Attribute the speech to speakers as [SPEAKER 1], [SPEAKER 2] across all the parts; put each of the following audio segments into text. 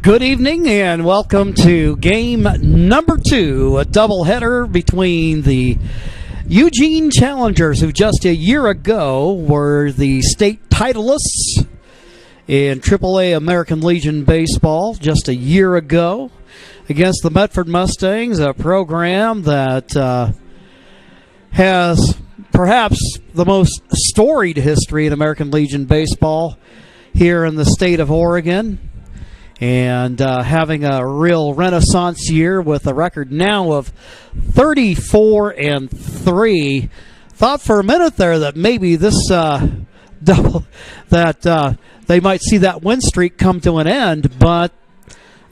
[SPEAKER 1] Good evening and welcome to game number 2, a doubleheader between the Eugene Challengers, who just a year ago were the state titleists in AAA American Legion Baseball just a year ago, against the Medford Mustangs, a program that has perhaps the most storied history in American Legion Baseball here in the state of Oregon. And having a real renaissance year with a record now of 34-3. Thought for a minute there that maybe this double that they might see that win streak come to an end, but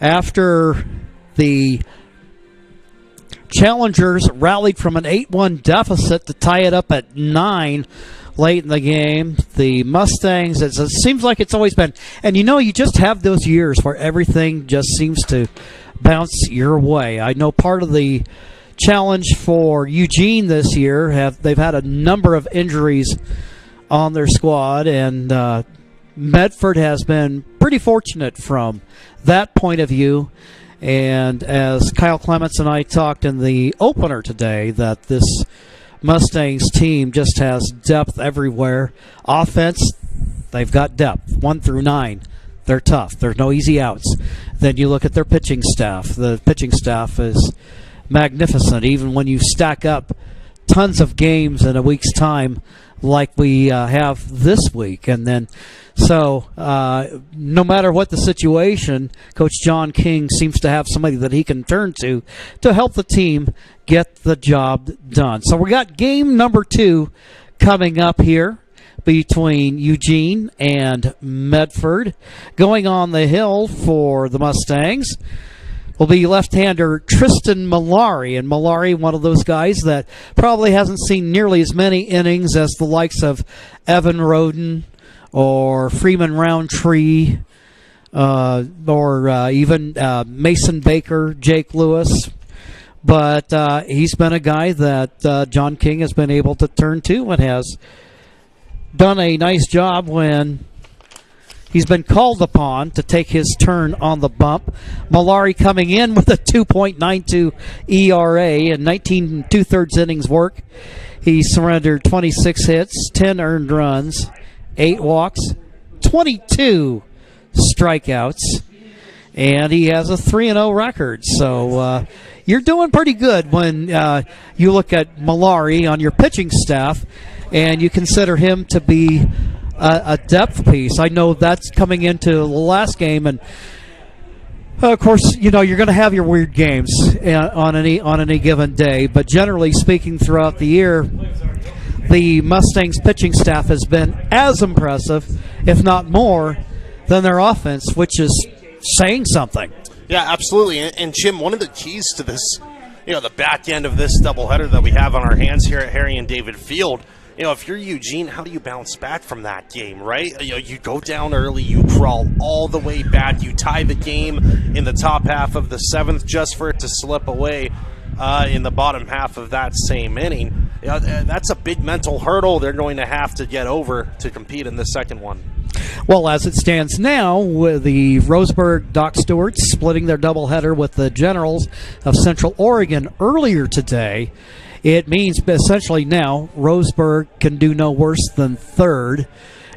[SPEAKER 1] after the Challengers rallied from an 8-1 deficit to tie it up at 9 late in the game, the Mustangs, it seems like it's always been, and you just have those years where everything just seems to bounce your way. I know part of the challenge for Eugene this year, they've had a number of injuries on their squad, and Medford has been pretty fortunate from that point of view. And as Kyle Clements and I talked in the opener today, that this Mustangs team just has depth everywhere. Offense, they've got depth, 1 through 9. They're tough. There's no easy outs. Then you look at their pitching staff. The pitching staff is magnificent, even when you stack up tons of games in a week's time like we have this week. And then, so no matter what the situation, Coach John King seems to have somebody that he can turn to help the team get the job done. So we got game number 2 coming up here between Eugene and Medford. Going on the hill for the Mustangs will be left-hander Tristan Malari. And Malari, one of those guys that probably hasn't seen nearly as many innings as the likes of Evan Roden or Freeman Roundtree, or even Mason Baker, Jake Lewis. But he's been a guy that John King has been able to turn to and has done a nice job when he's been called upon to take his turn on the bump. Malari coming in with a 2.92 ERA and 19 2/3 innings work. He surrendered 26 hits, 10 earned runs, 8 walks, 22 strikeouts, and he has a 3-0 record. So you're doing pretty good when you look at Malari on your pitching staff and you consider him to be a depth piece. I know that's coming into the last game, and of course, you're going to have your weird games on any given day. But generally speaking, throughout the year, the Mustangs pitching staff has been as impressive, if not more, than their offense, which is saying something.
[SPEAKER 2] Yeah, absolutely. And Jim, one of the keys to this, the back end of this doubleheader that we have on our hands here at Harry and David Field, if you're Eugene, how do you bounce back from that game, right? You go down early, you crawl all the way back, you tie the game in the top half of the 7th just for it to slip away in the bottom half of that same inning. That's a big mental hurdle they're going to have to get over to compete in the second one.
[SPEAKER 1] Well, as it stands now, with the Roseburg Dock Stewarts splitting their doubleheader with the Generals of Central Oregon earlier today, it means essentially now Roseburg can do no worse than 3rd,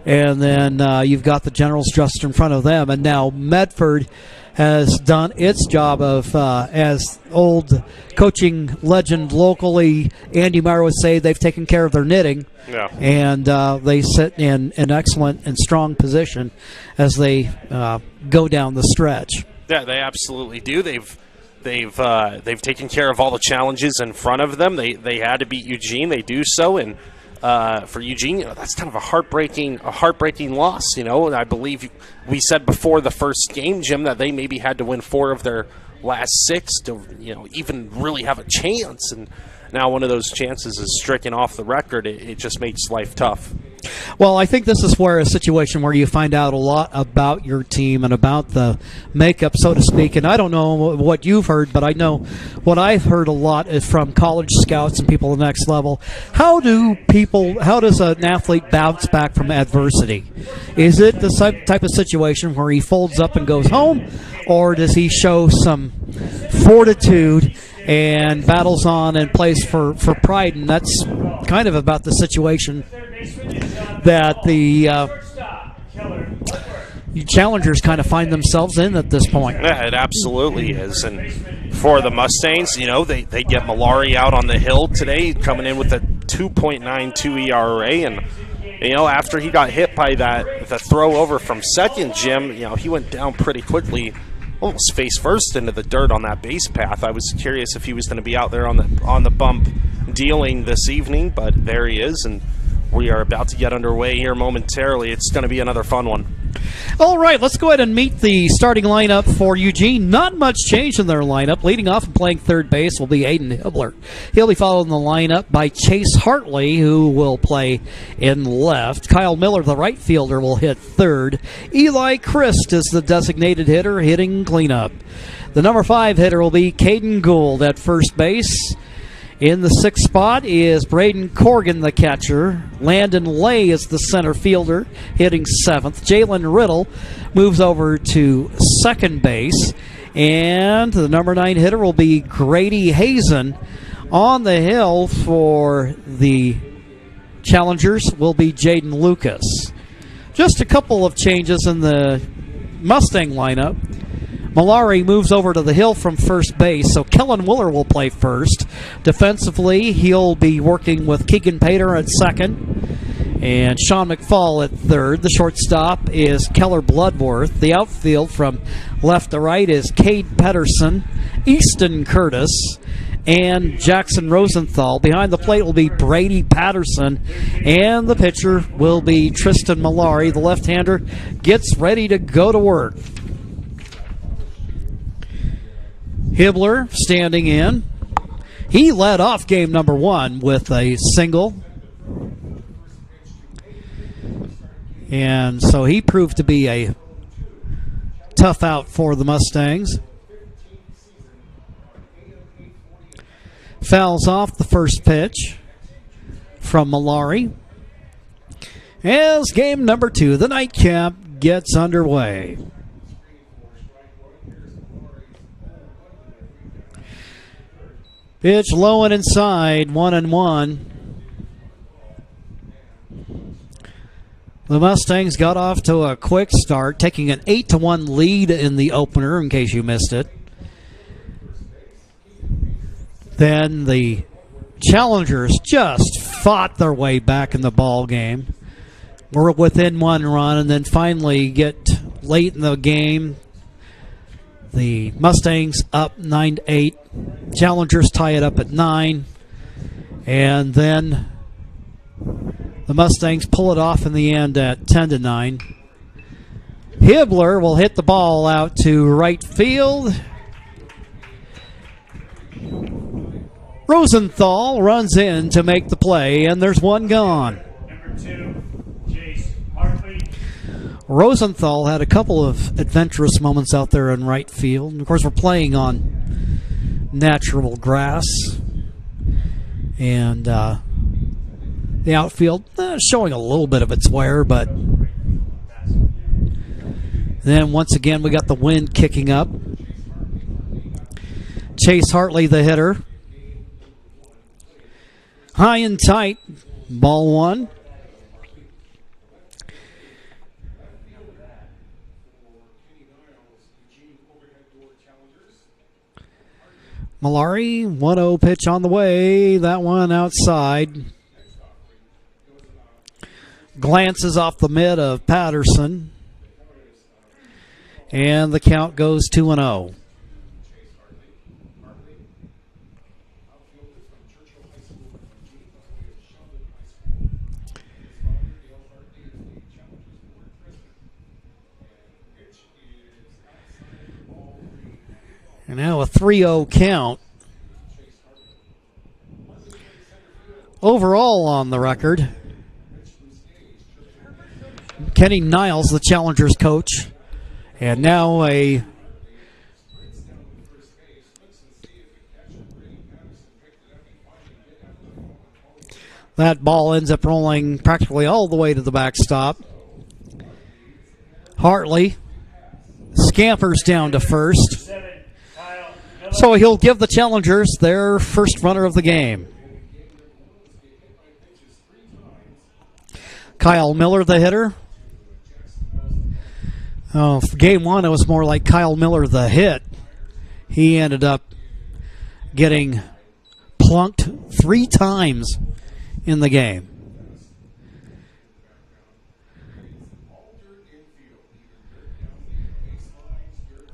[SPEAKER 1] and then you've got the Generals just in front of them, and now Medford has done its job of, as old coaching legend locally, Andy Meyer would say, they've taken care of their knitting.
[SPEAKER 2] Yeah.
[SPEAKER 1] And they sit in an excellent and strong position as they go down the stretch.
[SPEAKER 2] Yeah, they absolutely do. They've taken care of all the challenges in front of them. They had to beat Eugene. They do so, and for Eugene, that's kind of a heartbreaking loss. And I believe we said before the first game, Jim, that they maybe had to win 4 of their last 6 to even really have a chance. And now one of those chances is stricken off the record. It just makes life tough.
[SPEAKER 1] Well, I think this is where a situation where you find out a lot about your team and about the makeup, so to speak. And I don't know what you've heard, but I know what I've heard a lot is from college scouts and people at the next level. How does an athlete bounce back from adversity? Is it the type of situation where he folds up and goes home, or does he show some fortitude and battles on and plays for pride? And that's kind of about the situation that the challengers kind of find themselves in at this point.
[SPEAKER 2] Yeah, it absolutely is. And for the Mustangs, they get Malari out on the hill today, coming in with a 2.92 ERA. And, after he got hit by the throw over from second, Jim, he went down pretty quickly, almost face first into the dirt on that base path. I was curious if he was going to be out there on the bump dealing this evening, but there he is, and we are about to get underway here momentarily. It's going to be another fun one.
[SPEAKER 1] All right, let's go ahead and meet the starting lineup for Eugene. Not much change in their lineup. Leading off and playing third base will be Aiden Hibbler. He'll be followed in the lineup by Chase Hartley, who will play in left. Kyle Miller, the right fielder, will hit third. Eli Christ is the designated hitter, hitting cleanup. The number 5 hitter will be Caden Gould at first base. In the 6th spot is Braden Corgan, the catcher. Landon Lay is the center fielder, hitting 7th. Jalen Riddle moves over to second base. And the number 9 hitter will be Grady Hazen. On the hill for the challengers will be Jaden Lucas. Just a couple of changes in the Mustang lineup. Malari moves over to the hill from first base, so Kellen Willer will play first. Defensively, he'll be working with Keegan Pater at second and Sean McFall at third. The shortstop is Keller Bloodworth. The outfield from left to right is Cade Pedersen, Easton Curtis, and Jackson Rosenthal. Behind the plate will be Brady Patterson, and the pitcher will be Tristan Malari. The left-hander gets ready to go to work. Hibbler standing in. He led off game number 1 with a single. And so he proved to be a tough out for the Mustangs. Fouls off the first pitch from Malari. As game number 2, the nightcap, gets underway. Pitch low and inside, 1-1. The Mustangs got off to a quick start, taking an 8-1 lead in the opener, in case you missed it. Then the challengers just fought their way back in the ball game. We're within 1 run, and then finally get late in the game. The Mustangs up 9-8. Challengers tie it up at 9. And then the Mustangs pull it off in the end at 10-9. Hibbler will hit the ball out to right field. Rosenthal runs in to make the play, and there's one gone.
[SPEAKER 3] Number 2, Chase Hartley.
[SPEAKER 1] Rosenthal had a couple of adventurous moments out there in right field. And of course, we're playing on natural grass. And the outfield showing a little bit of its wear, but then once again we got the wind kicking up. Chase Hartley, the hitter. High and tight, ball 1. Malari, 1-0 pitch on the way. That one outside. Glances off the mid of Patterson. And the count goes 2-0. And now a 3-0 count. Overall on the record, Kenny Niles, the Challengers coach. And now that ball ends up rolling practically all the way to the backstop. Hartley scampers down to first. So he'll give the Challengers their first runner of the game. Kyle Miller, the hitter. Oh, for game one, it was more like Kyle Miller, the hit. He ended up getting plunked 3 times in the game.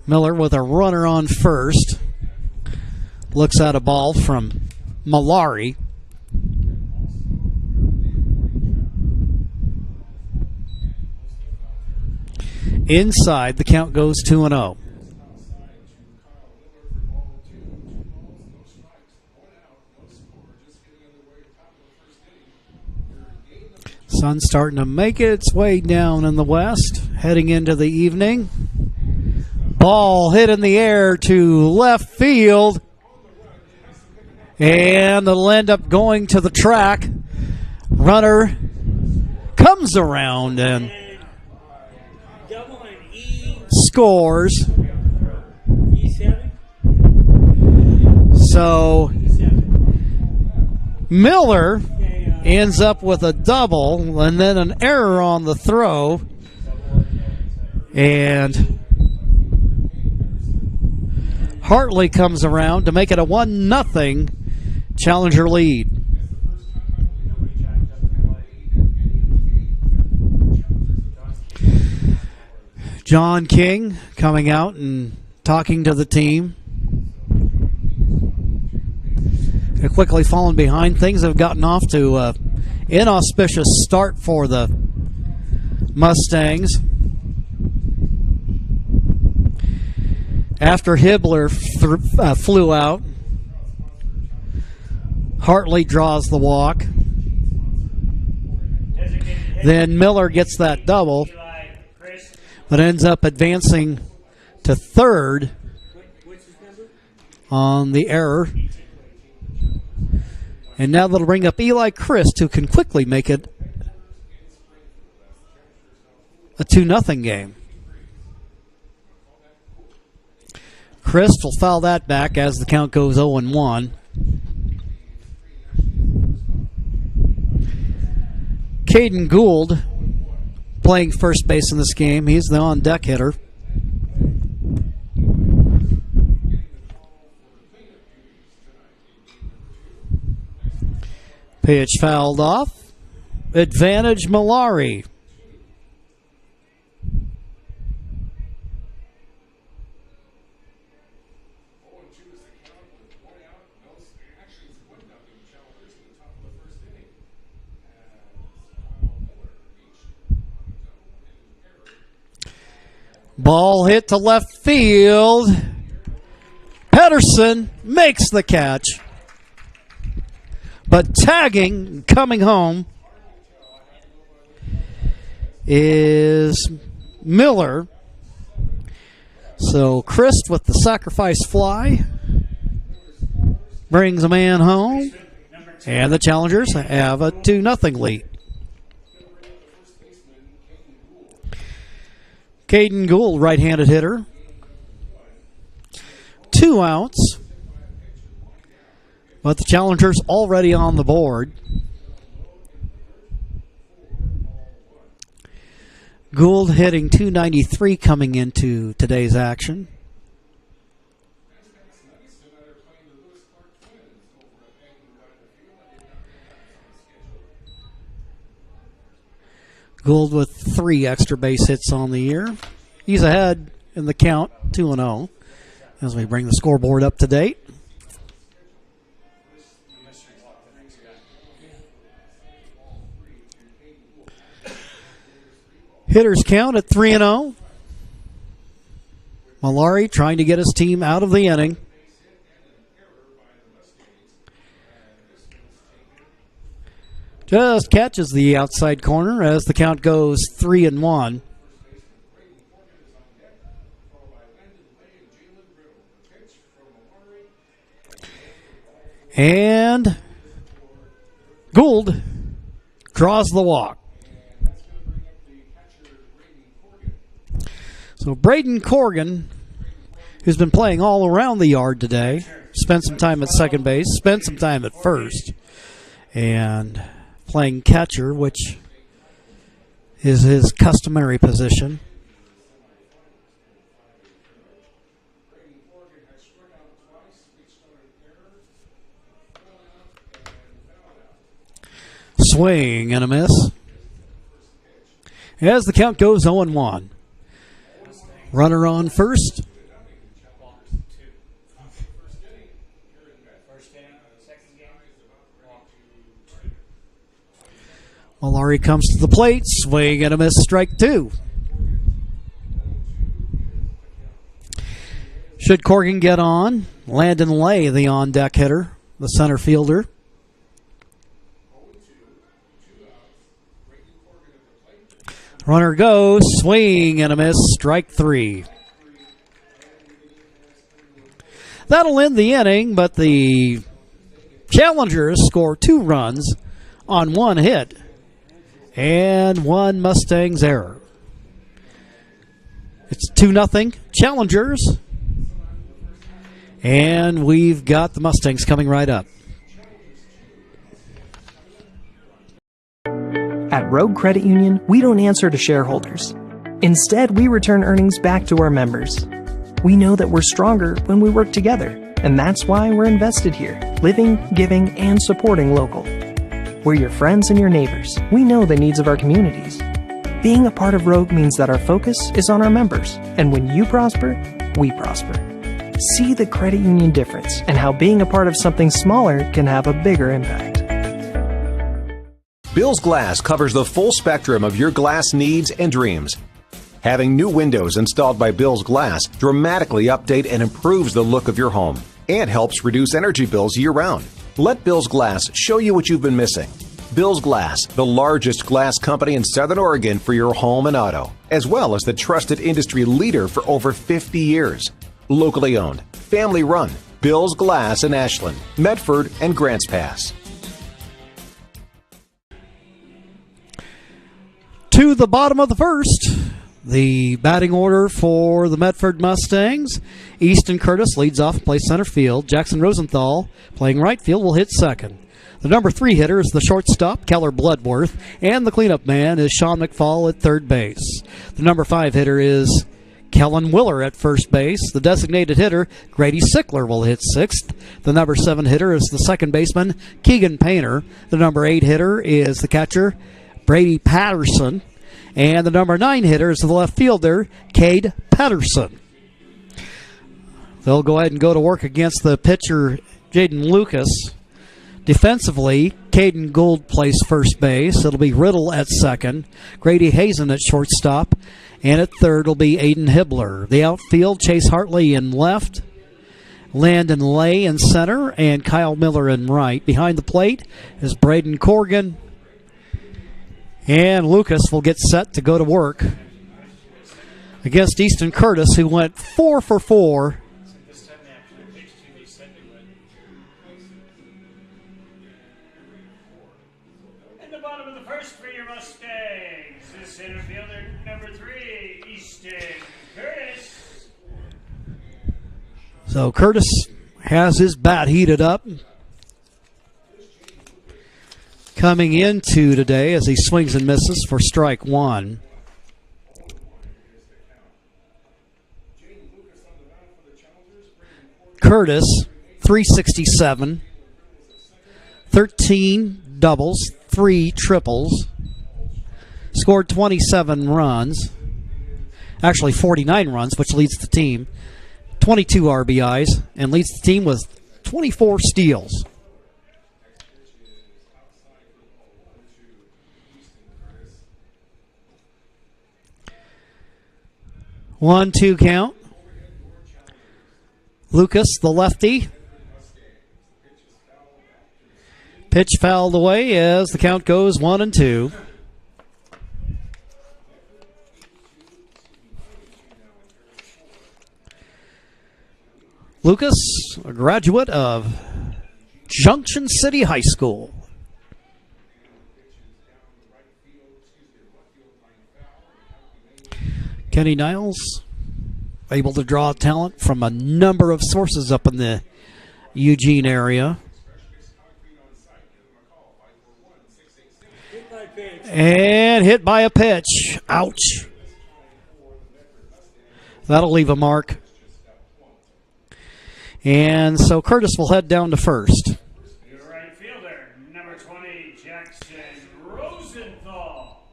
[SPEAKER 1] Miller with a runner on first. Looks at a ball from Malari. Inside, the count goes 2-0. Sun starting to make its way down in the west, heading into the evening. Ball hit in the air to left field. And it'll end up going to the track. Runner comes around and scores. So Miller ends up with a double and then an error on the throw. And Hartley comes around to make it a 1-0 Challenger lead. John King coming out and talking to the team. They're quickly falling behind. Things have gotten off to an inauspicious start for the Mustangs. After Hibbler flew out, Hartley draws the walk. Then Miller gets that double, but ends up advancing to third on the error. And now that'll bring up Eli Christ, who can quickly make it a 2-0 game. Christ will foul that back as the count goes 0-1. Caden Gould playing first base in this game. He's the on-deck hitter. Pitch fouled off. Advantage Malari. Ball hit to left field. Pedersen makes the catch. But tagging, coming home, is Miller. So Christ with the sacrifice fly brings a man home. And the Challengers have a 2-0 lead. Caden Gould, right-handed hitter. 2 outs. But the Challengers already on the board. Gould hitting .293 coming into today's action. Gould with 3 extra base hits on the year. He's ahead in the count, 2-0, as we bring the scoreboard up to date. Hitters count at 3-0. Malari trying to get his team out of the inning. Just catches the outside corner as the count goes 3-1. And Gould draws the walk. So Braden Corrigan, who's been playing all around the yard today, spent some time at second base, spent some time at first, and playing catcher, which is his customary position. Swing and a miss. As the count goes 0-1. Runner on first. Malari comes to the plate. Swing and a miss. Strike 2. Should Corrigan get on, Landon Lay, the on-deck hitter, the center fielder. Runner goes, swing and a miss, strike 3. That'll end the inning, but the Challengers score 2 runs on 1 hit and 1 Mustangs error. It's 2-0 Challengers, and we've got the Mustangs coming right up.
[SPEAKER 4] At Rogue Credit Union, we don't answer to shareholders. Instead, we return earnings back to our members. We know that we're stronger when we work together, and that's why we're invested here, living, giving, and supporting local. We're your friends and your neighbors. We know the needs of our communities. Being a part of Rogue means that our focus is on our members, and when you prosper, we prosper. See the credit union difference and how being a part of something smaller can have a bigger impact.
[SPEAKER 5] Bill's Glass covers the full spectrum of your glass needs and dreams. Having new windows installed by Bill's Glass dramatically update and improves the look of your home and helps reduce energy bills year-round. Let Bill's Glass show you what you've been missing. Bill's Glass, the largest glass company in Southern Oregon for your home and auto, as well as the trusted industry leader for over 50 years. Locally owned, family run, Bill's Glass in Ashland, Medford, and Grants Pass.
[SPEAKER 1] To the bottom of the first, the batting order for the Medford Mustangs. Easton Curtis leads off and plays center field. Jackson Rosenthal, playing right field, will hit second. The number 3 hitter is the shortstop, Keller Bloodworth, and the cleanup man is Sean McFall at third base. The number 5 hitter is Kellen Willer at first base. The designated hitter, Grady Sickler, will hit sixth. The number 7 hitter is the second baseman, Keegan Painter. The number 8 hitter is the catcher, Brady Patterson, and the number 9 hitter is the left fielder, Cade Patterson. They'll go ahead and go to work against the pitcher, Jaden Lucas. Defensively, Caden Gould plays first base. It'll be Riddle at second, Grady Hazen at shortstop, and at third will be Aiden Hibbler. The outfield, Chase Hartley in left, Landon Lay in center, and Kyle Miller in right. Behind the plate is Braden Corrigan, and Lucas will get set to go to work against Easton Curtis, who went 4 for 4.
[SPEAKER 3] In the bottom of the first for your Mustangs, the center fielder, number 3, Easton Curtis.
[SPEAKER 1] So Curtis has his bat heated up coming into today as he swings and misses for strike 1. Curtis, 367, 13 doubles, 3 triples, scored 27 runs, actually 49 runs, which leads the team, 22 RBIs, and leads the team with 24 steals. One, 2 count. Lucas, the lefty, Pitch fouled away as the count goes 1-2. Lucas, a graduate of Junction City High School. Kenny Niles, able to draw talent from a number of sources up in the Eugene area. And hit by a pitch. Ouch. That'll leave a mark. And so Curtis will head down to first.
[SPEAKER 3] Your right fielder, number 20, Jackson Rosenthal.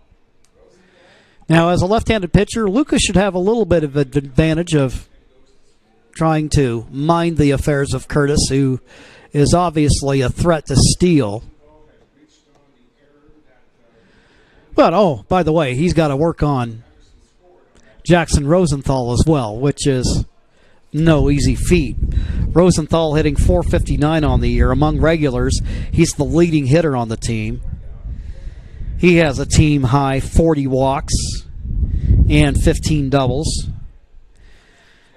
[SPEAKER 1] Now, as a left-handed pitcher, Lucas should have a little bit of an advantage of trying to mind the affairs of Curtis, who is obviously a threat to steal. But, oh, by the way, he's got to work on Jackson Rosenthal as well, which is no easy feat. Rosenthal hitting .459 on the year. Among regulars, he's the leading hitter on the team. He has a team-high 40 walks and 15 doubles.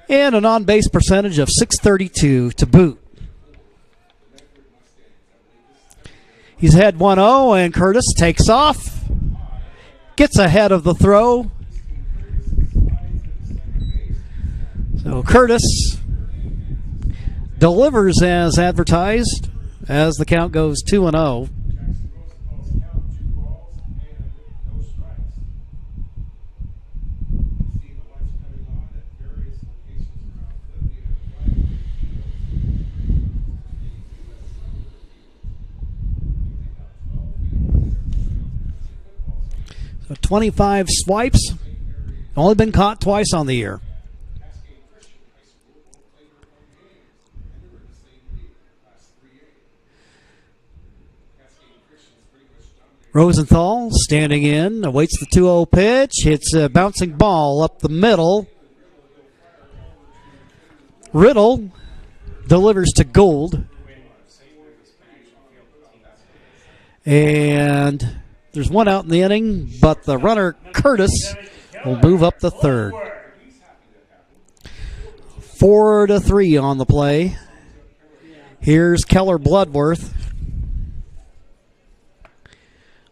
[SPEAKER 1] And an on-base percentage of .632 to boot. He's had 1-0, and Curtis takes off. Gets ahead of the throw. So Curtis delivers as advertised as the count goes 2-0. So 25 swipes, only been caught twice on the year. Rosenthal standing in, awaits the 2-0 pitch, hits a bouncing ball up the middle. Riddle delivers to Gould. And there's one out in the inning, but the runner, Curtis, will move up the third. 4-3 on the play. Here's Keller Bloodworth.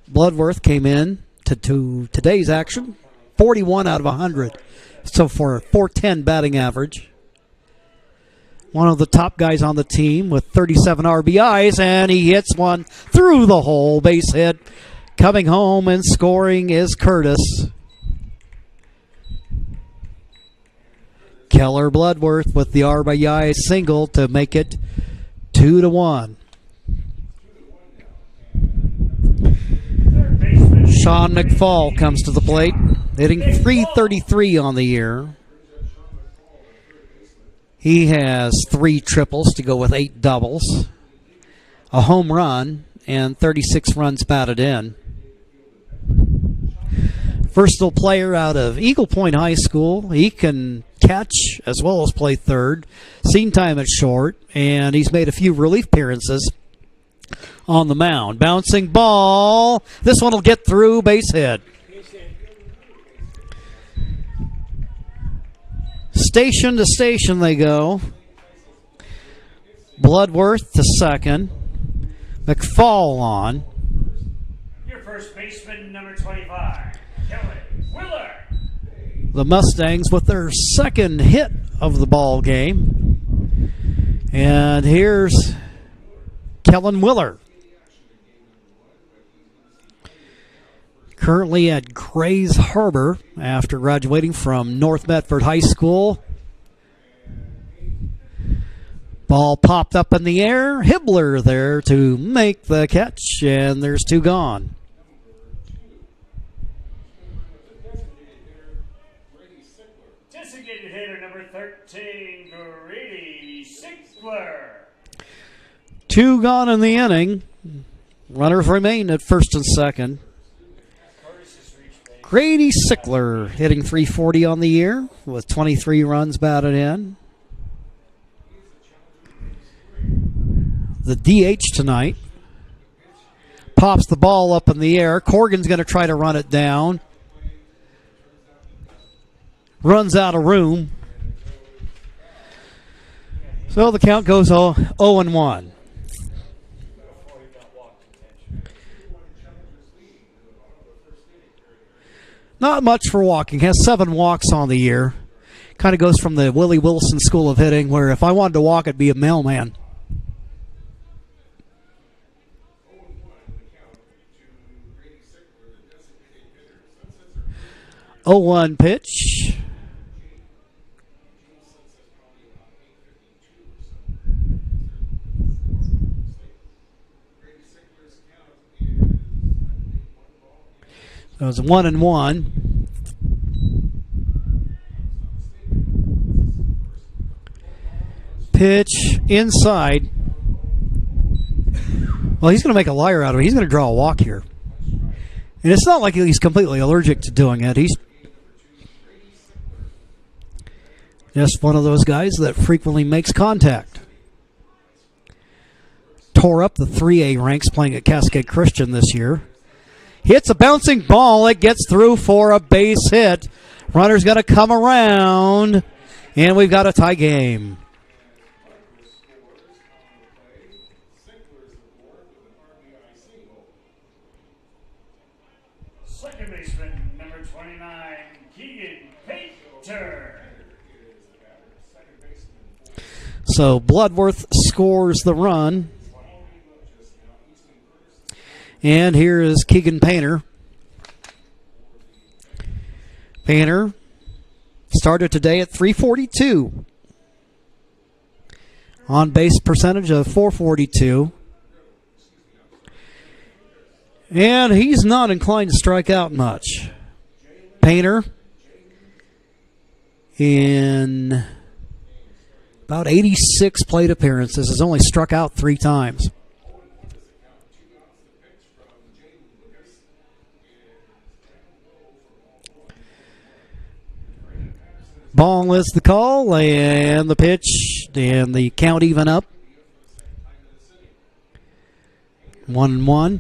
[SPEAKER 1] Bloodworth came in to today's action, 41 out of 100. So for a .410 batting average. One of the top guys on the team with 37 RBIs, and he hits one through the hole, base hit. Coming home and scoring is Curtis. Keller Bloodworth with the RBI single to make it 2-1. Sean McFall comes to the plate, hitting .333 on the year. He has 3 triples to go with 8 doubles, a home run, and 36 runs batted in. Versatile player out of Eagle Point High School. He can catch as well as play third. Seen time at short, and he's made a few relief appearances on the mound. Bouncing ball. This one will get through, base hit. Station to station they go. Bloodworth to second. McFall on.
[SPEAKER 3] Your first baseman, number 25, Kelly Willer.
[SPEAKER 1] The Mustangs with their second hit of the ball game. And here's Kellen Willer. Currently at Grays Harbor after graduating from North Medford High School. Ball popped up in the air. Hibbler there to make the catch, and there's 2 gone.
[SPEAKER 3] Designated hitter, number 13, Grady Sickler.
[SPEAKER 1] 2 gone in the inning. Runners remain at first and second. Grady Sickler hitting .340 on the year with 23 runs batted in. The DH tonight. pops the ball up in the air. Corrigan's going to try to run it down. Runs out of room. So the count goes 0-1. Not much for walking. Has 7 walks on the year. Kind of goes from the Willie Wilson school of hitting, where if I wanted to walk, it'd be a mailman. 0-1 pitch. So it's 1-1. Pitch inside. Well, he's going to make a liar out of it. He's going to draw a walk here. And it's not like he's completely allergic to doing it. He's just one of those guys that frequently makes contact. Tore up the 3A ranks playing at Cascade Christian this year. Hits a bouncing ball. It gets through for a base hit. Runner's going to come around. And we've got a tie game.
[SPEAKER 3] Second baseman, number 29, Keegan Painter.
[SPEAKER 1] So Bloodworth scores the run. And here is Keegan Painter. Painter started today at .342. On base percentage of .442. And he's not inclined to strike out much. Painter in about 86 plate appearances has only struck out 3 times. Ball is the call, and the pitch, and the count even up. 1-1.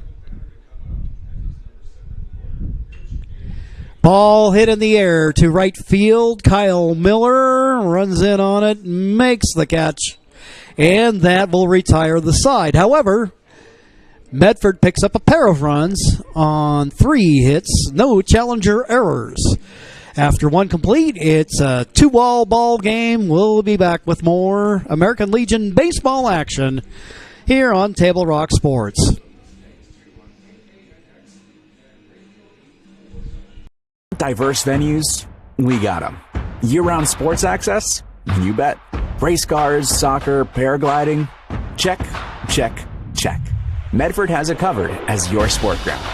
[SPEAKER 1] Ball hit in the air to right field. Kyle Miller runs in on it, makes the catch, and that will retire the side. However, Medford picks up a pair of runs on 3 hits, no challenger errors. After 1 complete, it's a 2-all ball game. We'll be back with more American Legion baseball action here on Table Rock Sports.
[SPEAKER 6] Diverse venues, we got them. Year-round sports access? You bet. Race cars, soccer, paragliding? Check, check, check. Medford has it covered as your sport ground,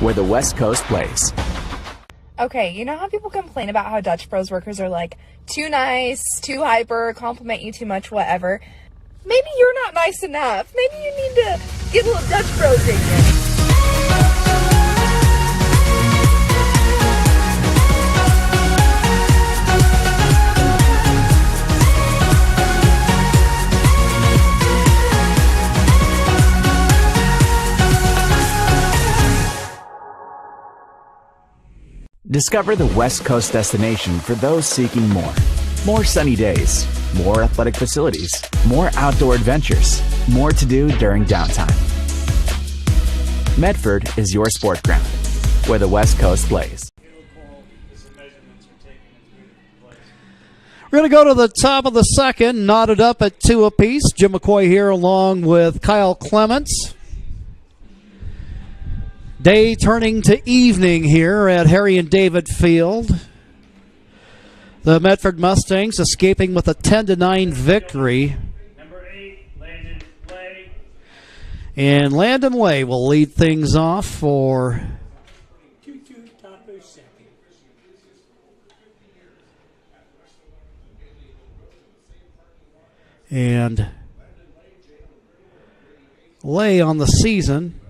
[SPEAKER 6] where the West Coast plays.
[SPEAKER 7] Okay, you know how people complain about how Dutch Bros workers are like too nice, too hyper, compliment you too much, whatever? Maybe you're not nice enough. Maybe you need to get a little Dutch Bros in you.
[SPEAKER 6] Discover the West Coast destination for those seeking more. More sunny days, more athletic facilities, more outdoor adventures, more to do during downtime. Medford is your sport ground, where the West Coast plays.
[SPEAKER 1] We're going to go to the top of the second, knotted up at 2 apiece. Jim McCoy here along with Kyle Clements. Day turning to evening here at Harry and David Field. The Medford Mustangs escaping with a 10-9 victory.
[SPEAKER 3] Number 8, Landon Lay.
[SPEAKER 1] And Landon Lay will lead things off for and Lay on the season.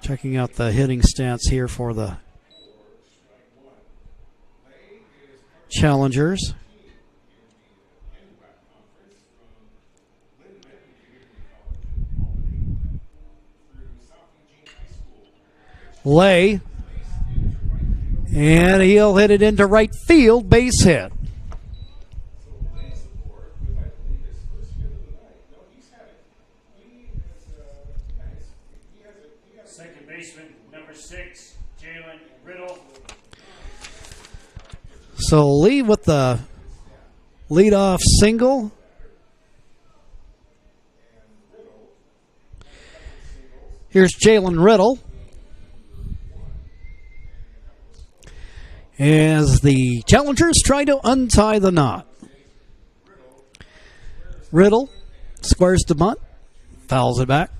[SPEAKER 1] Checking out the hitting stats here for the Challengers. Lay. And he'll hit it into right field. Base hit.
[SPEAKER 3] Second baseman, number 6, Jalen Riddle.
[SPEAKER 1] So Lee with the leadoff single. Here's Jalen Riddle. As the challengers try to untie the knot. Riddle squares to bunt, fouls it back.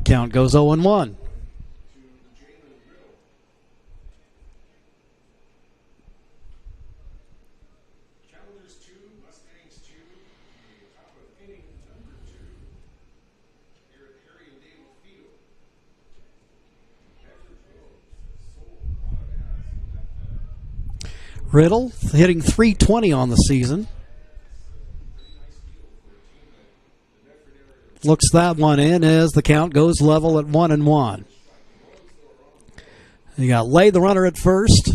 [SPEAKER 1] Count goes 0-1. Riddle hitting .320 on the season. Looks that one in as the count goes level at 1-1. You got Lay the runner at first.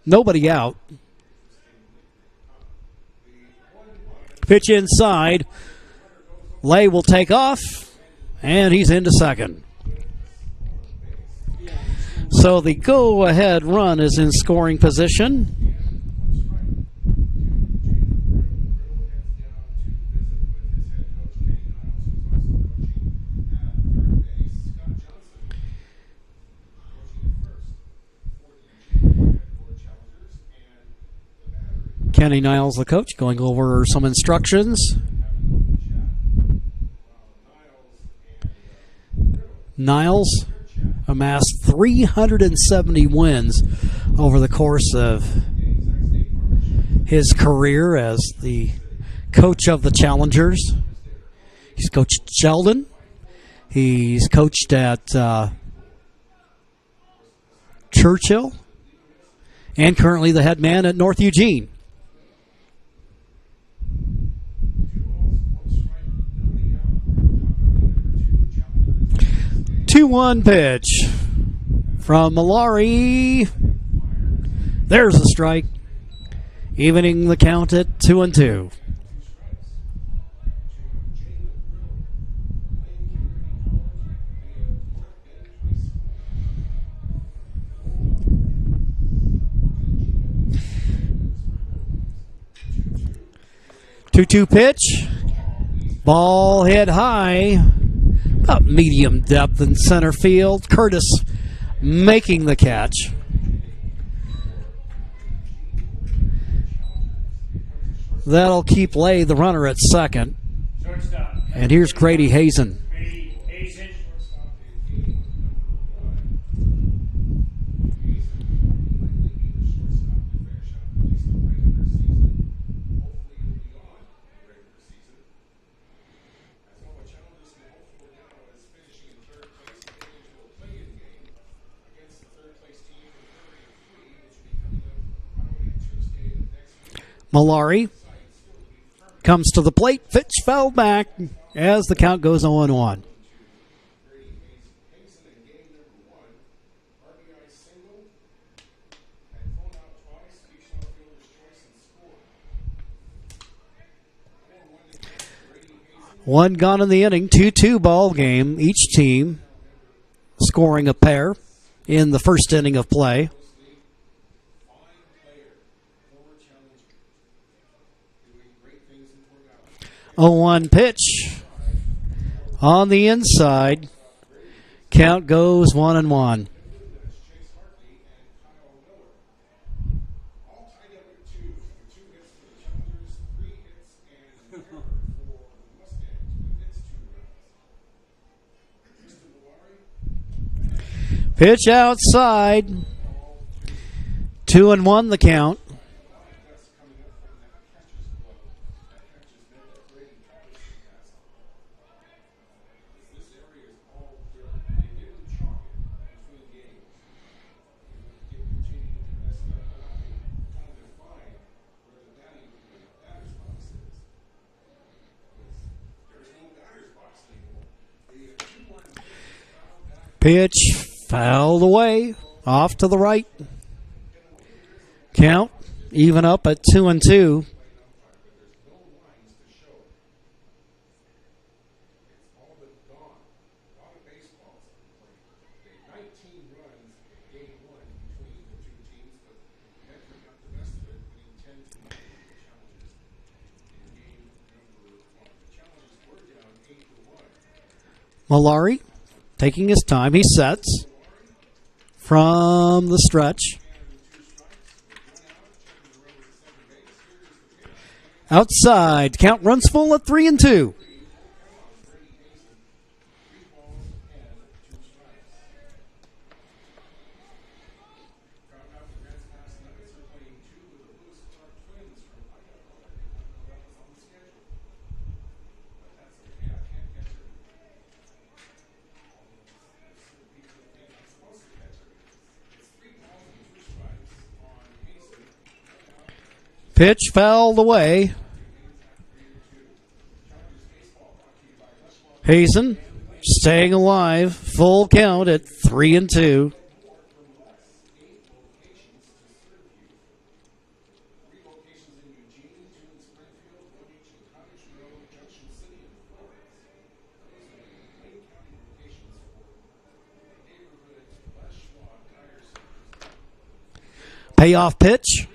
[SPEAKER 1] Nobody out. Pitch inside. Lay will take off, and he's into second. So the go-ahead run is in scoring position. Kenny Niles, the coach, going over some instructions. Niles amassed 370 wins over the course of his career as the coach of the Challengers. He's coached Sheldon. He's coached at Churchill. And currently the head man at North Eugene. 2-1 pitch from Malari. There's a strike, evening the count at 2-2. Two-two pitch. Ball hit high. About medium depth in center field. Curtis making the catch. That'll keep Lay, the runner, at second. And here's Grady Hazen. Malari comes to the plate. Pitch fell back as the count goes 0-1. One gone in the inning, 2-2 ball game. Each team scoring a pair in the first inning of play. 0-1 pitch on the inside. Count goes 1-1. Pitch outside. 2-1 the count. Pitch fouled away, off to the right. Count even up at 2-2. Malari taking his time. He sets from the stretch. Outside. Count runs full at 3-2. Pitch fouled away. Hazen staying alive. Full count at 3-2. Payoff pitch.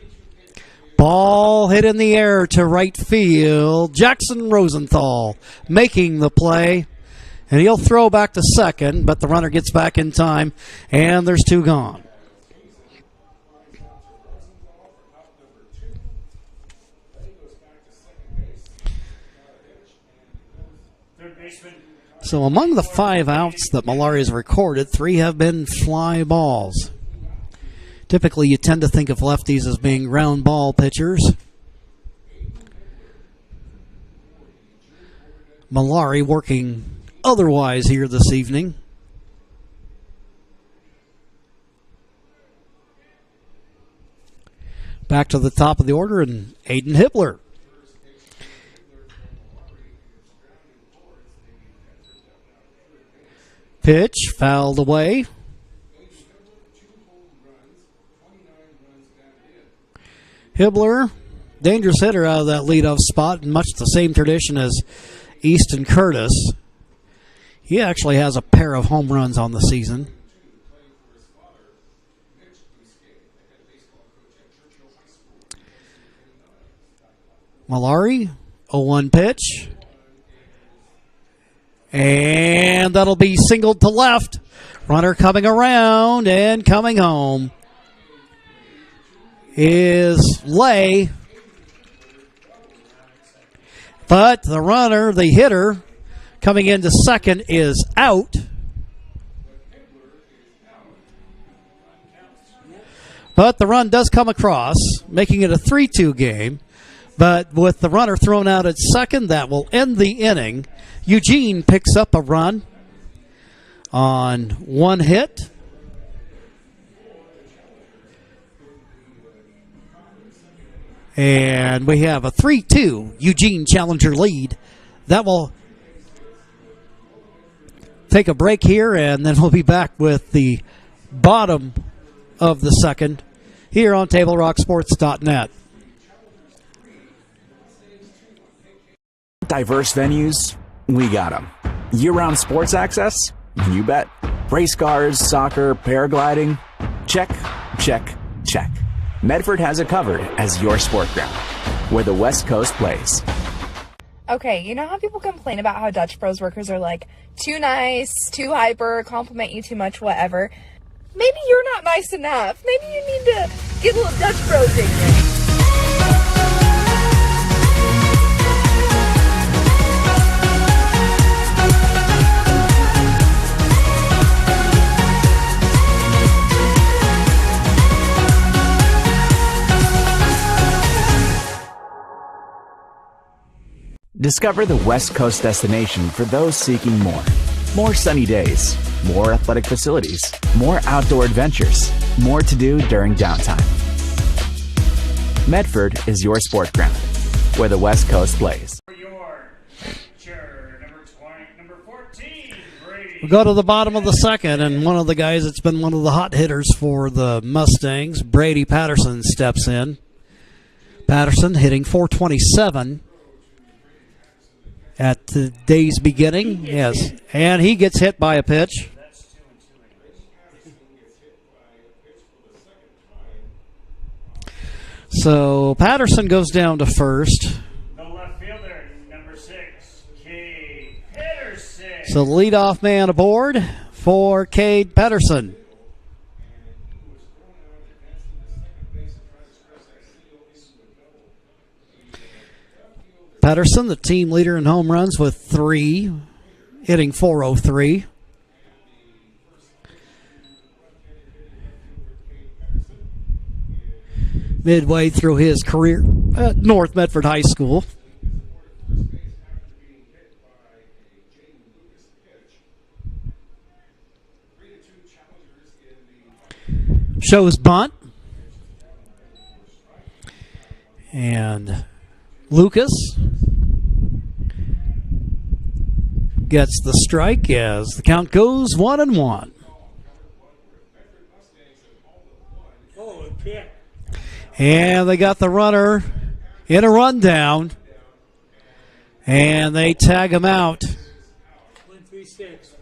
[SPEAKER 1] Ball hit in the air to right field. Jackson Rosenthal making the play. And he'll throw back to second, but the runner gets back in time, and there's 2 gone. So among the 5 outs that Malari has recorded, 3 have been fly balls. Typically, you tend to think of lefties as being round ball pitchers. Malari working otherwise here this evening. Back to the top of the order, and Aiden Hibbler. Pitch fouled away. Hibbler, dangerous hitter out of that leadoff spot, in much the same tradition as Easton Curtis. He actually has a pair of home runs on the season. Malari, 0-1 pitch. And that'll be singled to left. Runner coming around and coming home is Lay. But the runner, the hitter, coming into second is out. But the run does come across, making it a 3-2 game. But with the runner thrown out at second, that will end the inning. Eugene picks up a run on 1 hit. And we have a 3-2 Eugene Challenger lead. That will take a break here, and then we'll be back with the bottom of the second here on TableRockSports.net.
[SPEAKER 6] Diverse venues, we got them. Year-round sports access? You bet. Race cars, soccer, paragliding? Check, check, check. Medford has it covered as your sport ground, where the West Coast plays.
[SPEAKER 7] Okay, you know how people complain about how Dutch Bros workers are like too nice, too hyper, compliment you too much, whatever? Maybe you're not nice enough. Maybe you need to get a little Dutch Bros in you.
[SPEAKER 6] Discover the West Coast destination for those seeking more. More sunny days, more athletic facilities, more outdoor adventures, more to do during downtime. Medford is your sport ground, where the West Coast plays.
[SPEAKER 3] For your pitcher, number 14, Brady
[SPEAKER 1] We'll go to the bottom of the second, and one of the guys that's been one of the hot hitters for the Mustangs, Brady Patterson, steps in. Patterson hitting .427 at the day's beginning. Yes, and he gets hit by a pitch. So Patterson goes down to first.
[SPEAKER 3] The left fielder, number 6, Cade Pedersen.
[SPEAKER 1] So the leadoff man aboard for Cade Pedersen. Pedersen, the team leader in home runs with 3, hitting .403. Midway through his career at North Medford High School. Shows bunt. And Lucas gets the strike as the count goes 1-1.
[SPEAKER 3] Oh, kick.
[SPEAKER 1] And they got the runner in a rundown. And they tag him out.
[SPEAKER 3] 136.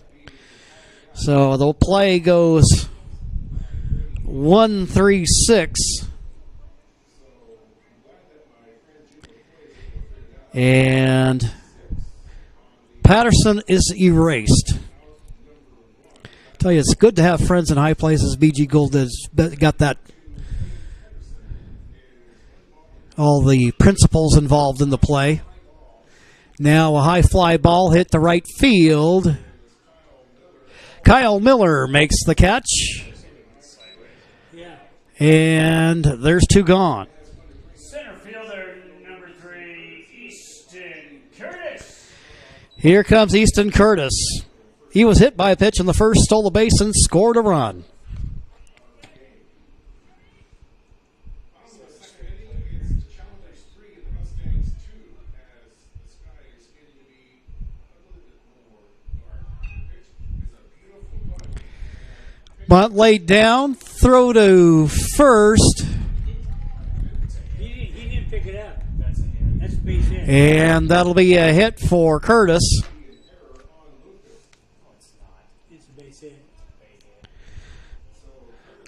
[SPEAKER 1] So the play goes 1-3-6. And Patterson is erased. Tell you, it's good to have friends in high places. BG Gold has got that. All the principles involved in the play. Now a high fly ball hit to right field. Kyle Miller makes the catch. And there's 2 gone.
[SPEAKER 3] Center fielder, number 3, Easton Curtis.
[SPEAKER 1] Here comes Easton Curtis. He was hit by a pitch in the first, stole the base, and scored a run. Bunt laid down, throw to first.
[SPEAKER 3] He didn't pick it up. That's base hit.
[SPEAKER 1] And that'll be a hit for Curtis.
[SPEAKER 3] It's a base hit.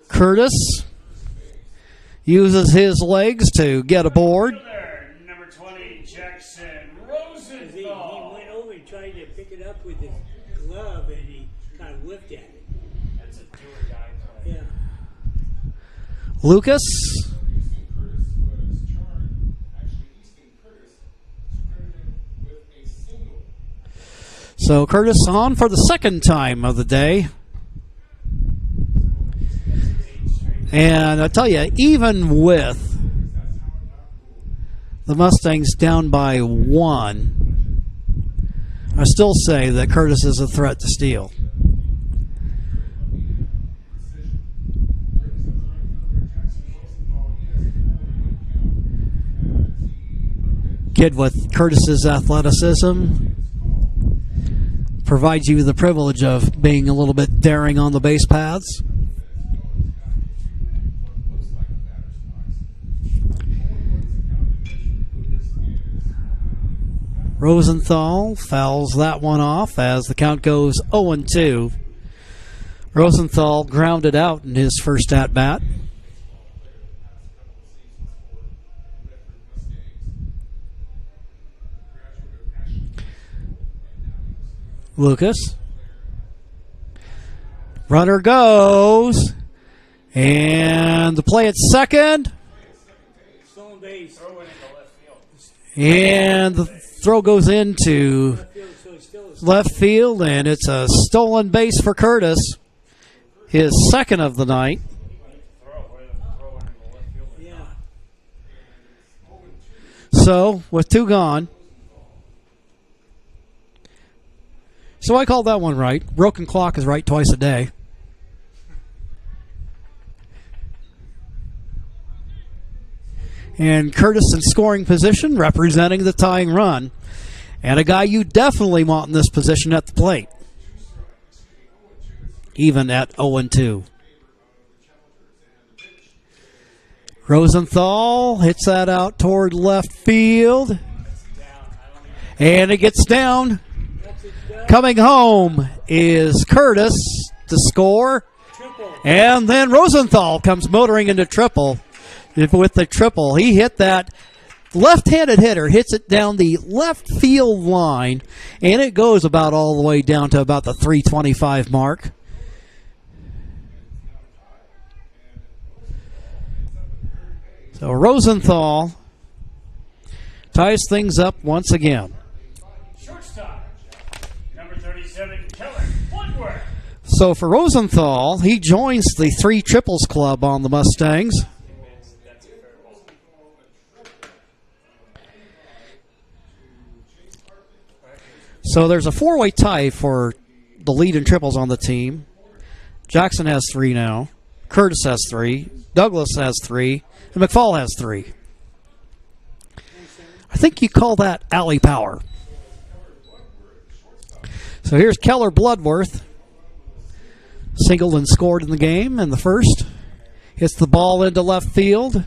[SPEAKER 1] Curtis uses his legs to get aboard.
[SPEAKER 3] Fielder, number 20, Jackson Rosenthal. He went over and tried to pick it up with his glove, and he kind of whiffed at it. That's a do-or-die play. Yeah.
[SPEAKER 1] Lucas. So Curtis on for the second time of the day. And I tell you, even with the Mustangs down by 1, I still say that Curtis is a threat to steal. Kid with Curtis's athleticism provides you the privilege of being a little bit daring on the base paths. Rosenthal fouls that one off as the count goes 0-2. Rosenthal grounded out in his first at-bat. Lucas. Runner goes. And the play at second.
[SPEAKER 3] Stolen base.
[SPEAKER 1] And the throw goes into left field, and it's a stolen base for Curtis. His second of the night. So, with 2 gone. So I called that one right. Broken clock is right twice a day. And Curtis in scoring position, representing the tying run. And a guy you definitely want in this position at the plate. even at 0-2. Rosenthal hits that out toward left field. And it gets down. Coming home is Curtis to score. And then Rosenthal comes motoring into triple. With the triple, he hit that left-handed hitter, hits it down the left field line, and it goes about all the way down to about the 325 mark. So Rosenthal ties things up once again.
[SPEAKER 3] Shortstop, number 37, Keller Bloodworth.
[SPEAKER 1] So for Rosenthal, he joins the 3 triples club on the Mustangs. So there's a 4-way tie for the lead in triples on the team. Jackson has 3 now. Curtis has 3. Douglas has 3. And McFall has 3. I think you call that alley power. So here's Keller Bloodworth. Singled and scored in the game in the first. Hits the ball into left field.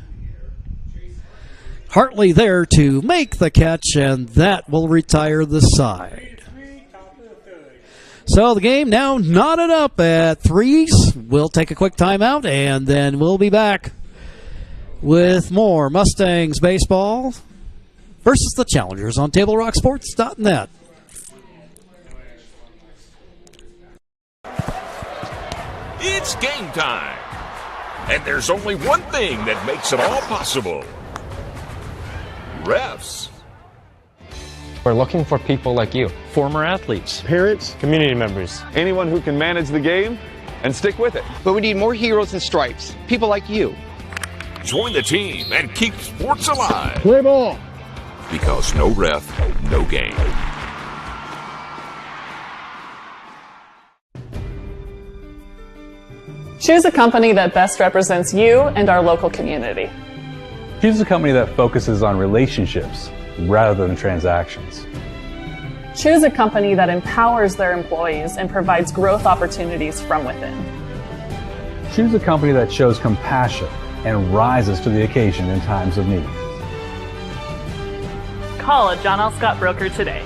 [SPEAKER 1] Hartley there to make the catch, and that will retire the side. So the game now knotted up at 3s. We'll take a quick timeout, and then we'll be back with more Mustangs baseball versus the Challengers on TableRockSports.net.
[SPEAKER 8] It's game time. And there's only one thing that makes it all possible. Refs.
[SPEAKER 9] We're looking for people like you.
[SPEAKER 10] Former athletes.
[SPEAKER 11] Parents.
[SPEAKER 9] Community members.
[SPEAKER 11] Anyone who can manage the game and stick with it.
[SPEAKER 12] But we need more heroes in stripes. People like you.
[SPEAKER 8] Join the team and keep sports alive.
[SPEAKER 11] Play ball.
[SPEAKER 8] Because no ref, no game.
[SPEAKER 13] Choose a company that best represents you and our local community.
[SPEAKER 14] Choose a company that focuses on relationships rather than transactions.
[SPEAKER 13] Choose a company that empowers their employees and provides growth opportunities from within.
[SPEAKER 14] Choose a company that shows compassion and rises to the occasion in times of need.
[SPEAKER 13] Call a John L. Scott broker today.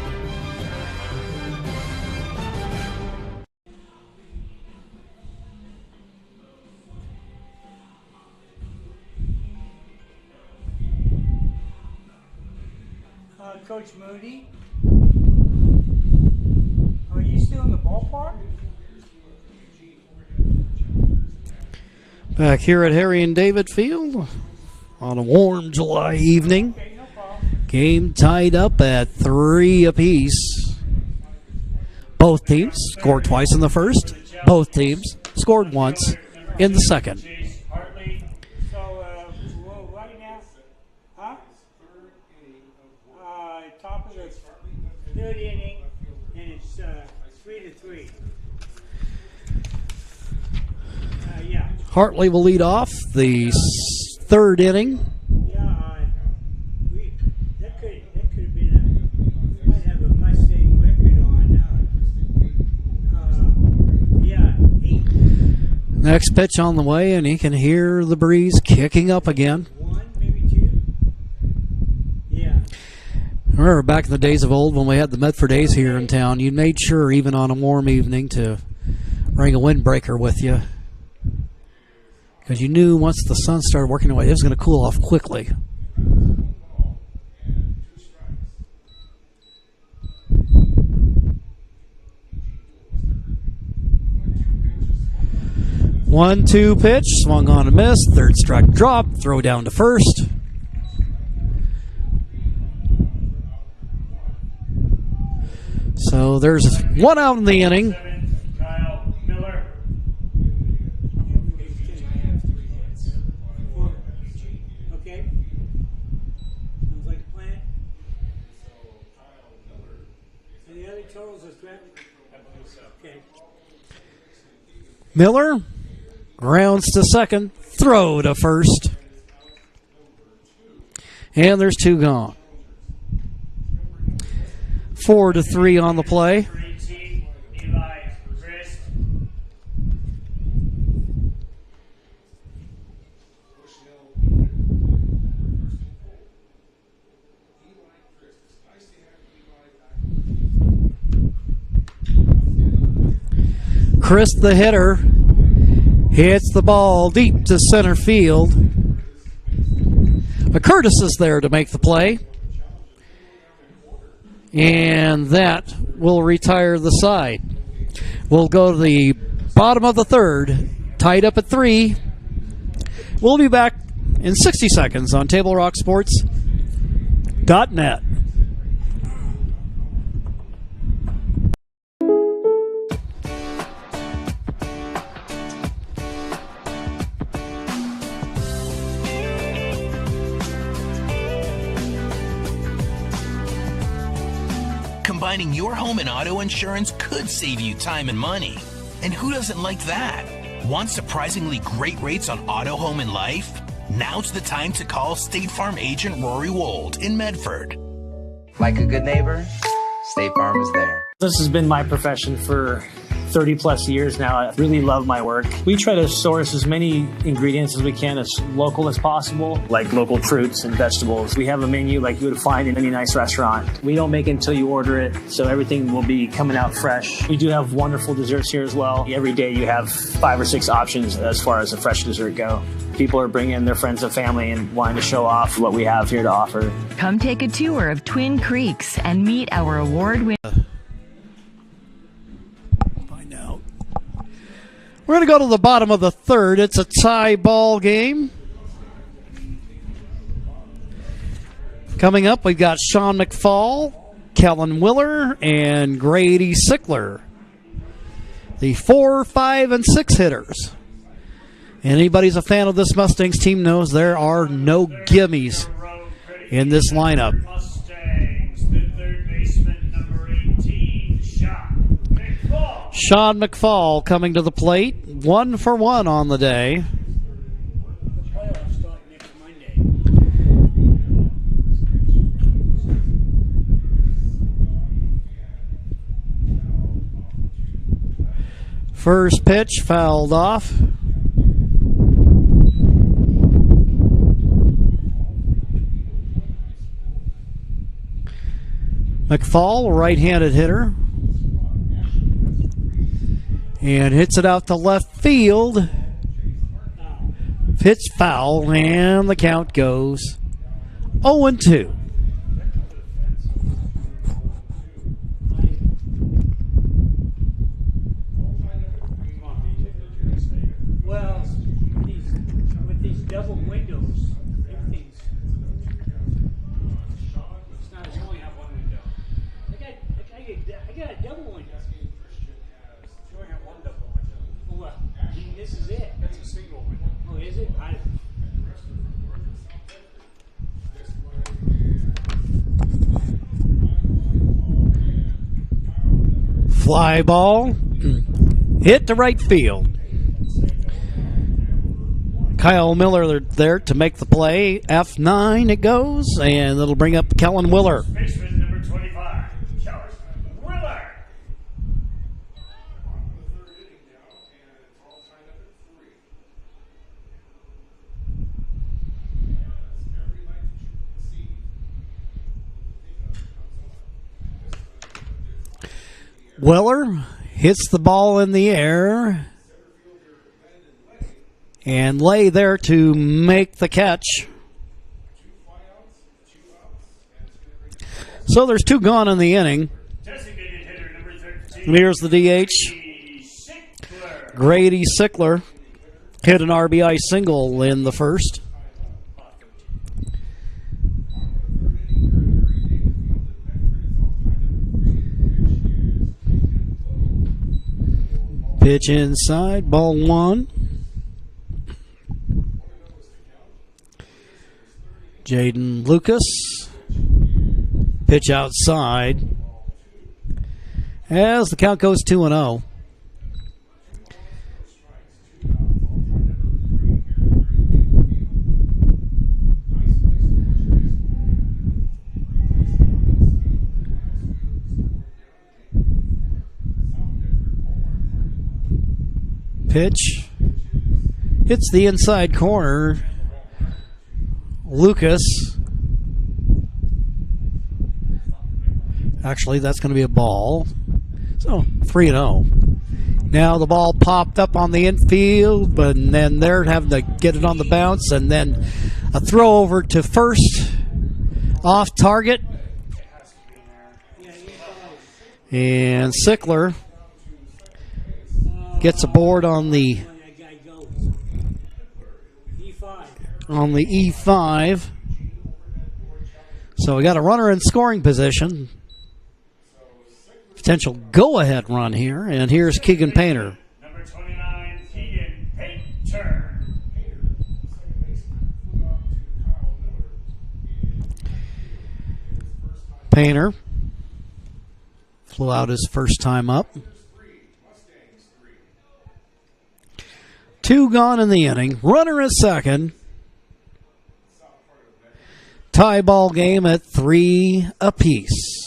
[SPEAKER 3] Coach Moody, are you still in the ballpark?
[SPEAKER 1] Back here at Harry and David Field on a warm July evening. Game tied up at 3 apiece. Both teams scored twice in the first. Both teams scored once in the second.
[SPEAKER 3] Third inning, and it's 3-3. Yeah.
[SPEAKER 1] Hartley will lead off the third inning.
[SPEAKER 3] Yeah, that could have been might have a Mustang record on. 8.
[SPEAKER 1] Next pitch on the way, and he can hear the breeze kicking up again.
[SPEAKER 3] 1, maybe 2. Yeah.
[SPEAKER 1] Remember back in the days of old when we had the Medford A's here in town, you made sure even on a warm evening to bring a windbreaker with you. Because you knew once the sun started working away, it was going to cool off quickly. One-two pitch, swung on a miss, third strike drop, throw down to first. So there's one out in the inning.
[SPEAKER 3] Kyle Miller. Okay. Sounds like a plan. And the other totals is correct? I believe so. Okay.
[SPEAKER 1] Miller grounds to second, throw to first. And there's 2 gone. 4-3 on the play. Chris, the hitter, hits the ball deep to center field. McCurtis is there to make the play. And that will retire the side. We'll go to the bottom of the third, tied up at 3. We'll be back in 60 seconds on TableRockSports.net.
[SPEAKER 10] Combining your home and auto insurance could save you time and money. And who doesn't like that? Want surprisingly great rates on auto, home, and life? Now's the time to call State Farm agent Rory Wold in Medford.
[SPEAKER 15] Like a good neighbor, State Farm is there.
[SPEAKER 16] This has been my profession for 30 plus years now. I really love my work. We try to source as many ingredients as we can, as local as possible, like local fruits and vegetables. We have a menu like you would find in any nice restaurant. We don't make it until you order it, so everything will be coming out fresh. We do have wonderful desserts here as well. Every day you have 5 or 6 options as far as a fresh dessert go. People are bringing their friends and family and wanting to show off what we have here to offer.
[SPEAKER 17] Come take a tour of Twin Creeks and meet our award-winning...
[SPEAKER 1] We're going to go to the bottom of the third. It's a tie ball game. Coming up, we've got Sean McFall, Kellen Willer, and Grady Sickler. The 4, 5, and 6 hitters. Anybody's a fan of this Mustangs team knows there are no gimmies in this lineup. Sean McFall coming to the plate, 1 for 1 on the day. First pitch fouled off. McFall, right-handed hitter. And hits it out to left field. Pitch foul, and the count goes 0-2.
[SPEAKER 3] Well, with these double windows, everything's... It's not, you only have one window. I got a double window. Well, this is it. That's a single window. Oh, is it?
[SPEAKER 1] Fly ball. Hit to right field. Kyle Miller there to make the play. F9 it goes, and it'll bring up Kellen Willer.
[SPEAKER 3] Baseman number 25, Kellen Willer.
[SPEAKER 1] Willer hits the ball in the air and lay there to make the catch. So there's 2 gone in the inning. And here's the DH. Grady Sickler hit an RBI single in the first. Pitch inside, ball 1. Jaden Lucas. Pitch outside. As the count goes 2-0. Pitch hits the inside corner. Lucas. Actually, that's going to be a ball. So 3-0. Now the ball popped up on the infield, but then they're having to get it on the bounce, and then a throw over to first, off target. And Sickler gets aboard on the E5. So we got a runner in scoring position. Potential go-ahead run here, and here's Keegan Painter.
[SPEAKER 3] Number 29, Keegan Painter.
[SPEAKER 1] Painter flew out his first time up. 2 gone in the inning. Runner at second. Tie ball game at 3 apiece.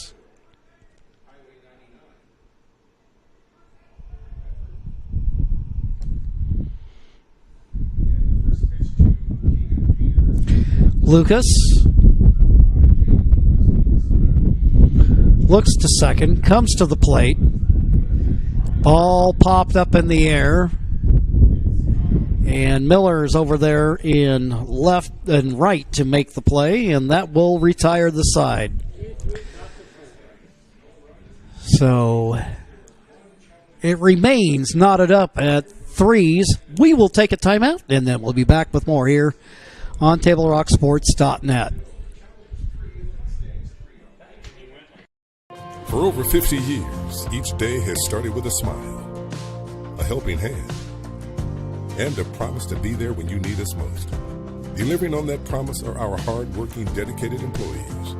[SPEAKER 1] Lucas looks to second, comes to the plate. Ball popped up in the air. And Miller's over there in left and right to make the play, and that will retire the side. So it remains knotted up at 3s. We will take a timeout, and then we'll be back with more here on TableRockSports.net.
[SPEAKER 18] For over 50 years, each day has started with a smile, a helping hand, and a promise to be there when you need us most. Delivering on that promise are our hard-working, dedicated employees.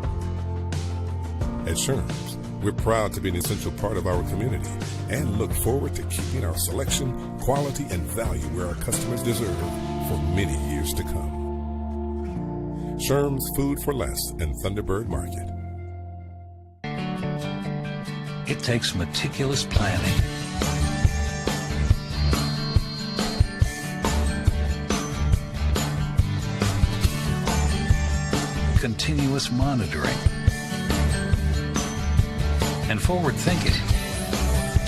[SPEAKER 18] At Sherms, we're proud to be an essential part of our community and look forward to keeping our selection, quality, and value where our customers deserve for many years to come. Sherms Food for Less and Thunderbird Market.
[SPEAKER 19] It takes meticulous planning, continuous monitoring, and forward thinking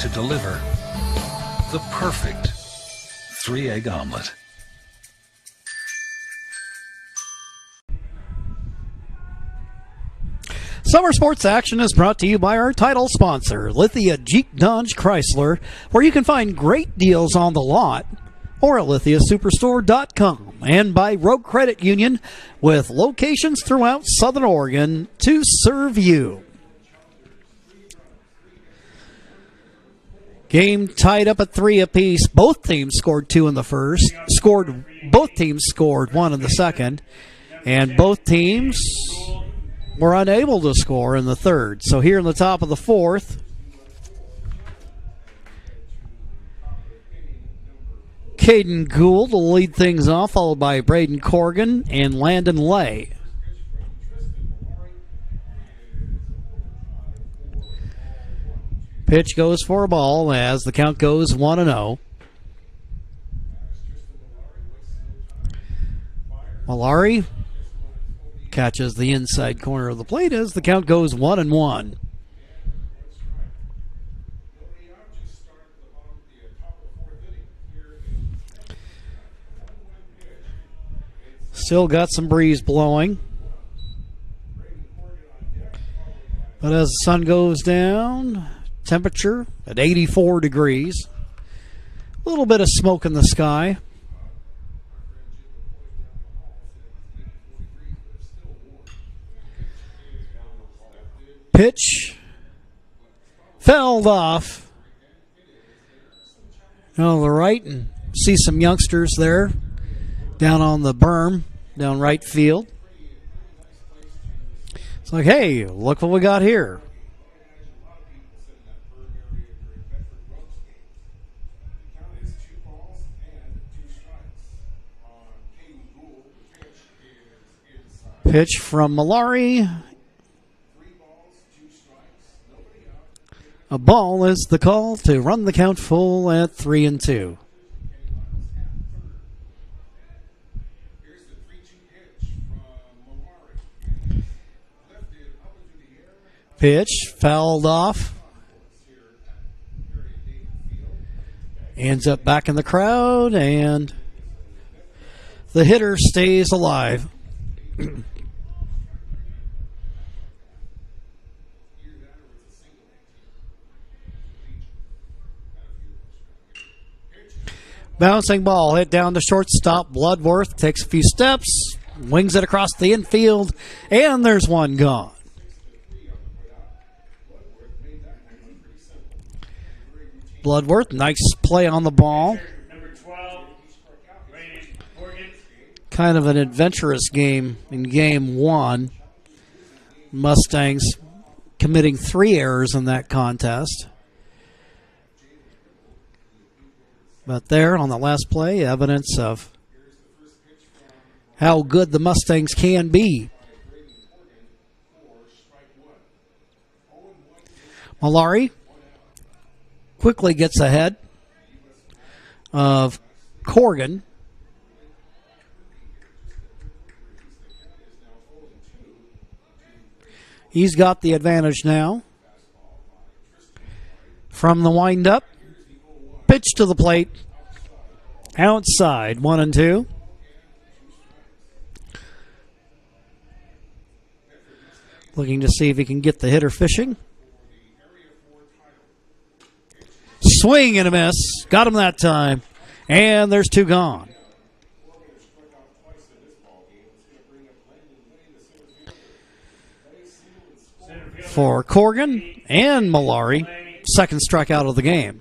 [SPEAKER 19] to deliver the perfect 3-egg omelet.
[SPEAKER 1] Summer sports action is brought to you by our title sponsor, Lithia Jeep Dodge Chrysler, where you can find great deals on the lot or at lithiasuperstore.com, and by Rogue Credit Union, with locations throughout Southern Oregon to serve you. Game tied up at 3 apiece. Both teams scored 2 in the first. Both teams scored 1 in the second, and both teams were unable to score in the third. So here in the top of the fourth, Caden Gould will lead things off, followed by Braden Corrigan and Landon Lay. Pitch goes for a ball as the count goes 1-0. Malari catches the inside corner of the plate as the count goes 1-1. Still got some breeze blowing. But as the sun goes down, temperature at 84 degrees. A little bit of smoke in the sky. Pitch fouled off. On the right, and see some youngsters there down on the berm, down right field. It's like, hey, look what we got here. Pitch from Malari. A ball is the call to run the count full at 3-2. Pitch fouled off. Ends up back in the crowd, and the hitter stays alive. Bouncing ball hit down to shortstop. Bloodworth takes a few steps, wings it across the infield, and there's one gone. Bloodworth, nice play on the ball. Kind of an adventurous game in game one. Mustangs committing 3 errors in that contest. But there on the last play, evidence of how good the Mustangs can be. Malari quickly gets ahead of Corgan. He's got the advantage now. From the windup, pitch to the plate. Outside, 1-2. Looking to see if he can get the hitter fishing. Swing and a miss. Got him that time. And there's 2 gone. For Corgan and Malari, second strikeout of the game.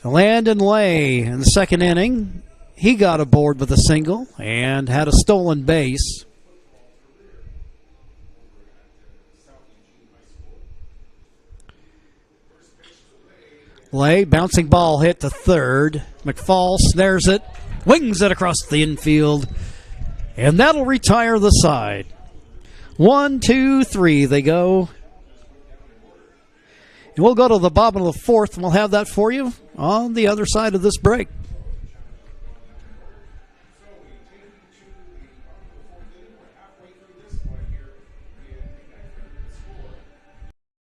[SPEAKER 1] Landon Lay in the second inning, he got aboard with a single and had a stolen base. Lay, bouncing ball hit to third. McFall snares it, wings it across the infield, and that'll retire the side. 1, 2, 3 they go. And we'll go to the bottom of the fourth, and we'll have that for you on the other side of this break.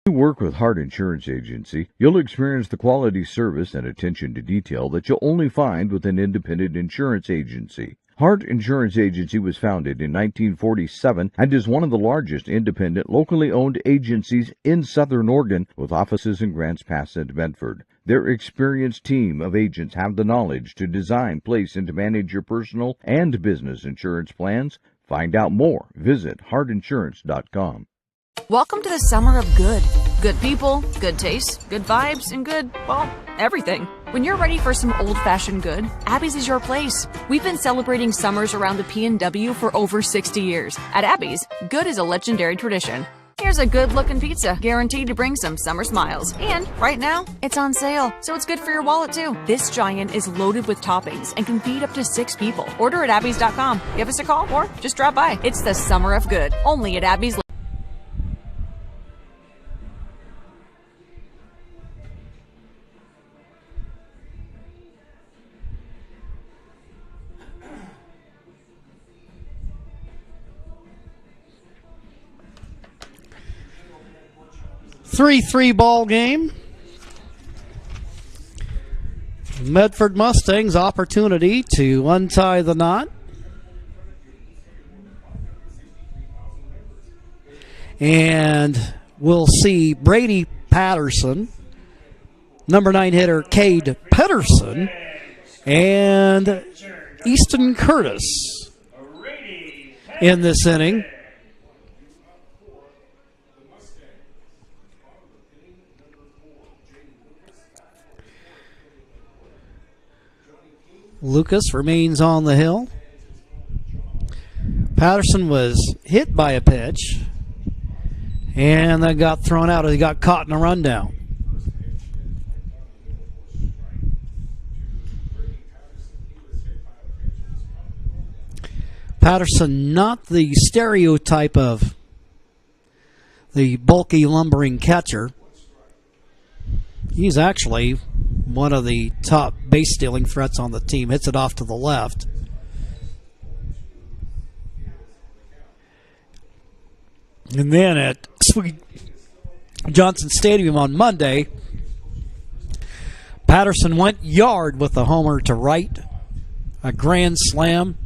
[SPEAKER 20] When you work with Hart Insurance Agency, you'll experience the quality service and attention to detail that you'll only find with an independent insurance agency. Hart Insurance Agency was founded in 1947 and is one of the largest independent, locally owned agencies in Southern Oregon, with offices in Grants Pass and Medford. Their experienced team of agents have the knowledge to design, place, and to manage your personal and business insurance plans. Find out more. Visit hartinsurance.com.
[SPEAKER 21] Welcome to the summer of good. Good people, good taste, good vibes, and good, well, everything. When you're ready for some old-fashioned good, Abby's is your place. We've been celebrating summers around the P&W for over 60 years. At Abby's, good is a legendary tradition. Here's a good-looking pizza, guaranteed to bring some summer smiles. And right now, it's on sale, so it's good for your wallet, too. This giant is loaded with toppings and can feed up to 6 people. Order at abbys.com. Give us a call or just drop by. It's the summer of good, only at Abby's.
[SPEAKER 1] 3-3 ball game. Medford Mustangs opportunity to untie the knot. And we'll see Brady Patterson, number 9 hitter Cade Pedersen, and Easton Curtis in this inning. Lucas remains on the hill. Patterson was hit by a pitch and then got thrown out as he got caught in a rundown. Patterson, not the stereotype of the bulky, lumbering catcher. He's actually one of the top base stealing threats on the team. Hits it off to the left. And then at Sweet Johnson Stadium on Monday, Patterson went yard with the homer to right. A grand slam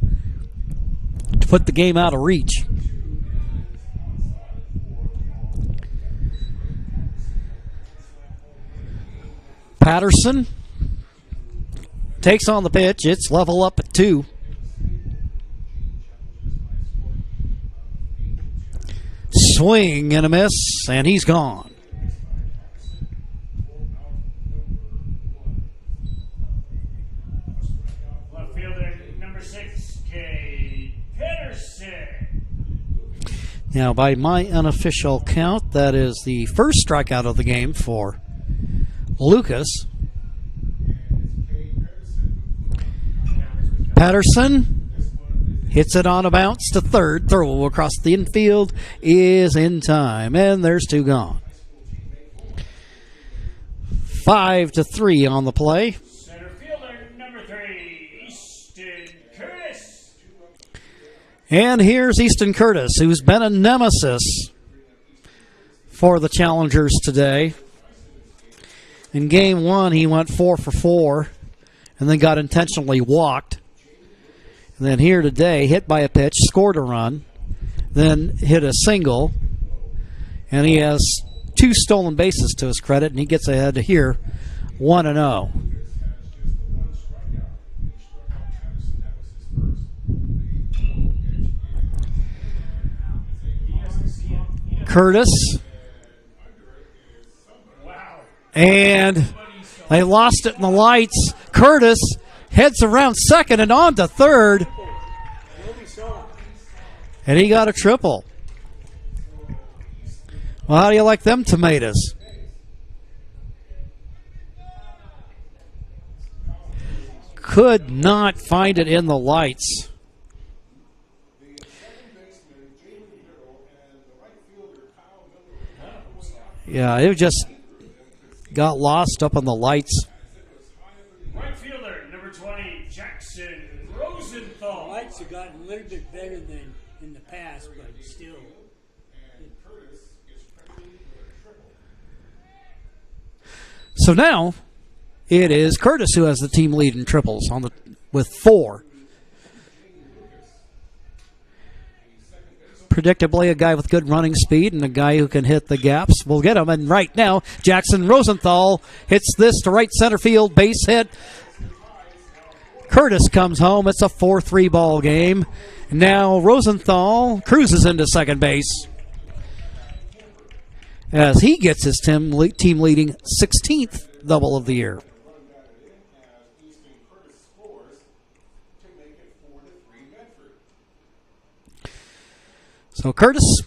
[SPEAKER 1] to put the game out of reach. Patterson takes on the pitch. It's level up at 2. Swing and a miss, and he's gone.
[SPEAKER 3] Left fielder number 6, K. Pedersen.
[SPEAKER 1] Now, by my unofficial count, that is the first strikeout of the game for Lucas. Patterson hits it on a bounce to third. Throw across the infield is in time, and there's 2 gone. 5-3 on the play.
[SPEAKER 3] Center fielder number 3, Easton Curtis.
[SPEAKER 1] And here's Easton Curtis, who's been a nemesis for the Challengers today. In game 1, he went 4 for 4 and then got intentionally walked. And then here today, hit by a pitch, scored a run, then hit a single, and he has 2 stolen bases to his credit, and he gets ahead here 1-0. Curtis. And they lost it in the lights. Curtis heads around second and on to third. And he got a triple. Well, how do you like them tomatoes? Could not find it in the lights. Yeah, it just got lost up on the lights.
[SPEAKER 3] Right fielder number 20, Jackson Rosenthal.
[SPEAKER 2] Lights have gotten a little bit better than in the past, but still.
[SPEAKER 1] So now it is Curtis who has the team lead in triples with 4. Predictably, a guy with good running speed and a guy who can hit the gaps will get him. And right now, Jackson Rosenthal hits this to right center field, base hit. Curtis comes home. It's a 4-3 ball game. Now Rosenthal cruises into second base as he gets his team leading 16th double of the year. So Curtis,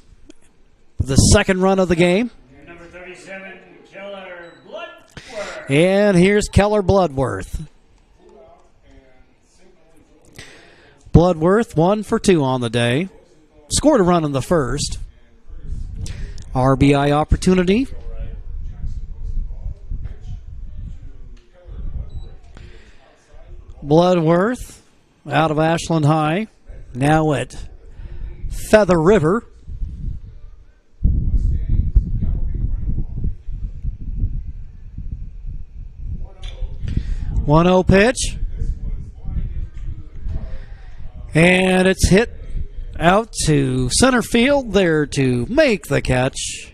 [SPEAKER 1] the second run of the game.
[SPEAKER 3] Number 37, Keller Bloodworth.
[SPEAKER 1] And here's Keller Bloodworth. Bloodworth 1 for 2 on the day. Scored a run in the first. RBI opportunity. Bloodworth out of Ashland High. Now at Feather River. 1-0 pitch. And it's hit out to center field. There to make the catch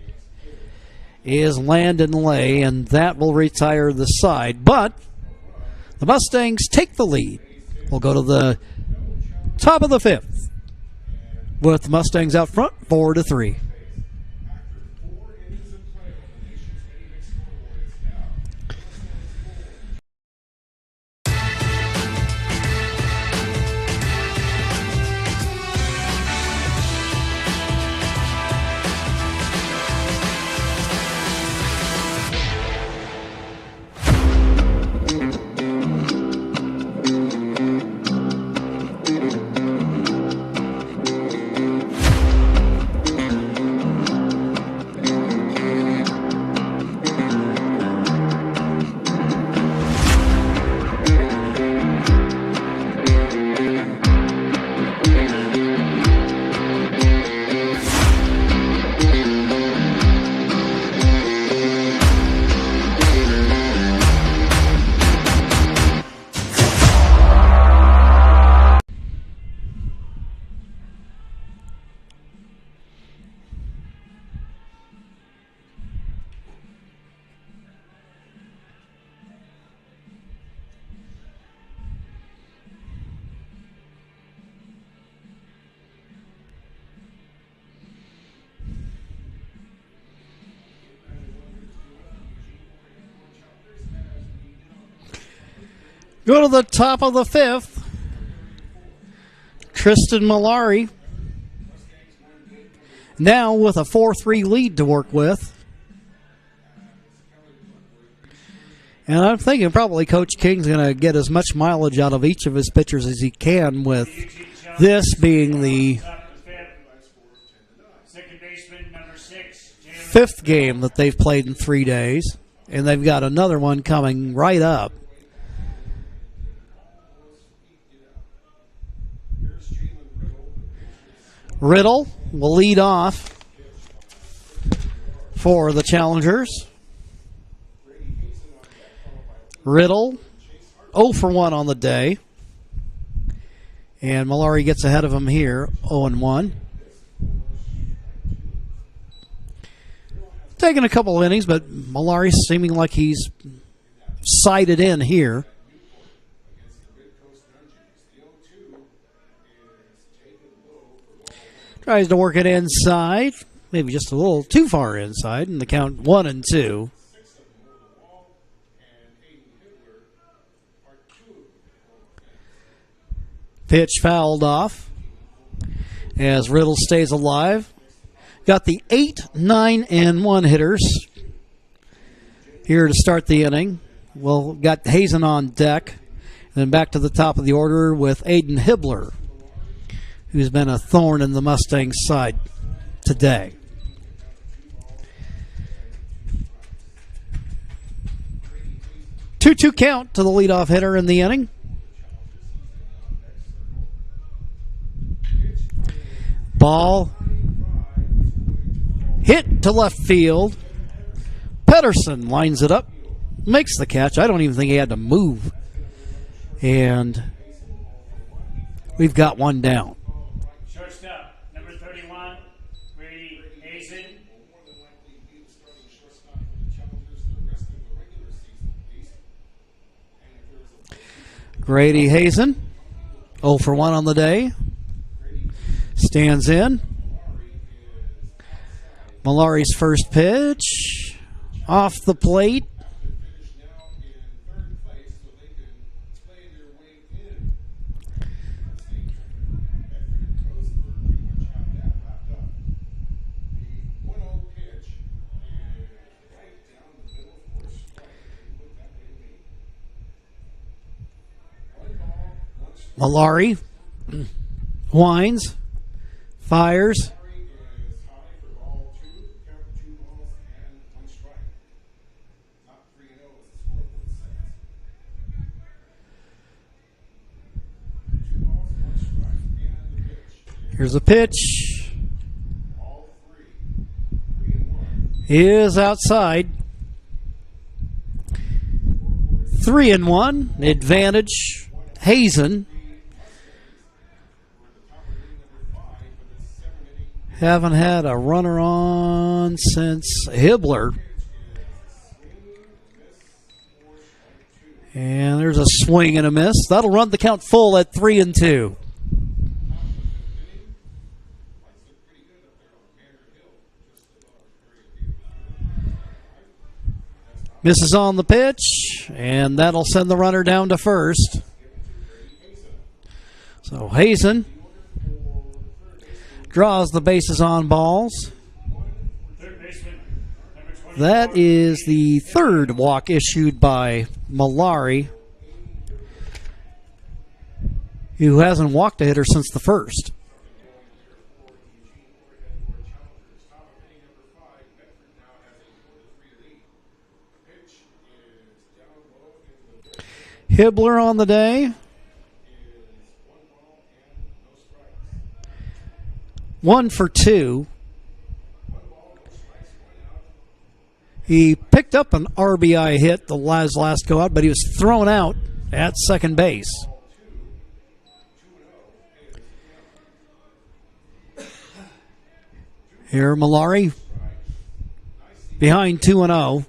[SPEAKER 1] is Landon Lay, and that will retire the side. But the Mustangs take the lead. We'll go to the top of the 5th with the Mustangs out front 4-3. Go to the top of the 5th. Tristan Malari now with a 4-3 lead to work with. And I'm thinking probably Coach King's going to get as much mileage out of each of his pitchers as he can, with this being the 5th game that they've played in 3 days. And they've got another one coming right up. Riddle will lead off for the challengers. Riddle 0 for 1 on the day. And Malari gets ahead of him here, 0-1. Taking a couple of innings, but Malari's seeming like he's sighted in here. Tries to work it inside, maybe just a little too far inside, and the count 1-2. Pitch fouled off as Riddle stays alive. Got the 8, 9, and 1 hitters here to start the inning. Well, got Hazen on deck. And then back to the top of the order with Aiden Hibbler, who's been a thorn in the Mustangs' side today. Two count to the leadoff hitter in the inning. Ball hit to left field. Pedersen lines it up, makes the catch. I don't even think he had to move. And we've got one down.
[SPEAKER 3] Shortstop, number 31, Grady Hazen.
[SPEAKER 1] Grady Hazen, 0 for 1 on the day. Stands in. Malari's first pitch. Off the plate. Malari winds, fires. Here's a pitch. Is outside. 3-1. Advantage. Hazen. Haven't had a runner on since Hibbler. And there's a swing and a miss. That'll run the count full at 3-2. Misses on the pitch, and that'll send the runner down to first. So Hazen draws the bases on balls. That is the third walk issued by Malari, who hasn't walked a hitter since the first. Hibbler on the day. 1 for 2. He picked up an RBI hit the last go out, but he was thrown out at second base. Here, Malari behind 2-0.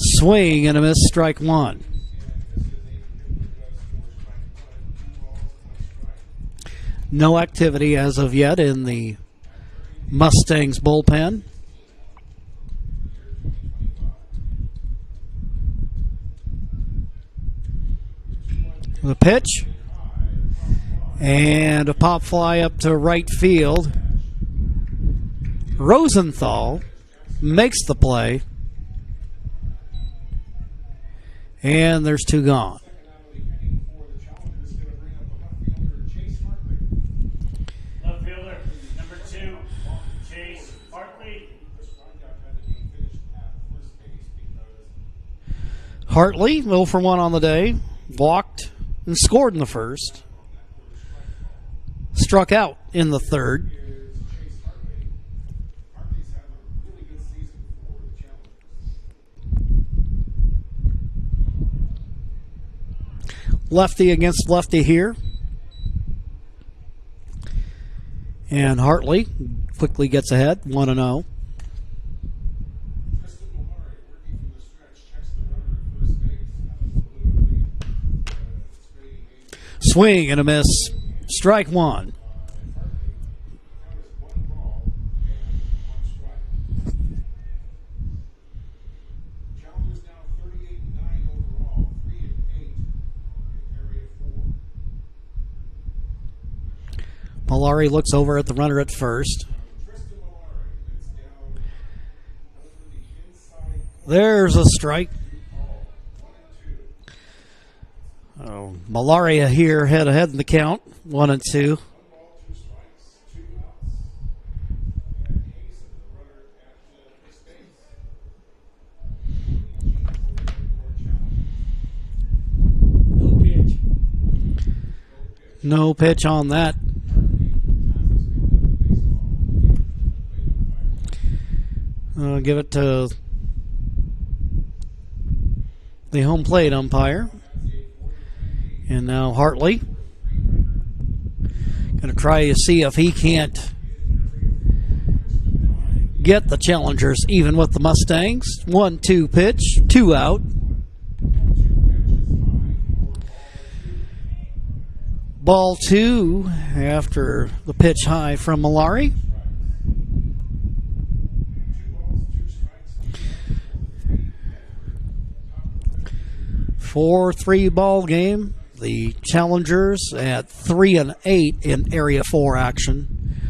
[SPEAKER 1] Swing and a miss, strike one. No activity as of yet in the Mustangs bullpen. The pitch. And a pop fly up to right field. Rosenthal makes the play. And there's 2 gone.
[SPEAKER 3] Left fielder, number 2, Chase Hartley.
[SPEAKER 1] Hartley, 0 for 1 on the day. Walked and scored in the first. Struck out in the third. Lefty against lefty here. And Hartley quickly gets ahead, 1-0. Swing and a miss. Strike 1. Malari looks over at the runner at first. There's a strike. Oh, Malaria here head ahead in the count, 1-2. No pitch on that. Give it to the home plate umpire. And now Hartley going to try to see if he can't get the challengers even with the Mustangs. 1-2 pitch, 2 out. Ball 2 after the pitch high from Malari. 4-3 ball game. The Challengers at 3-8 in Area 4 action,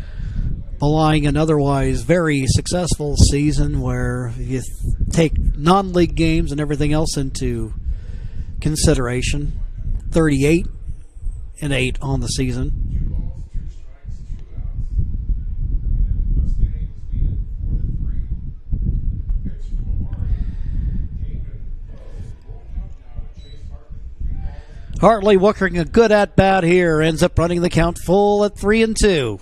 [SPEAKER 1] belying an otherwise very successful season where you take non-league games and everything else into consideration. 38-8 on the season. Hartley working a good at-bat here. Ends up running the count full at 3-2.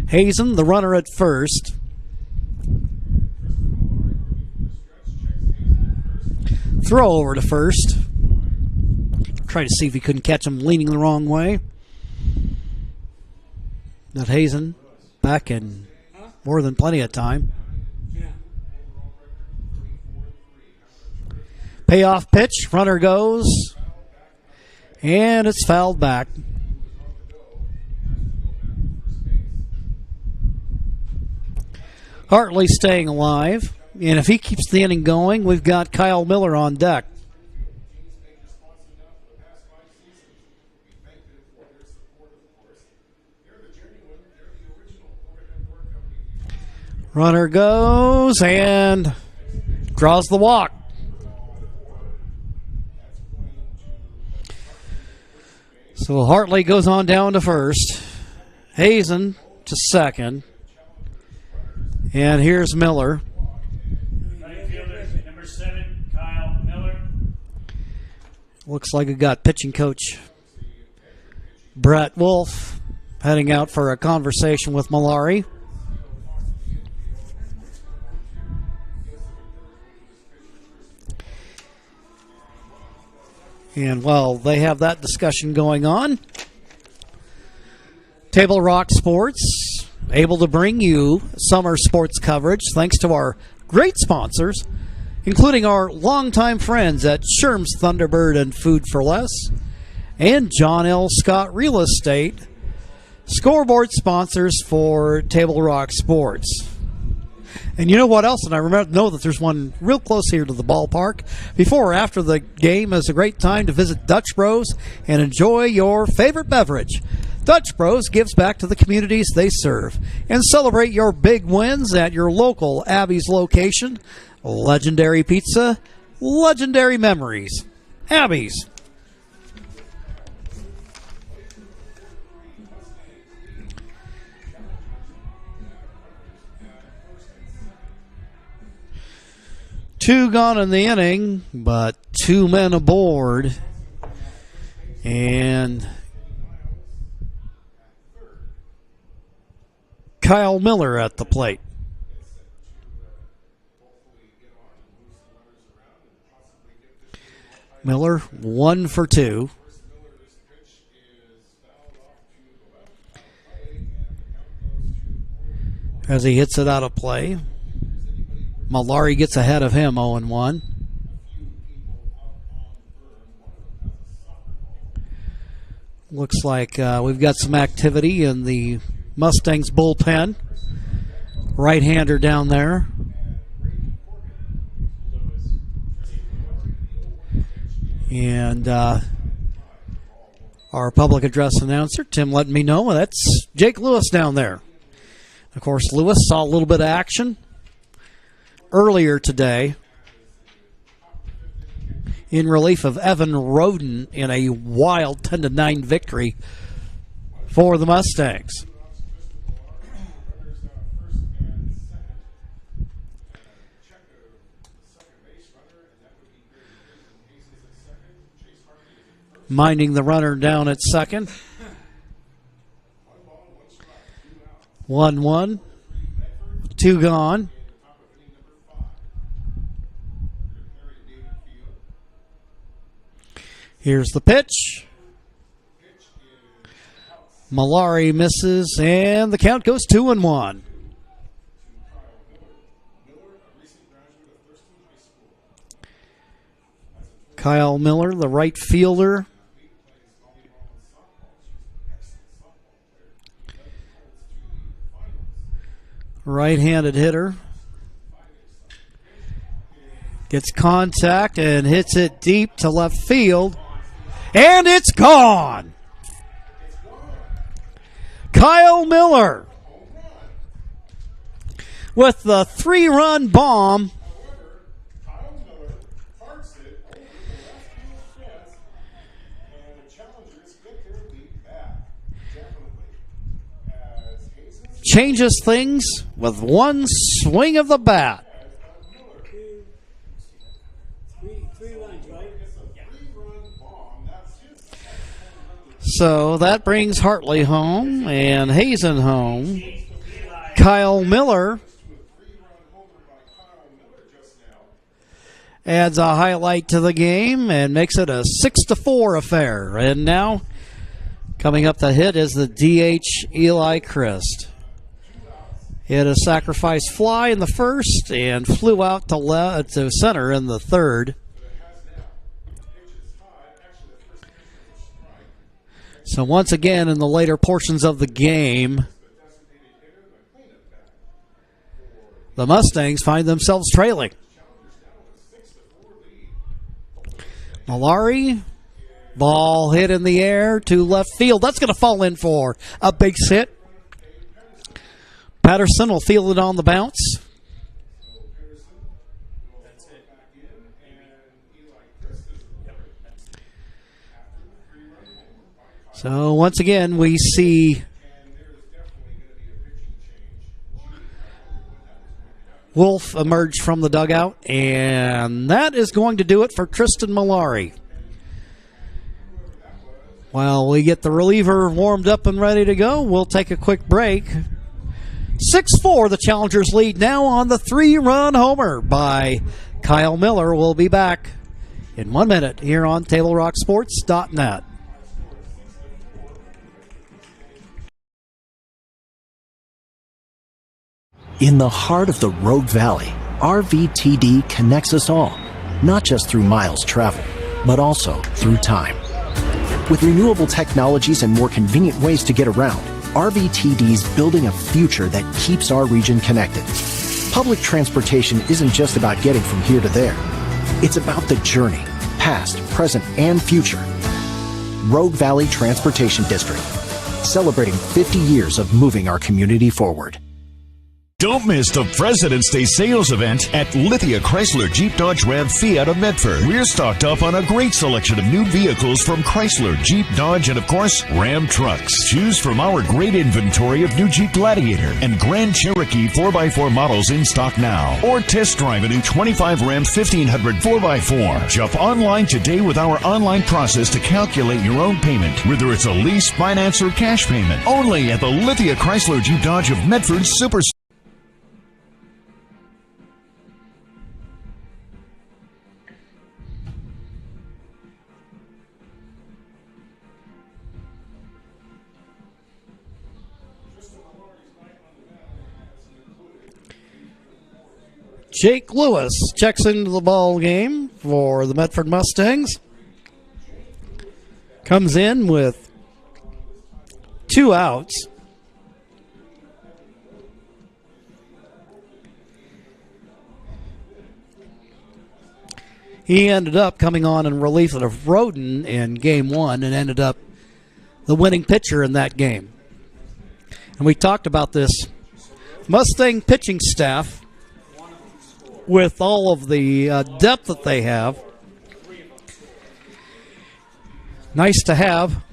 [SPEAKER 1] Hazen, the runner at first. Throw over to first. Try to see if he couldn't catch him leaning the wrong way. That Hazen back in more than plenty of time. Payoff pitch, runner goes, and it's fouled back. Hartley staying alive, and if he keeps the inning going, we've got Kyle Miller on deck. Runner goes and draws the walk. So Hartley goes on down to first. Hazen to second. And here's Miller.
[SPEAKER 3] Right fielder, number 7, Kyle Miller.
[SPEAKER 1] Looks like we got pitching coach Brett Wolf heading out for a conversation with Malari. And while they have that discussion going on, Table Rock Sports able to bring you summer sports coverage thanks to our great sponsors, including our longtime friends at Sherm's Thunderbird and Food for Less and John L. Scott Real Estate, scoreboard sponsors for Table Rock Sports. And you know what else? And I know that there's one real close here to the ballpark. Before or after the game is a great time to visit Dutch Bros and enjoy your favorite beverage. Dutch Bros gives back to the communities they serve. And celebrate your big wins at your local Abby's location. Legendary pizza, legendary memories. Abby's. Two gone in the inning, but two men aboard. And Kyle Miller at the plate. Miller, 1 for 2. As he hits it out of play. Malari gets ahead of him, 0-1. Looks like we've got some activity in the Mustangs bullpen. Right-hander down there. And our public address announcer, Tim, letting me know that's Jake Lewis down there. Of course, Lewis saw a little bit of action earlier today in relief of Evan Roden in a wild 10-9 victory for the Mustangs. Minding the runner down at second. 1-1. 2 gone. Here's the pitch. Malari misses, and the count goes 2-1. Kyle Miller, the right fielder. Right-handed hitter. Gets contact and hits it deep to left field. And it's gone. Kyle Miller with the 3-run bomb. Changes things with one swing of the bat. So that brings Hartley home and Hazen home. Kyle Miller adds a highlight to the game and makes it a 6-4 affair. And now coming up the hit is the DH Eli Christ. Hit a sacrifice fly in the first and flew out to center in the third. So once again, in the later portions of the game, the Mustangs find themselves trailing. Malari, ball hit in the air to left field. That's going to fall in for a big hit. Patterson will field it on the bounce. So once again, we see Wolf emerge from the dugout, and that is going to do it for Tristan Malari. While we get the reliever warmed up and ready to go, we'll take a quick break. 6-4, the Challengers lead now on the 3-run homer by Kyle Miller. We'll be back in 1 minute here on TableRockSports.net.
[SPEAKER 4] In the heart of the Rogue Valley, RVTD connects us all, not just through miles traveled, but also through time. With renewable technologies and more convenient ways to get around, RVTD's building a future that keeps our region connected. Public transportation isn't just about getting from here to there. It's about the journey, past, present, and future. Rogue Valley Transportation District, celebrating 50 years of moving our community forward.
[SPEAKER 5] Don't miss the President's Day sales event at Lithia Chrysler Jeep Dodge Ram Fiat of Medford. We're stocked up on a great selection of new vehicles from Chrysler, Jeep, Dodge, and of course, Ram trucks. Choose from our great inventory of new Jeep Gladiator and Grand Cherokee 4x4 models in stock now. Or test drive a new 25 Ram 1500 4x4. Jump online today with our online process to calculate your own payment, whether it's a lease, finance, or cash payment. Only at the Lithia Chrysler Jeep Dodge of Medford Super.
[SPEAKER 1] Jake Lewis checks into the ball game for the Medford Mustangs. Comes in with 2 outs. He ended up coming on in relief of Roden in Game 1 and ended up the winning pitcher in that game. And we talked about this Mustang pitching staff with all of the depth that they have. Nice to have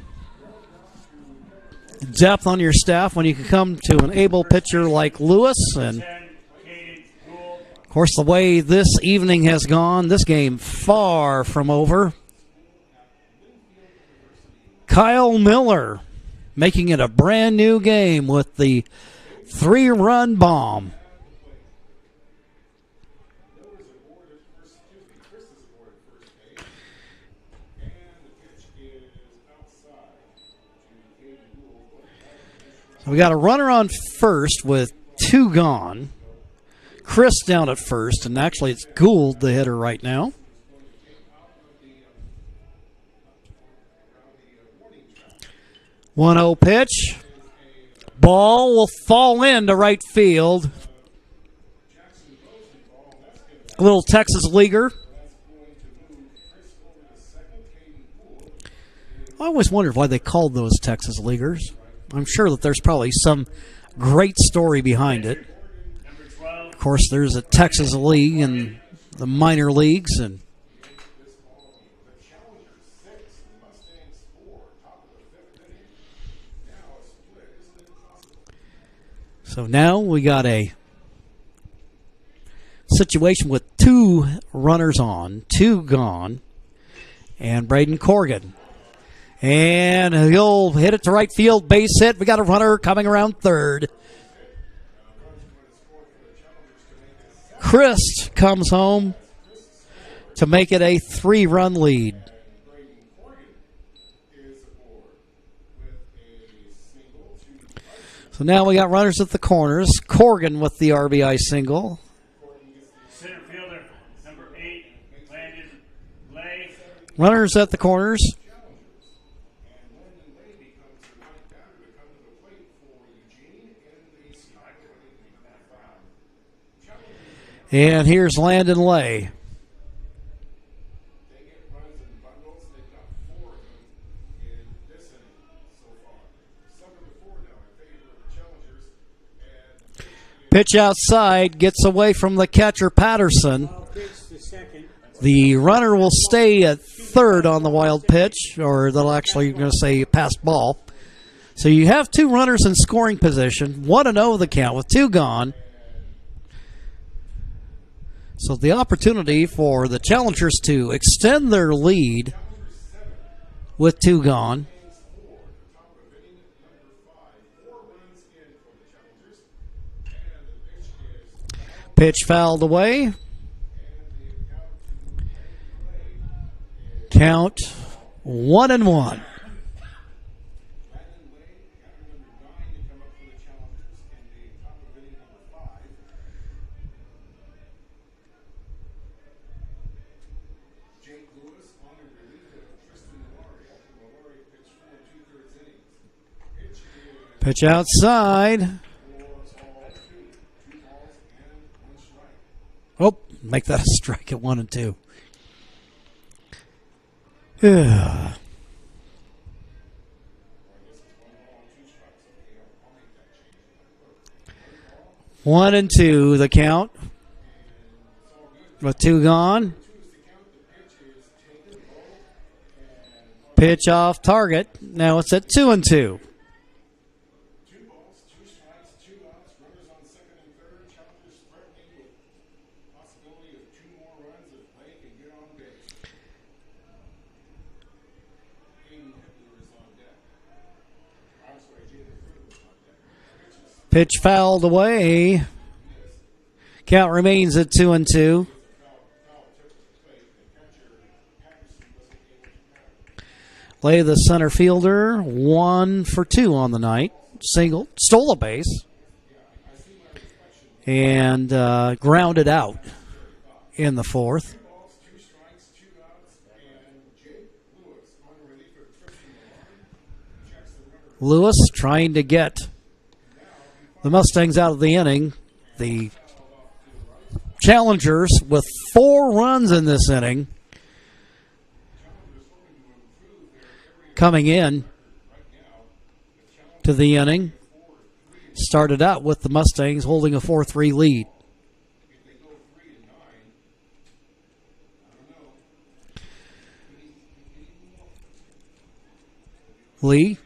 [SPEAKER 1] depth on your staff when you can come to an able pitcher like Lewis. And, of course, the way this evening has gone, this game far from over. Kyle Miller making it a brand new game with the 3-run bomb. So we got a runner on first with 2 gone. Chris down at first, and actually it's Gould, the hitter right now. One-0 pitch. Ball will fall into right field. A little Texas leaguer. I always wondered why they called those Texas leaguers. I'm sure that there's probably some great story behind it. Of course, there's a Texas league and the minor leagues, and so now we got a situation with 2 runners on, 2 gone, and Braden Corrigan. And he'll hit it to right field, base hit. We got a runner coming around third. Christ comes home to make it a 3-run lead. So now we got runners at the corners. Corrigan with the RBI single.
[SPEAKER 3] Center fielder, number 8, Landon Lay.
[SPEAKER 1] Runners at the corners. And here's Landon Lay. Pitch outside, gets away from the catcher Patterson. The runner will stay at third on the wild pitch, or they'll actually going to say pass ball. So you have 2 runners in scoring position, 1-0 the count with 2 gone. So the opportunity for the challengers to extend their lead with 2 gone. Pitch fouled away. Count 1-1. Pitch outside. Make that a strike at 1 and 2. Yeah. 1 and 2, the count. With 2 gone. Pitch off target. Now it's at 2 and 2. Pitch fouled away. Count remains at 2 and 2. Lay the center fielder 1 for 2 on the night. Single, stole a base, and grounded out in the 4th. Lewis trying to get the Mustangs out of the inning. The Challengers with 4 runs in this inning coming in to the inning. Started out with the Mustangs holding a 4-3 lead. Lee,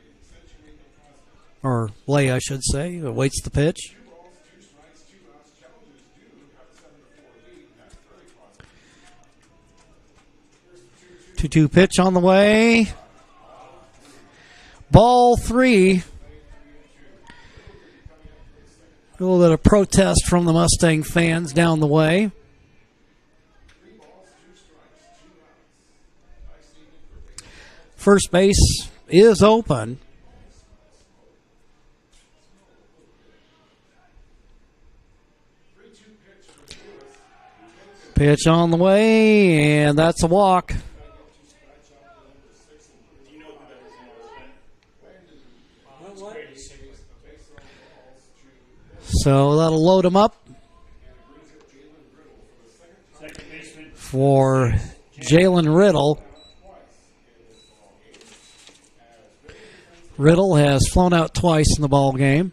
[SPEAKER 1] or Lay, I should say, awaits the pitch. 2-2 pitch on the way. Ball 3. A little bit of protest from the Mustang fans down the way. First base is open. Pitch on the way, and that's a walk. So that'll load him up for Jalen Riddle. Riddle has flown out twice in the ball game.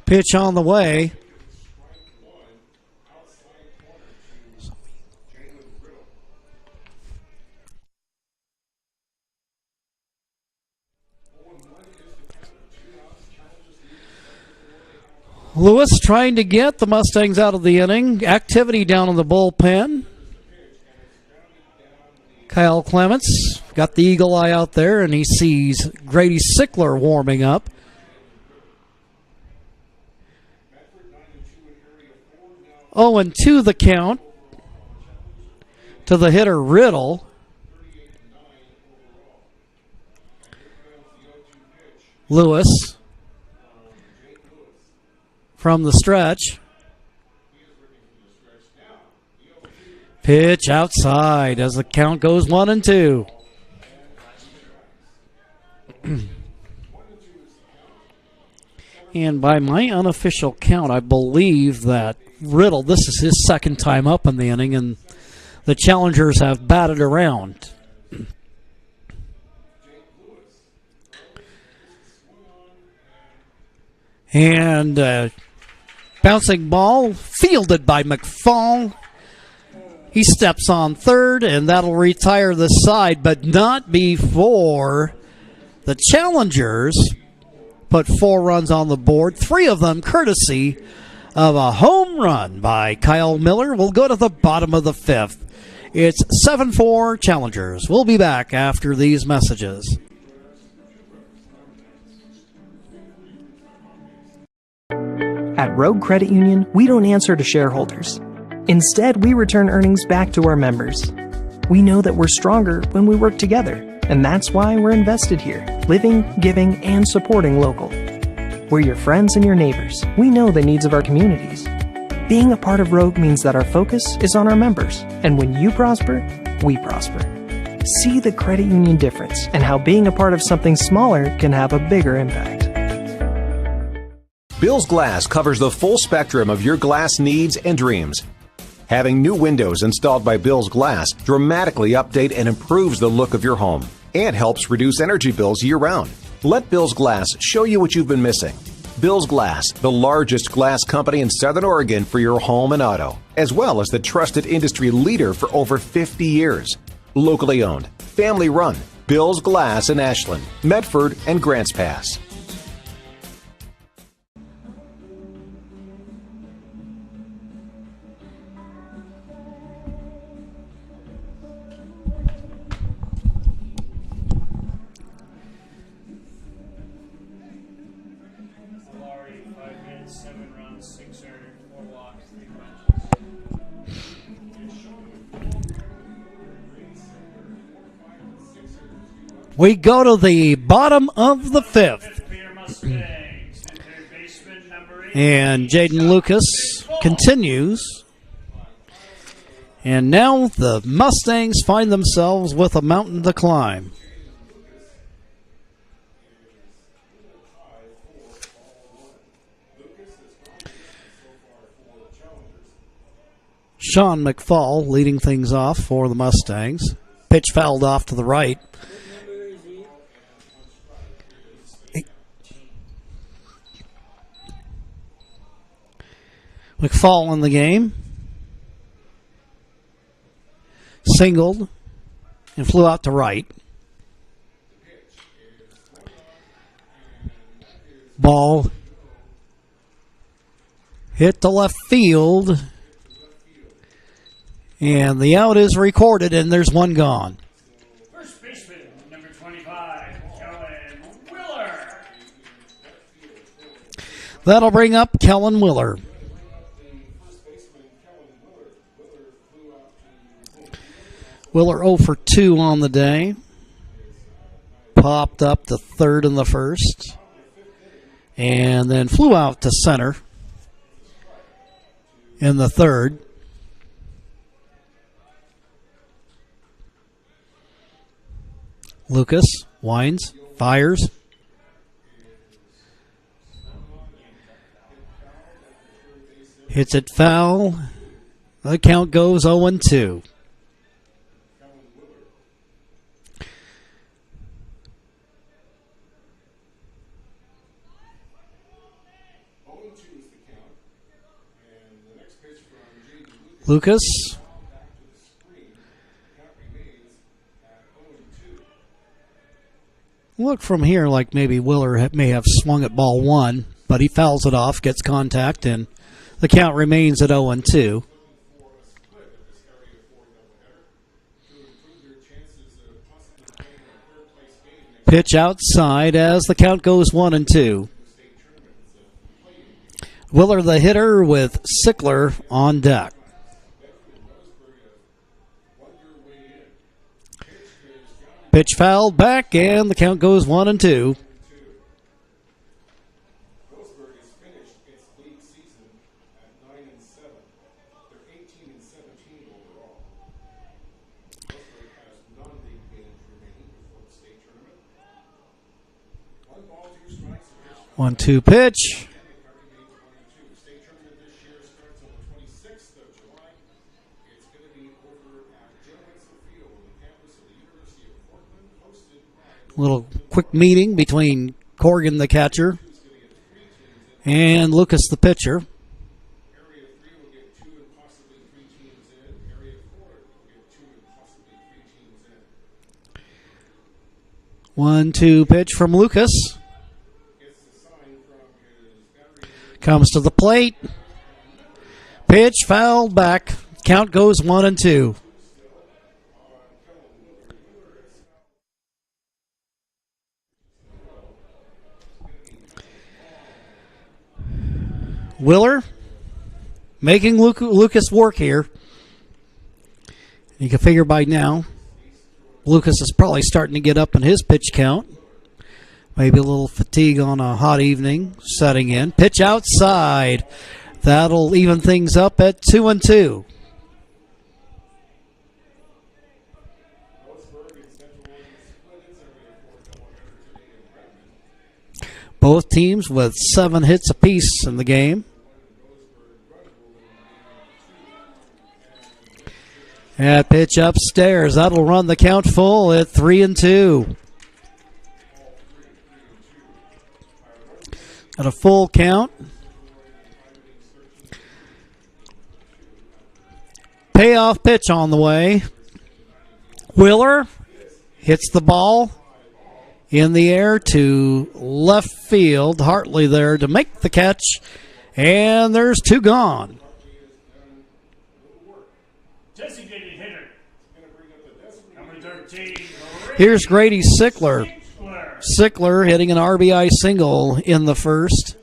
[SPEAKER 1] Pitch on the way. Lewis trying to get the Mustangs out of the inning. Activity down in the bullpen. Kyle Clements got the eagle eye out there, and he sees Grady Sickler warming up. Oh, and 2 the count to the hitter Riddle. Lewis from the stretch. Pitch outside as the count goes 1 and 2. And by my unofficial count, I believe that Riddle, this is his second time up in the inning, and the Challengers have batted around. And bouncing ball fielded by McFall. He steps on third, and that'll retire the side, but not before the Challengers put 4 runs on the board, 3 of them courtesy of a home run by Kyle Miller. We'll go to the bottom of the 5th. It's 7-4 Challengers. We'll be back after these messages.
[SPEAKER 7] At Rogue Credit Union, we don't answer to shareholders. Instead, we return earnings back to our members. We know that we're stronger when we work together, and that's why we're invested here, living, giving, and supporting local. We're your friends and your neighbors. We know the needs of our communities. Being a part of Rogue means that our focus is on our members, and when you prosper, we prosper. See the credit union difference and how being a part of something smaller can have a bigger impact.
[SPEAKER 6] Bill's Glass covers the full spectrum of your glass needs and dreams. Having new windows installed by Bill's Glass dramatically update and improves the look of your home and helps reduce energy bills year-round. Let Bill's Glass show you what you've been missing. Bill's Glass, the largest glass company in Southern Oregon for your home and auto, as well as the trusted industry leader for over 50 years. Locally owned, family run, Bill's Glass in Ashland, Medford, and Grants Pass.
[SPEAKER 1] We go to the bottom of the 5th. And Jaden Lucas continues. And now the Mustangs find themselves with a mountain to climb. Sean McFall leading things off for the Mustangs. Pitch fouled off to the right. McFall in the game. Singled and flew out to right. Ball hit to left field. And the out is recorded, and there's one gone.
[SPEAKER 3] First baseman, number 25, Kellen Willer.
[SPEAKER 1] That'll bring up Kellen Willer. Willer 0 for 2 on the day. Popped up to third in the first. And then flew out to center in the third. Lucas winds, fires. Hits it foul. The count goes 0-2. Lucas. Look from here like maybe Willer may have swung at ball 1, but he fouls it off, gets contact, and the count remains at 0-2. Pitch outside as the count goes 1-2. Willer the hitter with Sickler on deck. Pitch fouled back, and the count goes 1-2. One-two pitch. Little quick meeting between Corrigan, the catcher, and Lucas, the pitcher. One-two pitch from Lucas. Comes to the plate. Pitch fouled back. Count goes 1-2. Willer making Lucas work here. You can figure by now Lucas is probably starting to get up in his pitch count. Maybe a little fatigue on a hot evening setting in. Pitch outside. That'll even things up at 2-2. Both teams with 7 hits apiece in the game. That pitch upstairs. That'll run the count full at 3-2. At a full count. Payoff pitch on the way. Wheeler hits the ball in the air to left field. Hartley there to make the catch, and there's 2 gone.
[SPEAKER 3] Designated hitter, number 13.
[SPEAKER 1] Here's Grady Sickler. Sickler hitting an RBI single in the first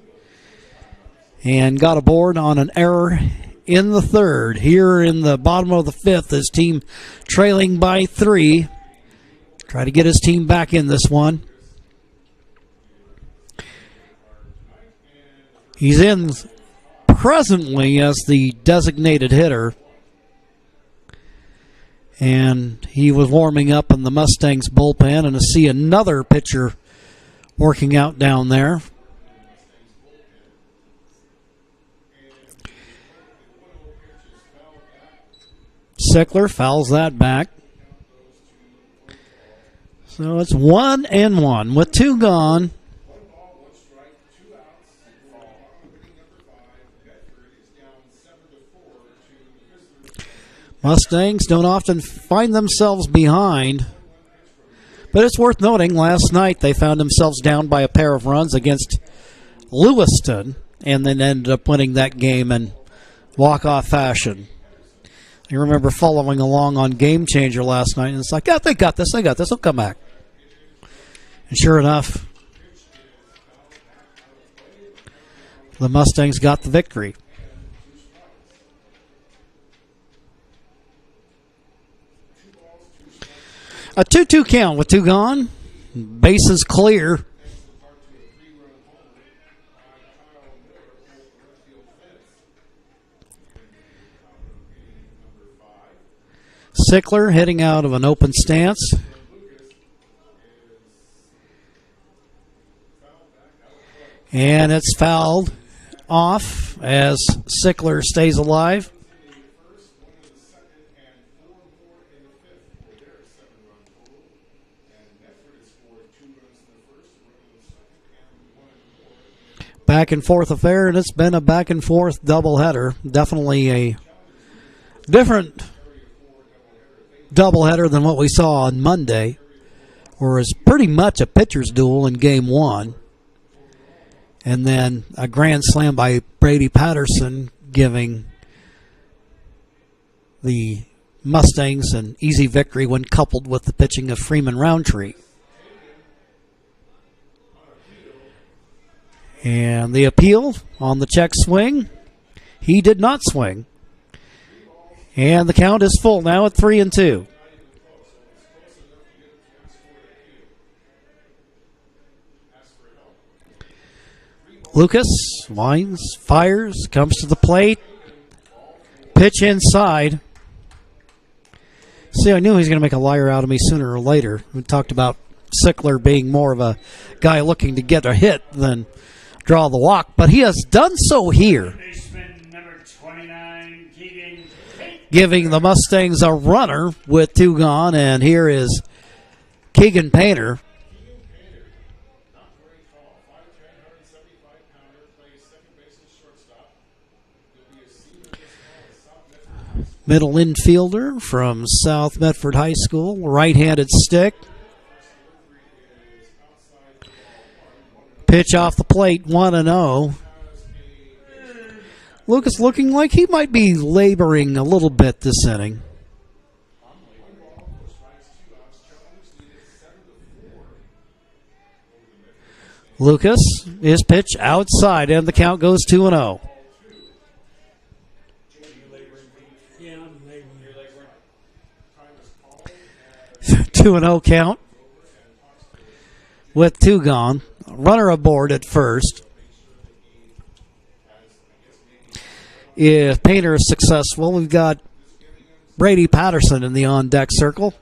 [SPEAKER 1] and got aboard on an error in the third. Here in the bottom of the fifth, his team trailing by 3. Try to get his team back in this one. He's in presently as the designated hitter. And he was warming up in the Mustangs bullpen, and to see another pitcher working out down there. Sickler fouls that back. So it's 1-1 with 2 gone. Mustangs don't often find themselves behind, but it's worth noting last night they found themselves down by a pair of runs against Lewiston and then ended up winning that game in walk-off fashion. You remember following along on Game Changer last night, and it's like, yeah, they got this, they'll come back. And sure enough, the Mustangs got the victory. A 2-2 count with 2 gone. Bases clear. Sickler hitting out of an open stance. And it's fouled off as Sickler stays alive. Back and forth affair, and it's been a back and forth doubleheader. Definitely a different doubleheader than what we saw on Monday, where it's pretty much a pitcher's duel in game 1. And then a grand slam by Brady Patterson giving the Mustangs an easy victory when coupled with the pitching of Freeman Roundtree. And the appeal on the check swing, he did not swing. And the count is full now at 3-2. Lucas winds, fires, comes to the plate. Pitch inside. See, I knew he was going to make a liar out of me sooner or later. We talked about Sickler being more of a guy looking to get a hit than draw the walk, but he has done so here, giving the Mustangs a runner with 2 gone, and here is Keegan Painter. Middle infielder from South Medford High School, right-handed stick. Pitch off the plate, 1-0. Lucas looking like he might be laboring a little bit this inning. Lucas, his pitch outside, and the count goes 2-0.
[SPEAKER 2] Yeah, I'm laboring.
[SPEAKER 1] 2-0 count with 2 gone. Runner aboard at first. If Painter is successful, we've got Brady Patterson in the on-deck circle.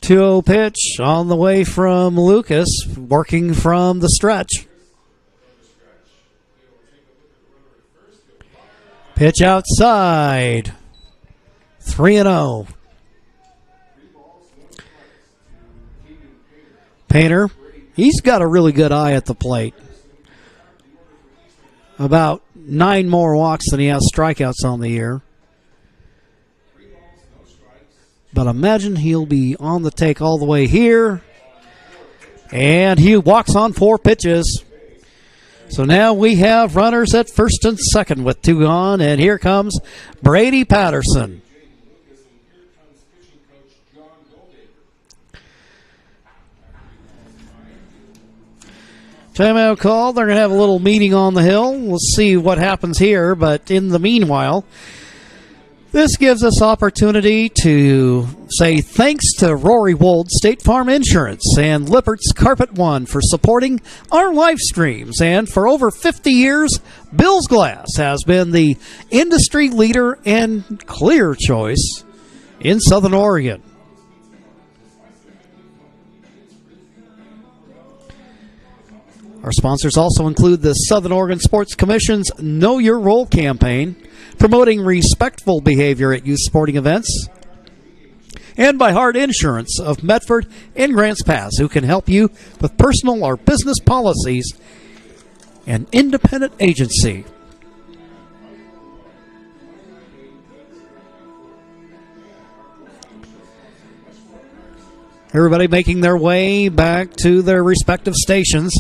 [SPEAKER 1] 2-0 pitch on the way from Lucas, working from the stretch. Pitch outside. 3-0. Painter, he's got a really good eye at the plate. About 9 more walks than he has strikeouts on the year. But imagine he'll be on the take all the way here. And he walks on 4 pitches. So now we have runners at first and second with 2 gone. And here comes Brady Patterson. Timeout call. They're going to have a little meeting on the hill. We'll see what happens here. But in the meanwhile, this gives us opportunity to say thanks to Rory Wold, State Farm Insurance, and Lippert's Carpet One for supporting our live streams. And for over 50 years, Bill's Glass has been the industry leader and clear choice in Southern Oregon. Our sponsors also include the Southern Oregon Sports Commission's Know Your Role campaign, promoting respectful behavior at youth sporting events, and by Hard Insurance of Medford and Grants Pass, who can help you with personal or business policies and independent agency. Everybody making their way back to their respective stations.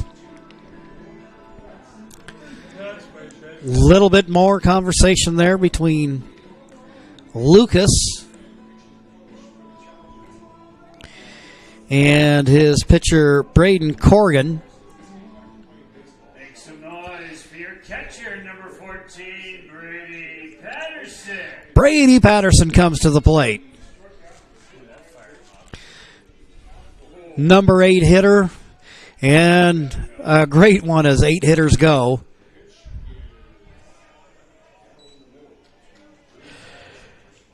[SPEAKER 1] Little bit more conversation there between Lucas and his pitcher, Braden Corrigan.
[SPEAKER 3] Make some noise for your catcher, number 14, Brady Patterson.
[SPEAKER 1] Brady Patterson comes to the plate. Number 8 hitter, and a great one as 8 hitters go.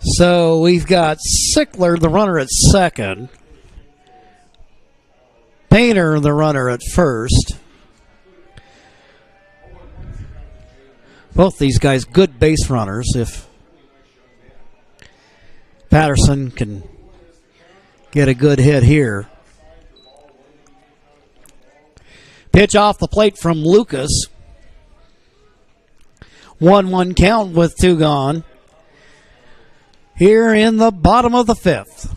[SPEAKER 1] So we've got Sickler, the runner at second. Painter, the runner at first. Both these guys good base runners. If Patterson can get a good hit here. Pitch off the plate from Lucas. 1-1 count with 2 gone. Here in the bottom of the 5th.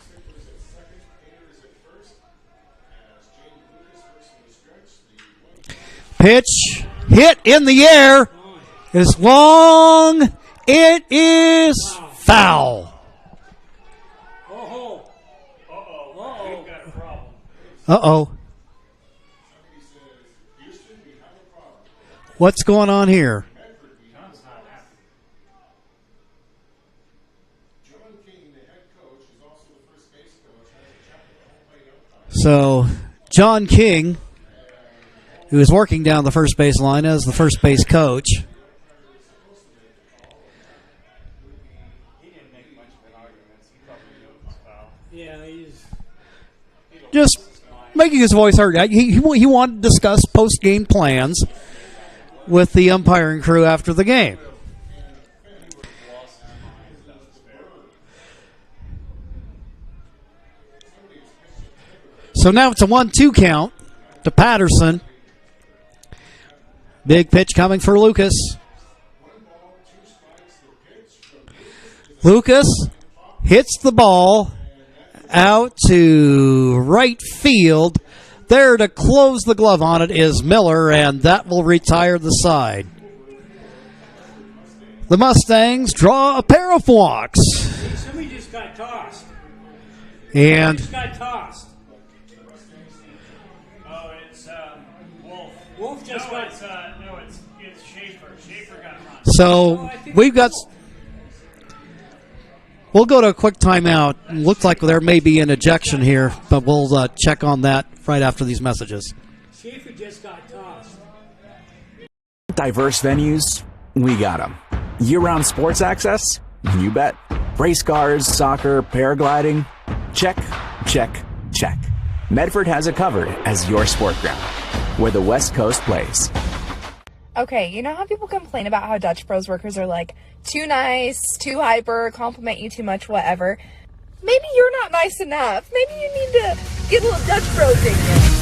[SPEAKER 1] Pitch hit in the air is long. It is foul. Uh-oh. What's going on here? So, John King, who is working down the first base line as the first base coach. Just making his voice heard. He wanted to discuss post-game plans with the umpiring crew after the game. So now it's a 1-2 count to Patterson. Big pitch coming for Lucas. Lucas hits the ball out to right field. There to close the glove on it is Miller, and that will retire the side. The Mustangs draw a pair of walks.
[SPEAKER 3] Somebody just got tossed.
[SPEAKER 1] And
[SPEAKER 3] Somebody just got tossed. Oh, it's Wolf. Wolf just got. It's Schaefer. Schaefer got run.
[SPEAKER 1] so we've got. We'll go to a quick timeout. Looks like there may be an ejection here, but we'll check on that right after these messages.
[SPEAKER 3] Schaefer just got tossed.
[SPEAKER 9] Diverse venues, we got them. Year-round sports access? You bet. Race cars, soccer, paragliding? Check, check, Check. Medford has it covered as your sport ground, where the West Coast plays.
[SPEAKER 12] Okay, you know how people complain about how Dutch Bros workers are like too nice, too hyper, compliment you too much, whatever? Maybe you're not nice enough. Maybe you need to get a little Dutch Bros in you.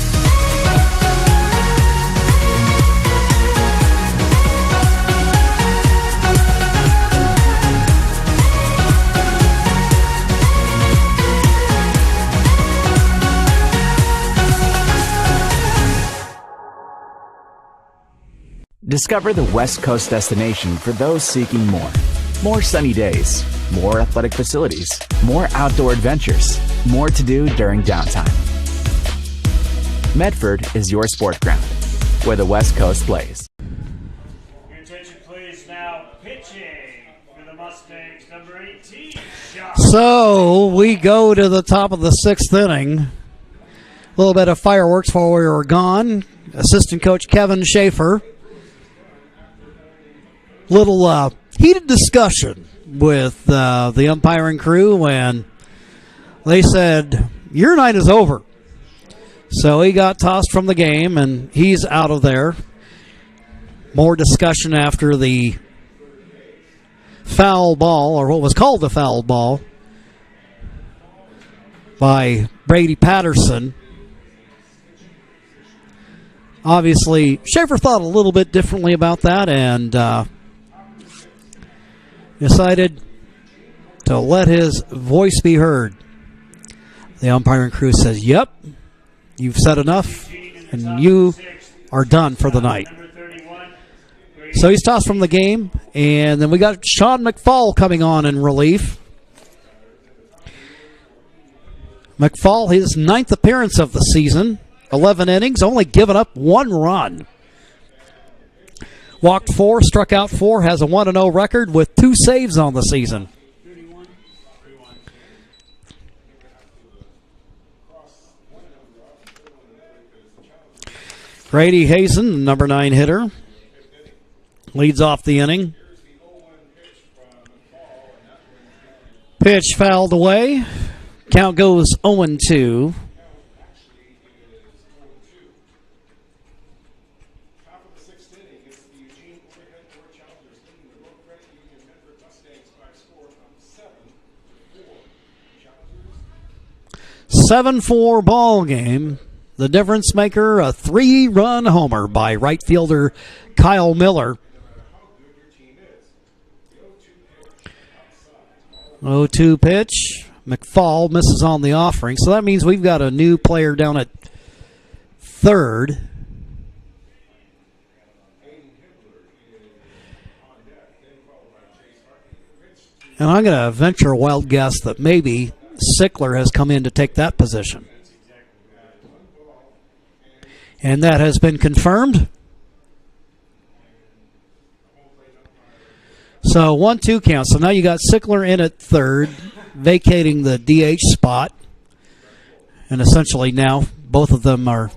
[SPEAKER 9] Discover the West Coast destination for those seeking more. More sunny days, more athletic facilities, more outdoor adventures, more to do during downtime. Medford is your sport ground, where the West Coast plays.
[SPEAKER 3] Your attention please, now pitching for the Mustangs, number 18.
[SPEAKER 1] So we go to the top of the 6th inning. A little bit of fireworks before we were gone. Assistant coach Kevin Schaefer. Little heated discussion with the umpiring crew, and they said, your night is over. So he got tossed from the game, and he's out of there. More discussion after the foul ball, or what was called the foul ball, by Brady Patterson. Obviously, Schaefer thought a little bit differently about that, and decided to let his voice be heard. The umpiring crew says, yep, you've said enough, and you are done for the night. So he's tossed from the game, and then we got Sean McFall coming on in relief. McFall, his 9th appearance of the season, 11 innings, only given up 1 run. Walked 4, struck out 4, has a 1-0 record with 2 saves on the season. Grady Hazen, number 9 hitter, leads off the inning. Pitch fouled away. Count goes 0-2. Seven-4 ball game. The difference maker, a 3-run homer by right fielder Kyle Miller. 0-2 pitch. McFall misses on the offering, so that means we've got a new player down at third. And I'm going to venture a wild guess that maybe Sickler has come in to take that position. And that has been confirmed. So 1-2 count. So now you got Sickler in at third, vacating the DH spot. And essentially now both of them are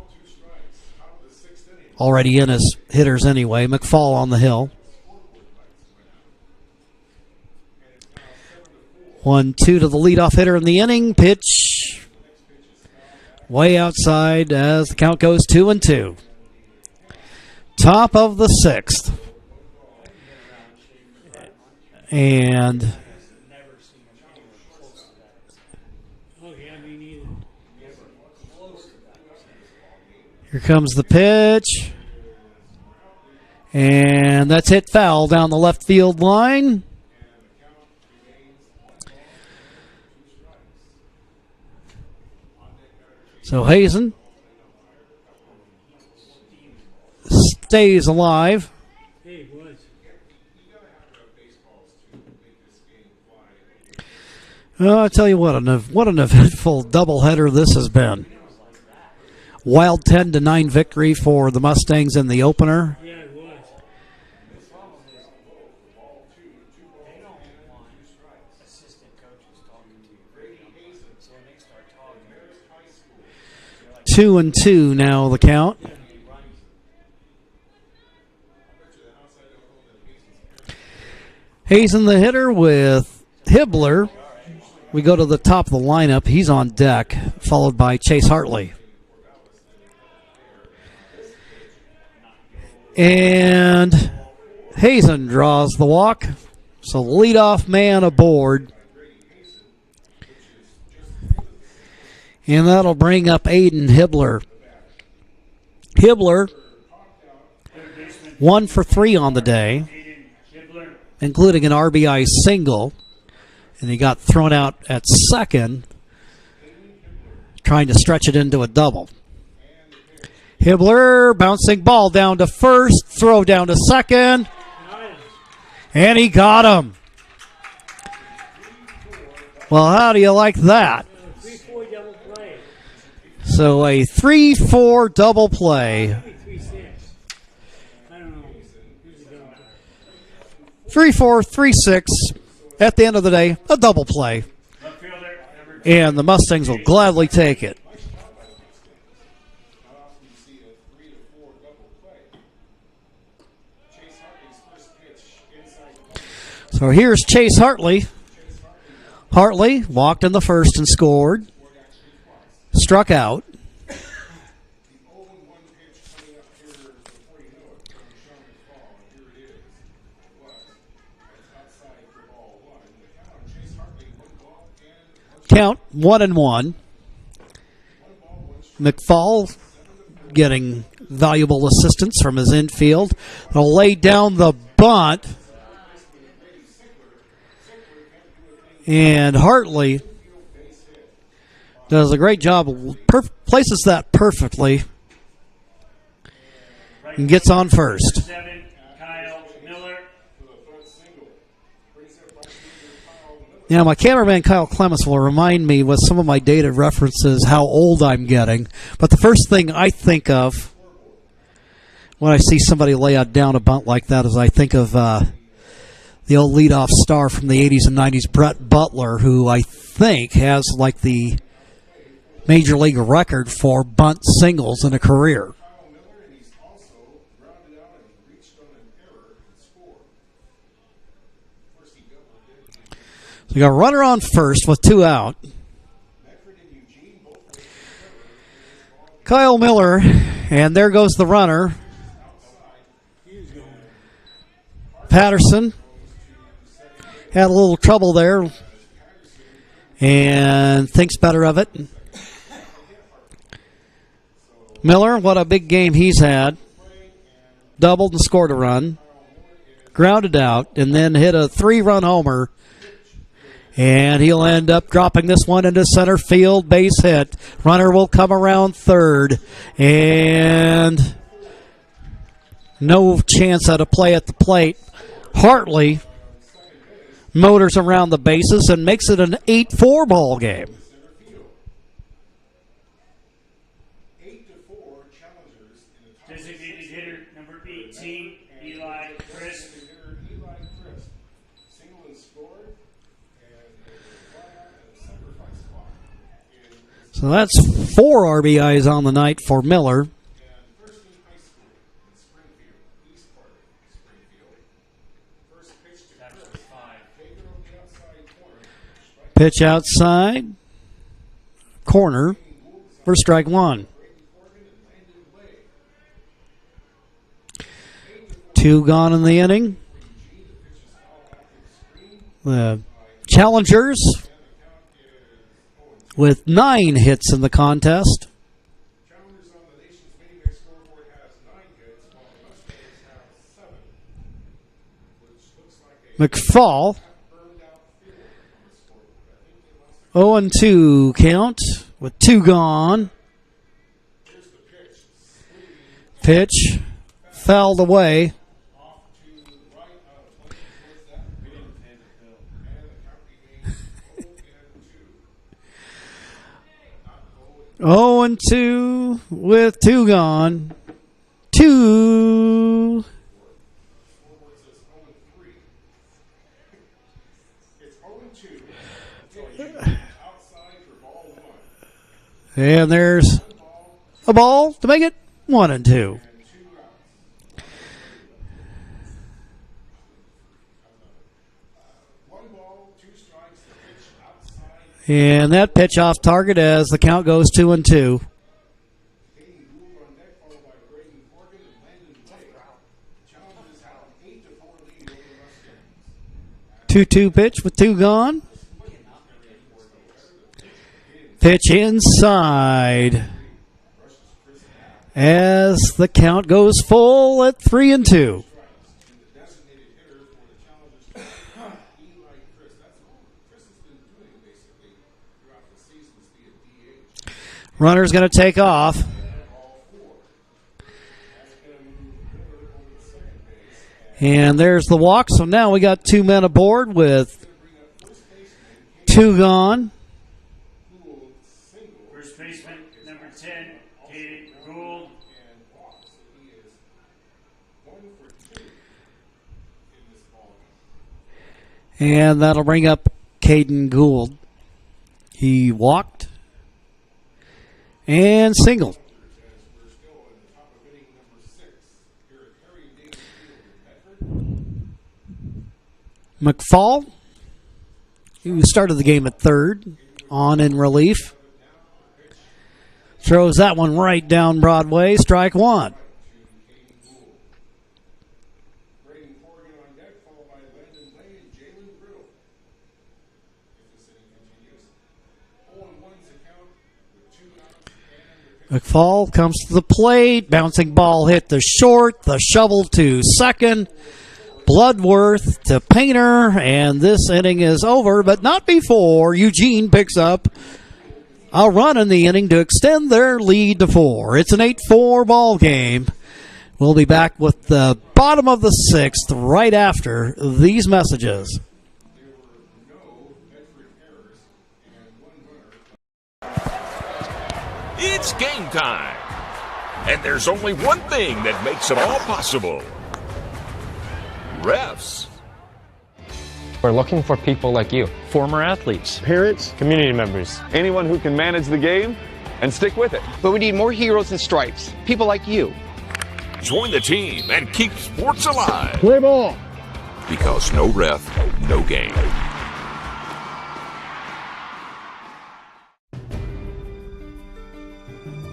[SPEAKER 1] already in as hitters anyway. McFall on the hill. 1-2 to the leadoff hitter in the inning. Pitch way outside as the count goes 2-2. Top of the 6th. And here comes the pitch. And that's hit foul down the left field line. So Hazen stays alive. Well, I tell you what an eventful doubleheader this has been. Wild 10-9 victory for the Mustangs in the opener.
[SPEAKER 3] Yeah, it was.
[SPEAKER 1] 2-2 now the count. Hazen the hitter with Hibbler we go to the top of the lineup. He's on deck, followed by Chase Hartley. And Hazen draws the walk. So leadoff man aboard. And that'll bring up Aiden Hibbler. Hibbler, 1 for 3 on the day, including an RBI single. And he got thrown out at second, trying to stretch it into a double. Hibbler, bouncing ball down to first, throw down to second, and he got him. Well, how do you like that? So a 3-4 double play. 3-4, 3-6. At the end of the day, a double play. And the Mustangs will gladly take it. So here's Chase Hartley. Hartley walked in the first and scored. Struck out. Count 1-1. McFall getting valuable assistance from his infield. They'll lay down the bunt. And Hartley does a great job, places that perfectly, and gets on first. Now, my cameraman, Kyle Clements, will remind me with some of my data references how old I'm getting. But the first thing I think of when I see somebody lay down a bunt like that is I think of the old leadoff star from the 80s and 90s, Brett Butler, who I think has like the major league record for bunt singles in a career. So we got a runner on first with 2 out. Kyle Miller, and there goes the runner. Patterson had a little trouble there and thinks better of it. Miller, what a big game he's had. Doubled and scored a run. Grounded out and then hit a 3-run homer. And he'll end up dropping this one into center field. Base hit. Runner will come around third. And no chance at a play at the plate. Hartley motors around the bases and makes it an 8-4 ball game.
[SPEAKER 3] Designated hitter number 18, Eli Crisp.
[SPEAKER 1] So that's 4 RBIs on the night for Miller. Pitch outside. Corner for strike 1. 2 gone in the inning. The challengers with 9 hits in the contest. McFall, 0-2 count with 2 gone. Pitch fouled away. Oh, and 2 with 2 gone. 2. And there's a ball to make it 1-2. And that pitch off target as the count goes 2-2. 2-2 pitch with 2 gone. Pitch inside as the count goes full at 3-2. Runner's going to take off. And there's the walk. So now we got 2 men aboard with 2 gone.
[SPEAKER 3] First baseman, number 10, Caden Gould.
[SPEAKER 1] And that'll bring up Caden Gould. He walked and singled. McFall, who started the game at third, on in relief. Throws that one right down Broadway, strike 1. McFall comes to the plate. Bouncing ball hit the short. The shovel to second. Bloodworth to Painter. And this inning is over, but not before Eugene picks up a run in the inning to extend their lead to 4. It's an 8-4 ball game. We'll be back with the bottom of the 6th right after these messages.
[SPEAKER 8] It's game time. And there's only one thing that makes it all possible. Refs.
[SPEAKER 11] We're looking for people like you. Former athletes.
[SPEAKER 22] Parents.
[SPEAKER 11] Community members.
[SPEAKER 22] Anyone who can manage the game and stick with it.
[SPEAKER 23] But we need more heroes and stripes. People like you.
[SPEAKER 8] Join the team and keep sports alive.
[SPEAKER 22] Play ball.
[SPEAKER 8] Because no ref, no game.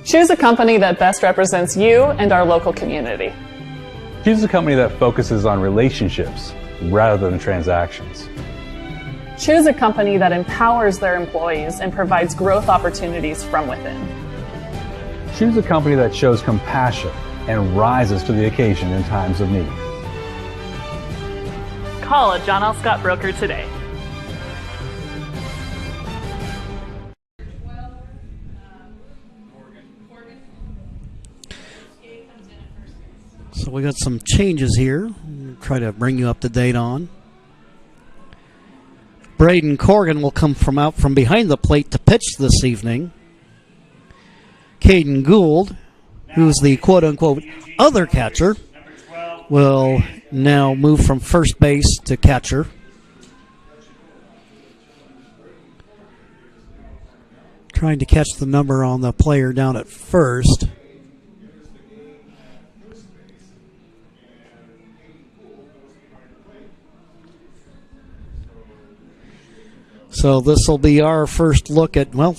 [SPEAKER 13] Choose a company that best represents you and our local community.
[SPEAKER 14] Choose a company that focuses on relationships rather than transactions.
[SPEAKER 13] Choose a company that empowers their employees and provides growth opportunities from within.
[SPEAKER 14] Choose a company that shows compassion and rises to the occasion in times of need.
[SPEAKER 13] Call a John L. Scott broker today.
[SPEAKER 1] So we got some changes here. We'll try to bring you up to date on. Braden Corrigan will come out from behind the plate to pitch this evening. Caden Gould, who's the quote-unquote other catcher, will now move from first base to catcher. Trying to catch the number on the player down at first. So this will be our first look at, well,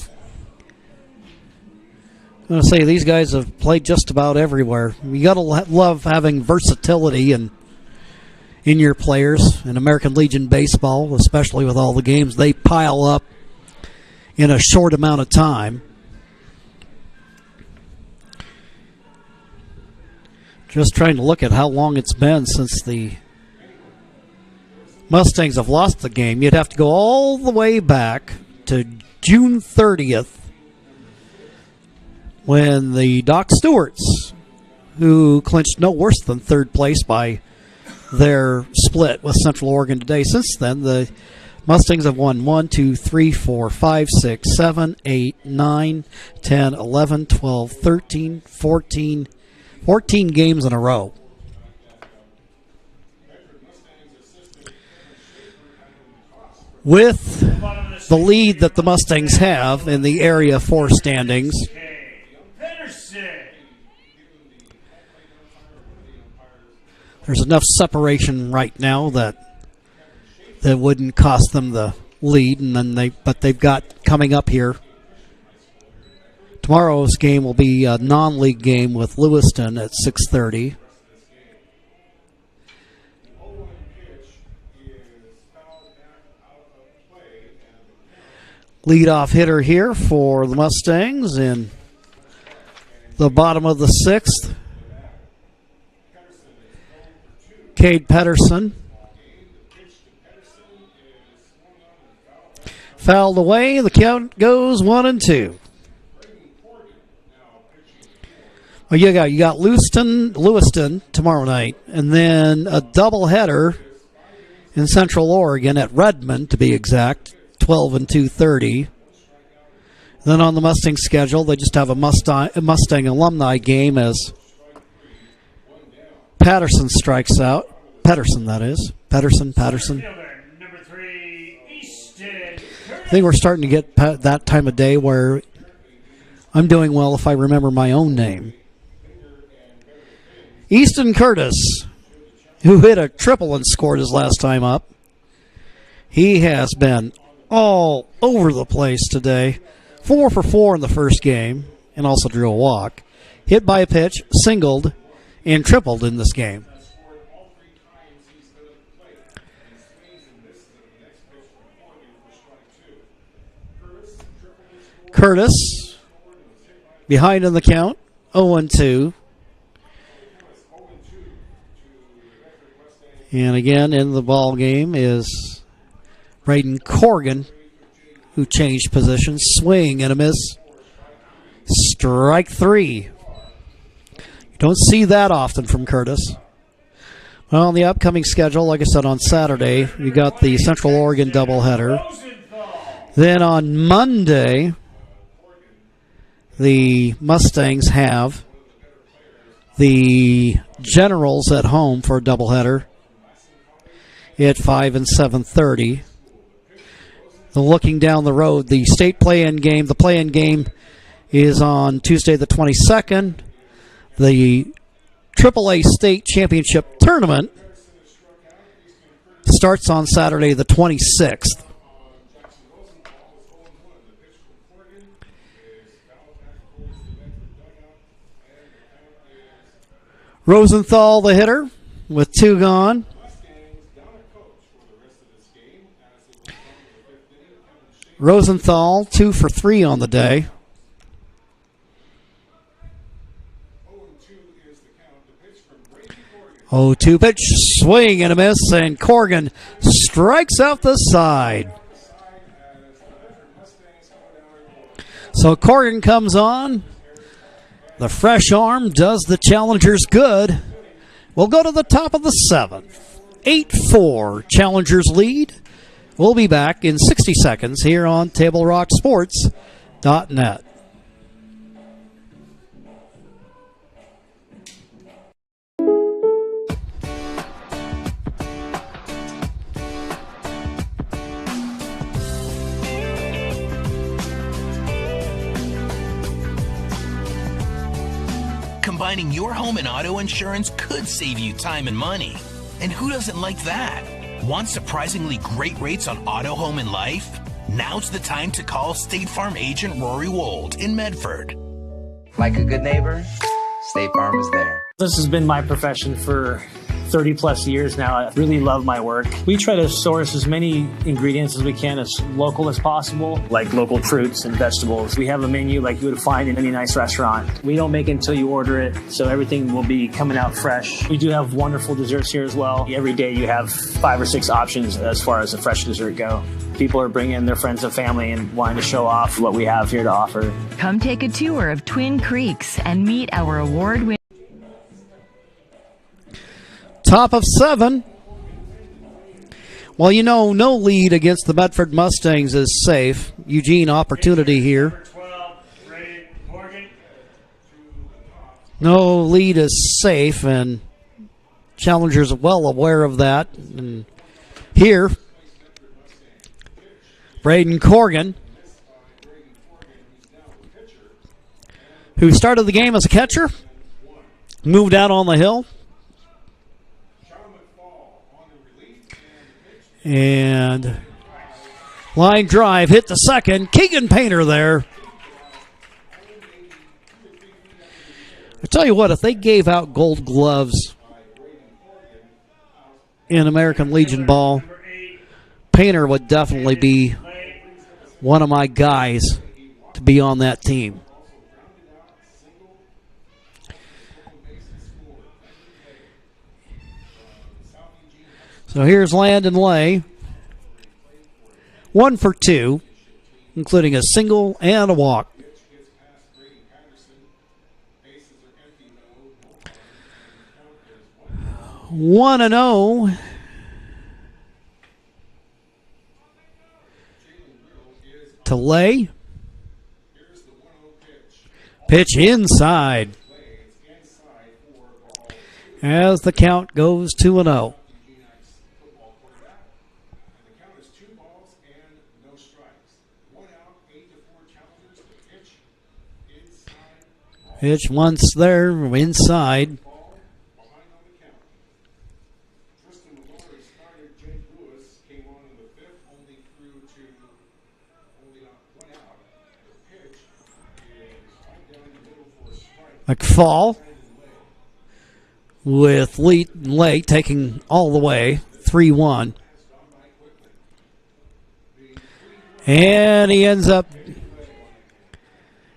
[SPEAKER 1] I'm going to say these guys have played just about everywhere. You got to love having versatility in your players in American Legion baseball, especially with all the games they pile up in a short amount of time. Just trying to look at how long it's been since the Mustangs have lost the game. You'd have to go all the way back to June 30th when the Doc Stewarts, who clinched no worse than third place by their split with Central Oregon today. Since then, the Mustangs have won 1, 2, 3, 4, 5, 6, 7, 8, 9, 10, 11, 12, 13, 14 games in a row. With the lead that the Mustangs have in the Area 4 standings, there's enough separation right now that wouldn't cost them the lead, and then but they've got coming up here. Tomorrow's game will be a non-league game with Lewiston at 6:30. Leadoff hitter here for the Mustangs in the bottom of the 6th. Cade Pedersen. Fouled away. The count goes 1-2. Well, you got Lewiston tomorrow night, and then a doubleheader in Central Oregon at Redmond, to be exact, 12 and 2:30. Then on the Mustang schedule, they just have a Mustang alumni game as Patterson strikes out. Pedersen, that is. Patterson. I think we're starting to get that time of day where I'm doing well if I remember my own name. Easton Curtis, who hit a triple and scored his last time up. He has been all over the place today. 4 for 4 in the first game, and also drew a walk. Hit by a pitch, singled, and tripled in this game. Curtis, behind in the count, 0-2. And again, in the ball game is Braden Corrigan, who changed positions. Swing and a miss. Strike 3. You don't see that often from Curtis. Well, on the upcoming schedule, like I said, on Saturday, you got the Central Oregon doubleheader. Then on Monday, the Mustangs have the Generals at home for a doubleheader at 5 and 7:30. Looking down the road, the state play-in game. The play-in game is on Tuesday the 22nd. The AAA State Championship Tournament starts on Saturday the 26th. Rosenthal, the hitter, with 2 gone. Rosenthal, 2 for 3 on the day. 0-2 pitch, swing and a miss, and Corrigan strikes out the side. So Corrigan comes on. The fresh arm does the challengers good. We'll go to the top of the 7th. 8-4 Challengers lead. We'll be back in 60 seconds here on TableRockSports.net.
[SPEAKER 10] Combining your home and auto insurance could save you time and money. And who doesn't like that? Want surprisingly great rates on auto, home, and life? Now's the time to call State Farm agent Rory Wold in Medford.
[SPEAKER 15] Like a good neighbor, State Farm is there.
[SPEAKER 16] This has been my profession for 30 plus years now. I really love my work. We try to source as many ingredients as we can, as local as possible, like local fruits and vegetables. We have a menu like you would find in any nice restaurant. We don't make it until you order it, so everything will be coming out fresh. We do have wonderful desserts here as well. Every day you have 5 or 6 options as far as the fresh dessert go. People are bringing their friends and family and wanting to show off what we have here to offer.
[SPEAKER 17] Come take a tour of Twin Creeks and meet our award-winning
[SPEAKER 1] Top of 7. Well, you know, no lead against the Medford Mustangs is safe. Eugene, opportunity here. No lead is safe, and Challengers are well aware of that. And here, Braden Corrigan, who started the game as a catcher, moved out on the hill, and Line drive, hit the second. Keegan Painter there. I tell you what, if they gave out gold gloves in American Legion ball, Painter would definitely be one of my guys to be on that team. So here's Landon Lay. 1 for 2, including a single and a walk. One and 0. To Lay. Pitch inside. As the count goes 2-0. Pitch once there, inside. McFall with Lay taking all the way, 3-1. And he ends up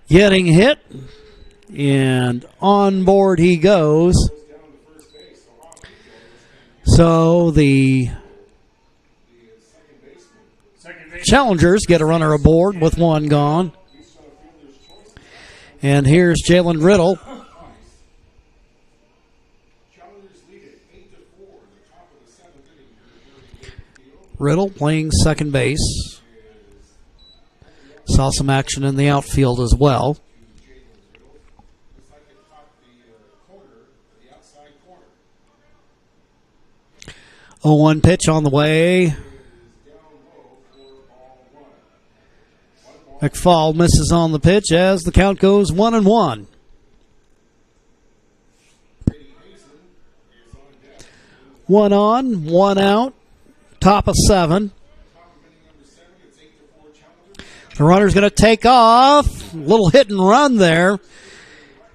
[SPEAKER 1] getting hit. And on board he goes. So the Challengers get a runner aboard with one gone. And here's Jalen Riddle. Riddle playing second base. Saw some action in the outfield as well. 0-1 pitch on the way. McFall misses on the pitch as the count goes 1-1. One on, one out. Top of 7. The runner's going to take off. Little hit and run there.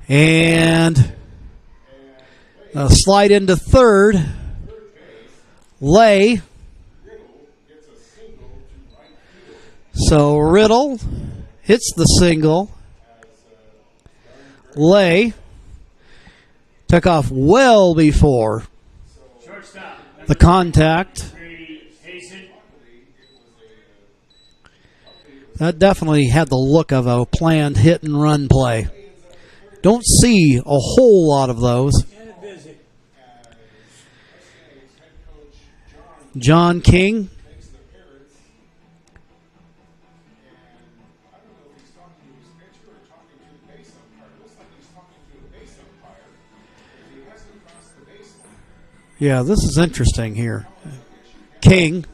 [SPEAKER 1] And a slide into third. Lay. So Riddle hits the single. Lay took off well before the contact. That definitely had the look of a planned hit and run play. Don't see a whole lot of those. John King. Yeah, this is interesting here. King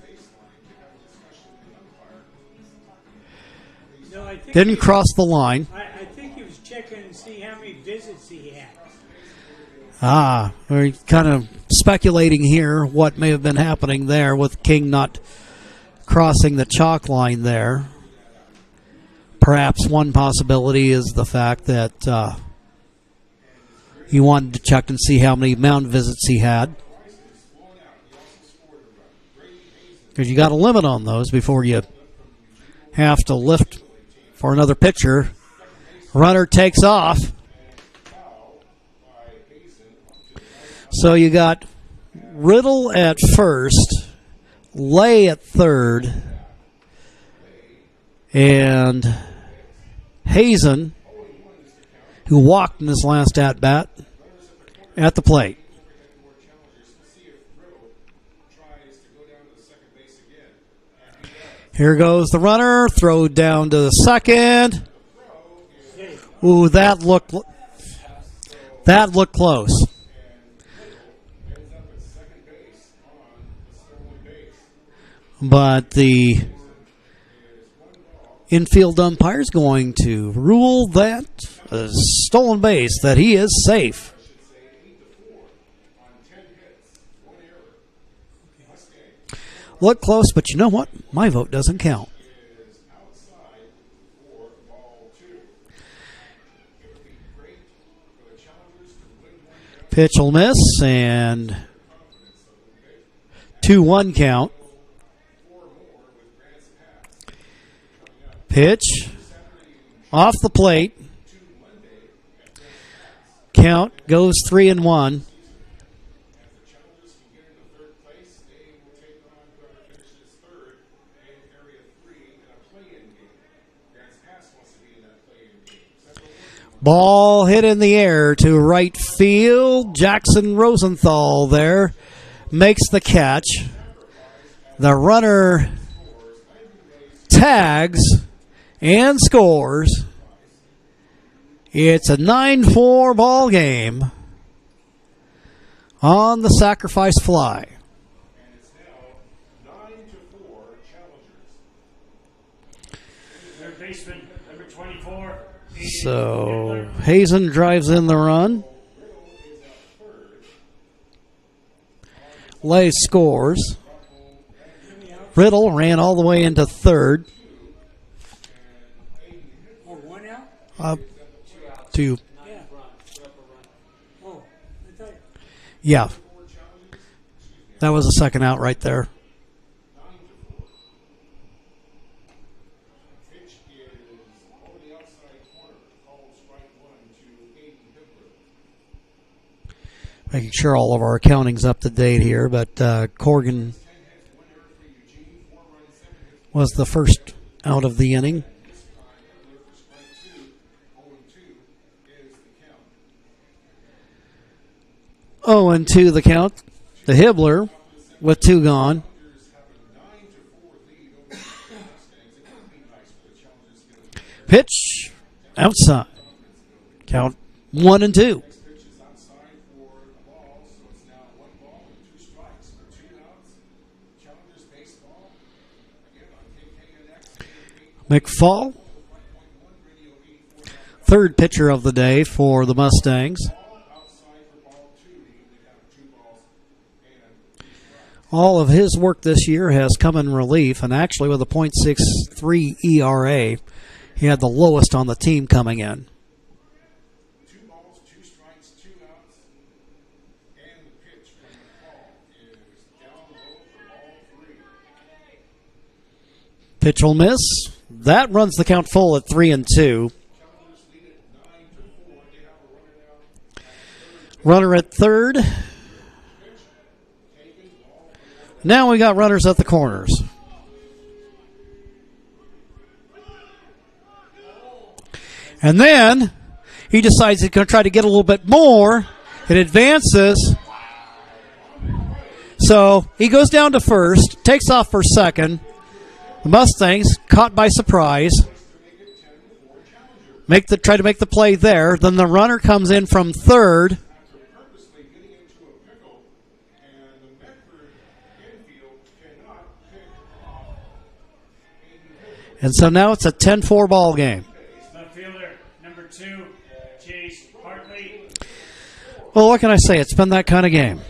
[SPEAKER 1] didn't cross the line.
[SPEAKER 2] I think he was checking to see how many visits he
[SPEAKER 1] Ah,
[SPEAKER 2] had.
[SPEAKER 1] we're kind of speculating here what may have been happening there with King not crossing the chalk line there. Perhaps one possibility is the fact that he wanted to check and see how many mound visits he had. Because you got a limit on those before you have to lift for another pitcher. Runner takes off. So you got Riddle at first, Lay at third, and Hazen, who walked in his last at-bat, at the plate. Here goes the runner, throw down to the second. Ooh, that looked close. But the infield umpire is going to rule that a stolen base, that he is safe. Look close, but you know what? My vote doesn't count. Pitch will miss, and 2-1 count. Pitch off the plate. Count goes 3-1. Ball hit in the air to right field. Jackson Rosenthal there makes the catch. The runner tags and scores. It's a 9-4 ball game on the sacrifice fly.
[SPEAKER 3] Third baseman, number 24.
[SPEAKER 1] So Hazen drives in the run. Lay scores. Riddle ran all the way into third.
[SPEAKER 3] Oh, 1 out?
[SPEAKER 1] 2.
[SPEAKER 3] Yeah. Oh, I thought.
[SPEAKER 1] Yeah. That was a second out right there. Making sure all of our accounting's up to date here, but Corgan was the first out of the inning. 0-2 the count. The Hibbler with 2 gone. Pitch outside. Count 1-2. McFall, third pitcher of the day for the Mustangs. All of his work this year has come in relief, and actually with a .63 ERA, he had the lowest on the team coming in. Pitch will miss. That runs the count full at 3-2. Runner at third. Now we got runners at the corners. And then he decides he's going to try to get a little bit more. It advances. So he goes down to first, takes off for second. The Mustangs caught by surprise. Try to make the play there. Then the runner comes in from third. And so now it's a 10-4 ball game.
[SPEAKER 3] Left fielder, number 2, Chase Hartley.
[SPEAKER 1] Well, what can I say? It's been that kind of game.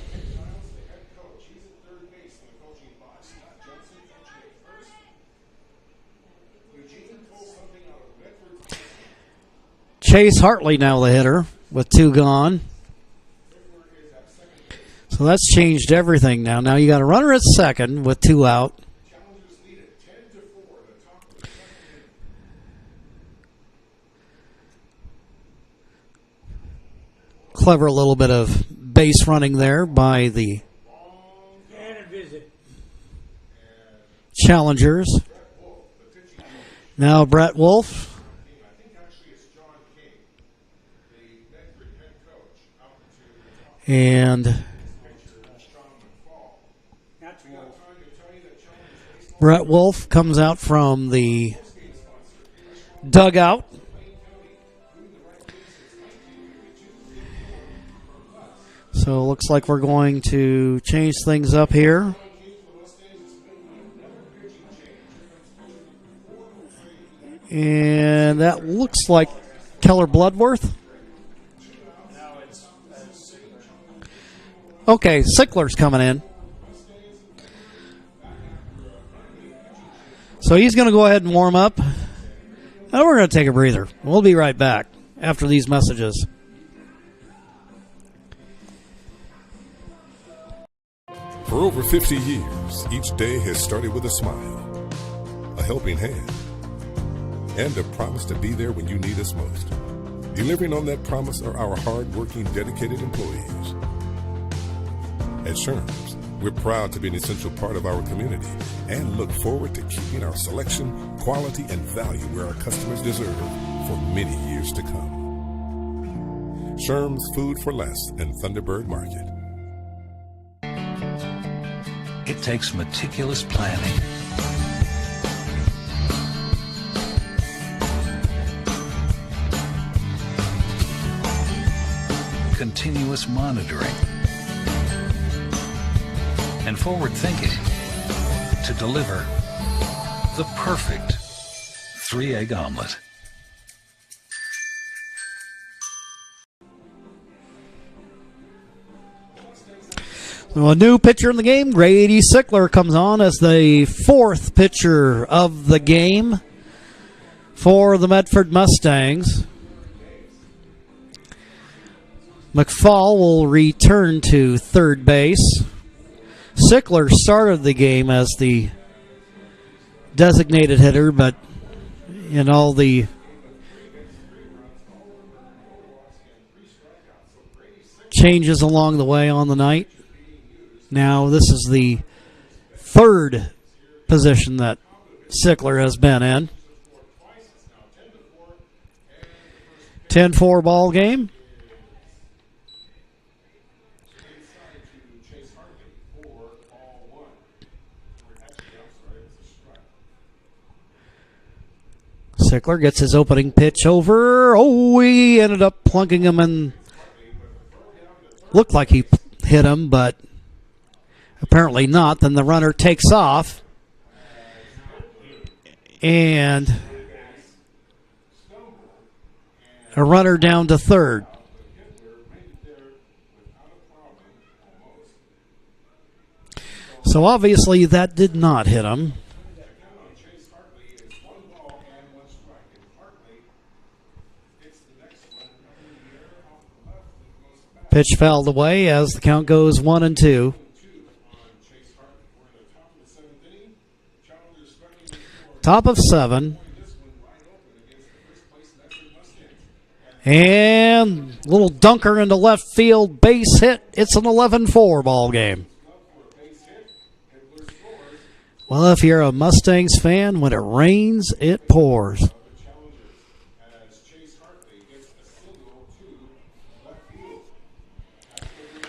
[SPEAKER 1] Chase Hartley now the hitter with 2 gone. So that's changed everything now. Now you got a runner at second with 2 out. Clever little bit of base running there by the Challengers. Now Brett Wolf. And Brett Wolf comes out from the dugout. So it looks like we're going to change things up here. And that looks like Keller Bloodworth. Okay, Sickler's coming in. So he's going to go ahead and warm up. And we're going to take a breather. We'll be right back after these messages.
[SPEAKER 18] For over 50 years, each day has started with a smile, a helping hand, and a promise to be there when you need us most. Delivering on that promise are our hard-working, dedicated employees. At Sherm's, we're proud to be an essential part of our community and look forward to keeping our selection, quality, and value where our customers deserve for many years to come. Sherm's Food for Less and Thunderbird Market.
[SPEAKER 19] It takes meticulous planning, continuous monitoring, and forward thinking to deliver the perfect 3-egg omelet.
[SPEAKER 1] Well, a new pitcher in the game, Grady Sickler, comes on as the fourth pitcher of the game for the Medford Mustangs. McFall will return to third base. Sickler started the game as the designated hitter, but in all the changes along the way on the night, now this is the third position that Sickler has been in. 10-4 ball game. Sickler gets his opening pitch over. Oh, he ended up plunking him and looked like he hit him, but apparently not. Then the runner takes off. And a runner down to third. So obviously that did not hit him. Pitch fouled away as the count goes 1-2. Top of 7. And little dunker into left field, base hit. It's an 11-4 ball game. Well, if you're a Mustangs fan, when it rains, it pours.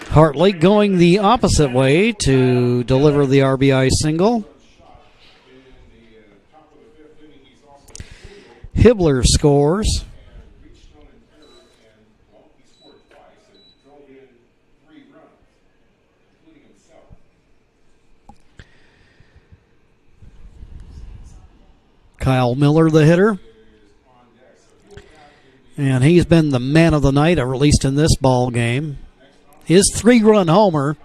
[SPEAKER 1] Hartley going the opposite way to deliver the RBI single. Hibbler scores. Kyle Miller, the hitter. And he's been the man of the night, or at least in this ball game. His 3-run homer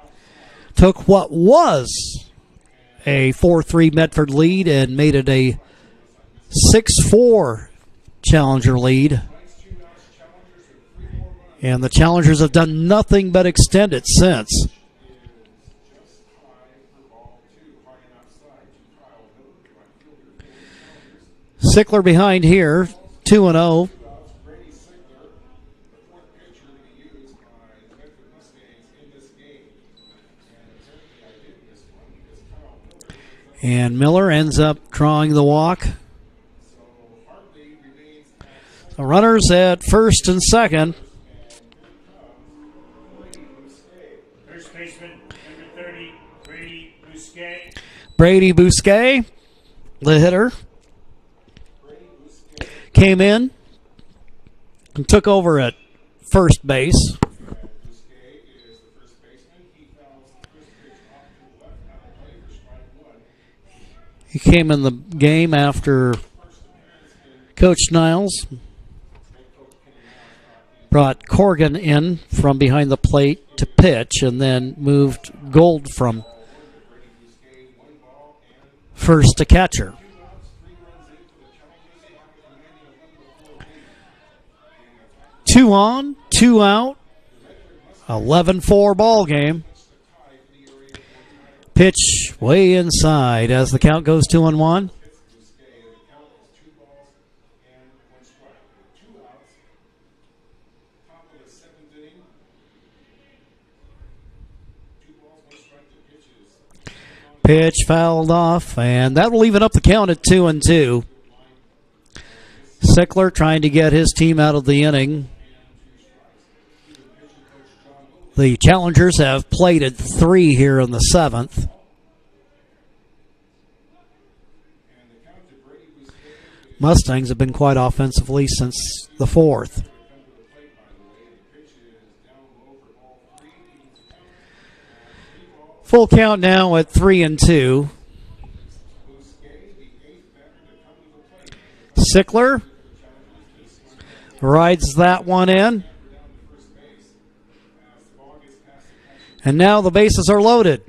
[SPEAKER 1] took what was a 4-3 Medford lead and made it a 6-4 Challenger lead. And the Challengers have done nothing but extend it since. Sickler behind here, 2-0. And Miller ends up drawing the walk. The runners at first and second.
[SPEAKER 3] First baseman, number 30, Brady Bousquet.
[SPEAKER 1] Brady Bousquet, the hitter, came in and took over at first base. He came in the game after Coach Niles brought Corrigan in from behind the plate to pitch and then moved Gold from first to catcher. Two on, 2 out, 11-4 ball game. Pitch way inside as the count goes 2-1. Pitch fouled off, and that will even up the count at 2-2. Sickler trying to get his team out of the inning. The Challengers have played at 3 here in the 7th. Mustangs have been quite offensively since the 4th. Full count now at 3-2. Sickler rides that one in. And now the bases are loaded.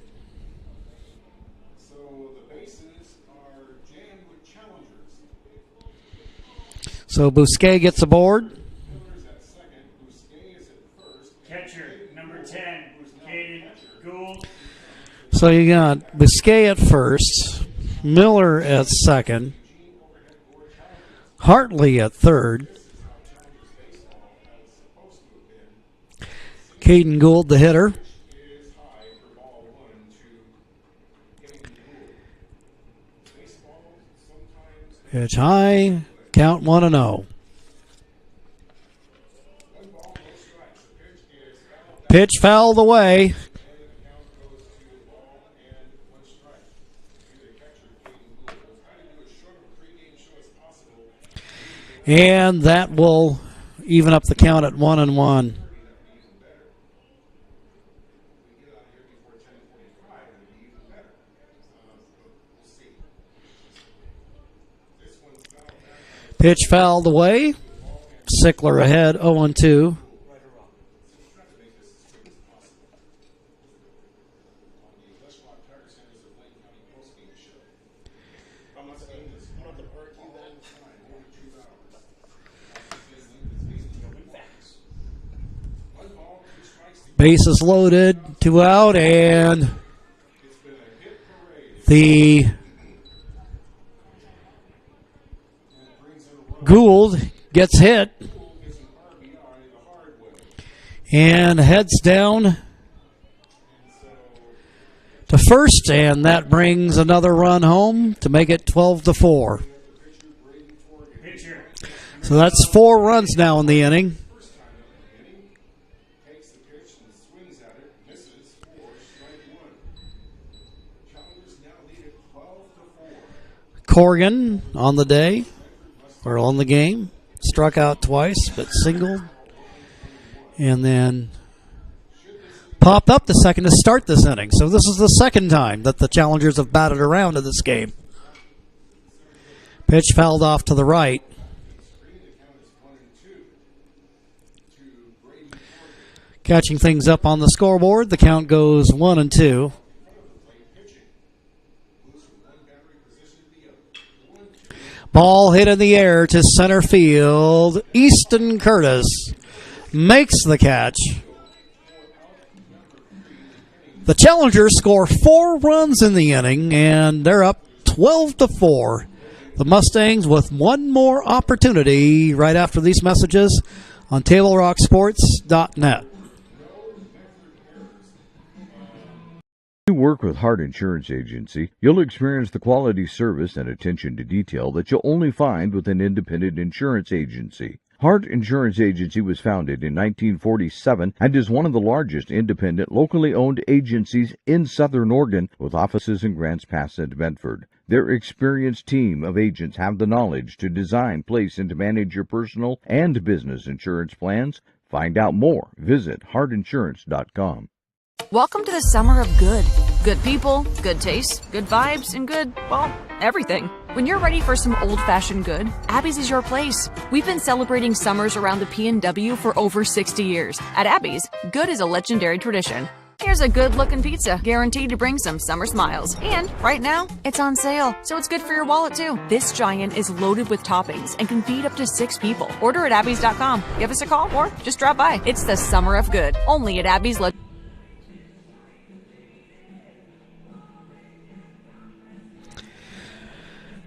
[SPEAKER 1] So Bousquet gets aboard.
[SPEAKER 3] Catcher, number 10, Caden Gould.
[SPEAKER 1] So you got Bousquet at first, Miller at second, Hartley at third, Caden Gould, the hitter. Pitch high, count 1-0. Pitch fouled away. And that will even up the count at 1-1. Pitch fouled away. Sickler ahead, 0-2. Bases loaded, 2 out, and the Gould gets hit and heads down to first, and that brings another run home to make it 12-4. So that's 4 runs now in the inning. Corrigan on the day, or on the game, struck out twice, but singled, and then popped up the second to start this inning. So this is the second time that the Challengers have batted around in this game. Pitch fouled off to the right. Catching things up on the scoreboard, the count goes 1-2. Ball hit in the air to center field. Easton Curtis makes the catch. The Challengers score 4 runs in the inning, and they're up 12-4. The Mustangs with one more opportunity right after these messages on TableRockSports.net.
[SPEAKER 4] When you work with Hart Insurance Agency, you'll experience the quality service and attention to detail that you'll only find with an independent insurance agency. Hart Insurance Agency was founded in 1947 and is one of the largest independent, locally owned agencies in Southern Oregon, with offices in Grants Pass and Medford. Their experienced team of agents have the knowledge to design, place, and to manage your personal and business insurance plans. Find out more. Visit hartinsurance.com.
[SPEAKER 20] Welcome to the summer of good. Good people, good taste, good vibes, and good, well, everything. When you're ready for some old-fashioned good, Abby's is your place. We've been celebrating summers around the P&W for over 60 years. At Abby's, good is a legendary tradition. Here's a good-looking pizza, guaranteed to bring some summer smiles. And right now, it's on sale, so it's good for your wallet, too. This giant is loaded with toppings and can feed up to 6 people. Order at abbys.com. Give us a call or just drop by. It's the summer of good, only at Abby's.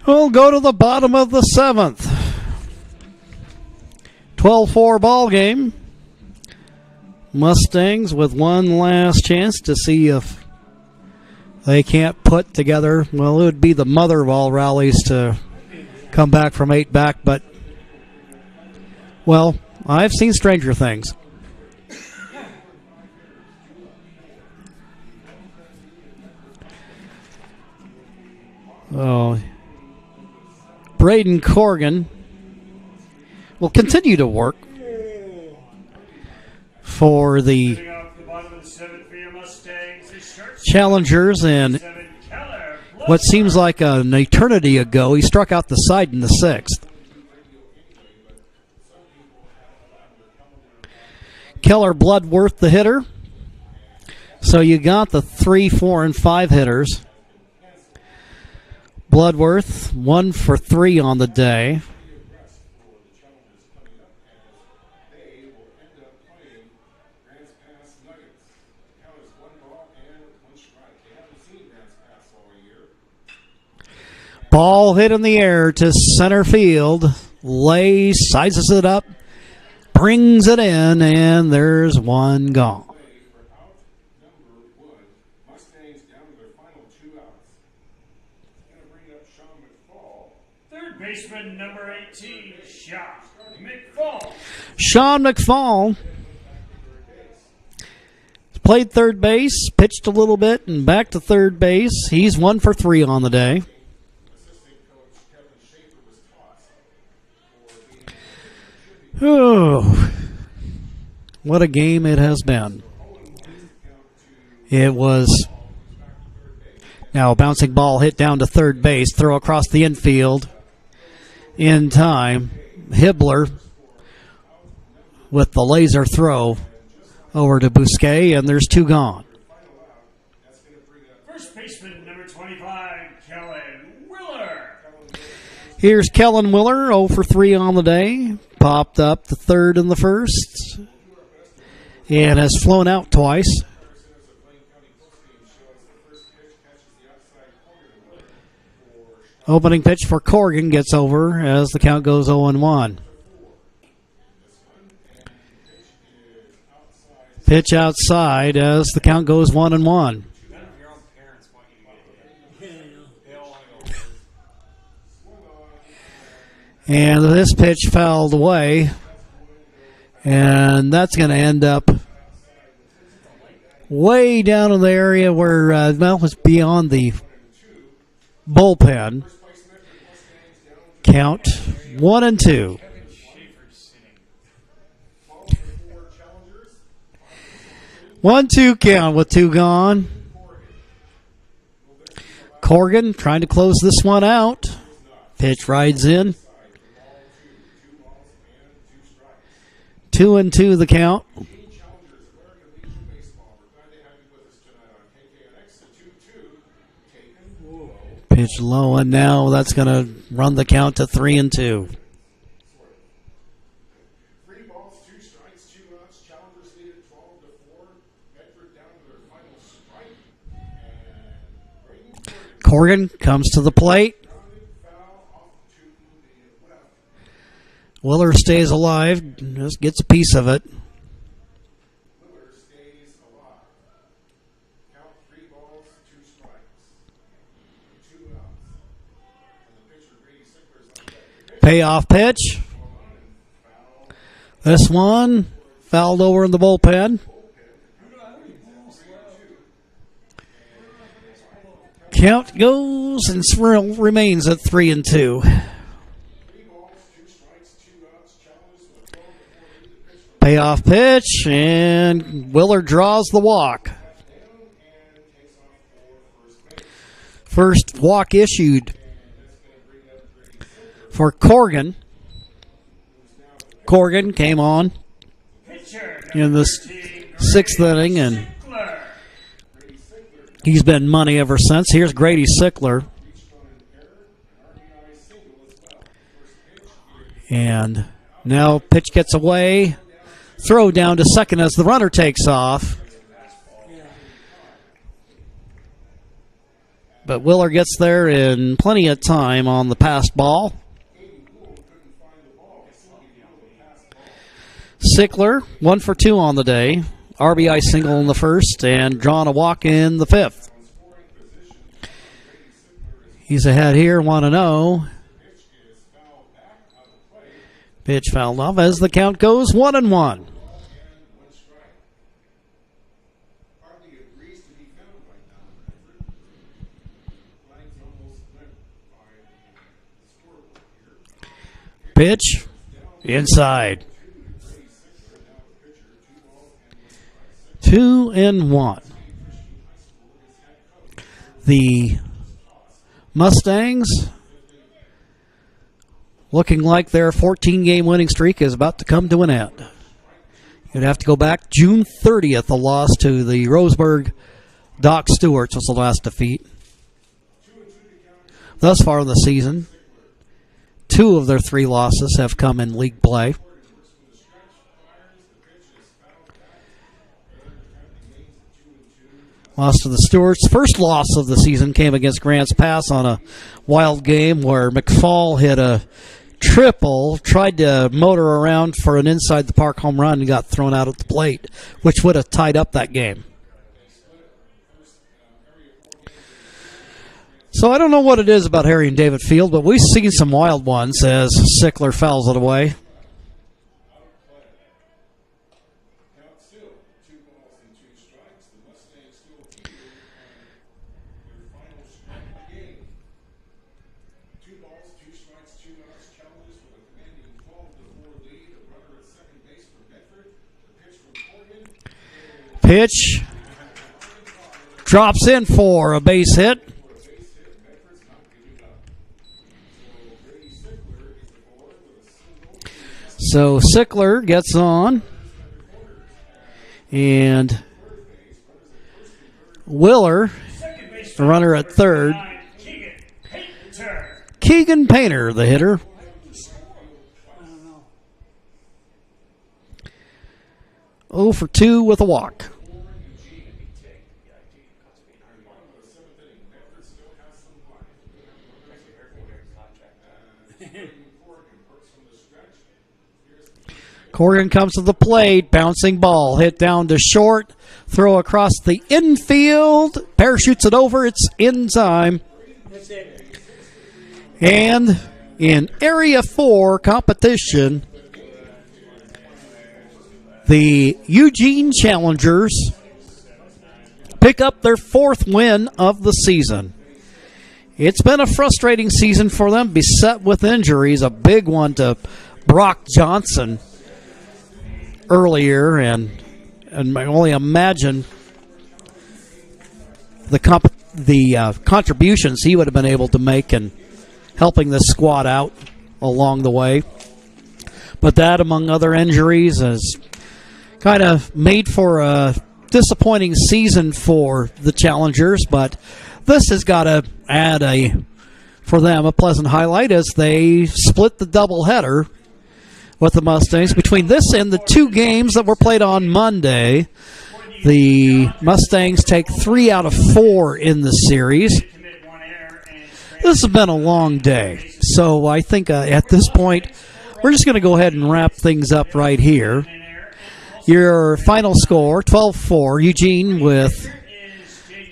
[SPEAKER 1] We'll go to the bottom of the 7th. 12-4 ball game. Mustangs with one last chance to see if they can't put together, well, it would be the mother of all rallies to come back from 8 back, but, well, I've seen stranger things. Oh, Braden Corrigan will continue to work for the Challengers, and what seems like an eternity ago, he struck out the side in the 6th. Keller Bloodworth, the hitter. So you got the 3, 4, and 5 hitters. Bloodworth, 1 for 3 on the day. Ball hit in the air to center field. Lay sizes it up, brings it in, and there's one gone.
[SPEAKER 3] Third baseman number 18, Sean McFall.
[SPEAKER 1] Sean McFall played third base, pitched a little bit, and back to third base. He's 1 for 3 on the day. Oh, what a game it has been. It was now a bouncing ball hit down to third base, throw across the infield in time. Hibbler with the laser throw over to Bousquet, and there's 2 gone.
[SPEAKER 3] First baseman number 25, Kellen Willer.
[SPEAKER 1] Here's Kellen Willer, 0 for 3 on the day. Popped up the third in the first and has flown out twice. Opening pitch for Corrigan gets over as the count goes 0-1. Pitch outside as the count goes 1-1. And this pitch fouled away, and that's going to end up way down in the area where, well, it's beyond the bullpen. Count 1-2. One-two count with 2 gone. Corrigan trying to close this one out. Pitch rides in. 2-2 the count. Pitch low, and now that's going to run the count to 3-2. Corrigan comes to the plate. Willer stays alive, just gets a piece of it. Payoff pitch. This one fouled over in the bullpen. Count goes and remains at 3-2. Payoff pitch, and Willer draws the walk. First walk issued for Corrigan. Corrigan came on in the 6th inning, and he's been money ever since. Here's Grady Sickler. And now pitch gets away. Throw down to second as the runner takes off. But Willer gets there in plenty of time on the passed ball. Sickler, 1 for 2 on the day. RBI single in the first and drawn a walk in the fifth. He's ahead here, 1-0. Pitch fouled off as the count goes 1-1. Pitch inside. 2-1. The Mustangs looking like their 14-game winning streak is about to come to an end. You'd have to go back June 30th, the loss to the Roseburg Doc Stewarts was the last defeat. Thus far in the season, 2 of their 3 losses have come in league play. Lost to the Stewarts. First loss of the season came against Grants Pass on a wild game where McFall hit a triple, tried to motor around for an inside the park home run and got thrown out at the plate, which would have tied up that game. So I don't know what it is about Harry and David Field, but we've seen some wild ones as Sickler fouls it away. Pitch drops in for a base hit. So Sickler gets on, and Willer, the runner at third. Keegan Painter, the hitter. Oh for 2 with a walk. Corrigan comes to the plate, bouncing ball, hit down to short, throw across the infield, parachutes it over, it's in time. And in Area 4 competition, the Eugene Challengers pick up their 4th win of the season. It's been a frustrating season for them, beset with injuries, a big one to Brock Johnson earlier, and I only imagine the contributions he would have been able to make in helping this squad out along the way. But that, among other injuries, has kind of made for a disappointing season for the Challengers, but this has got to add for them a pleasant highlight as they split the doubleheader with the Mustangs. Between this and the 2 games that were played on Monday, the Mustangs take 3 out of 4 in the series. This has been a long day, so I think at this point we're just going to go ahead and wrap things up right here. Your final score, 12-4, Eugene with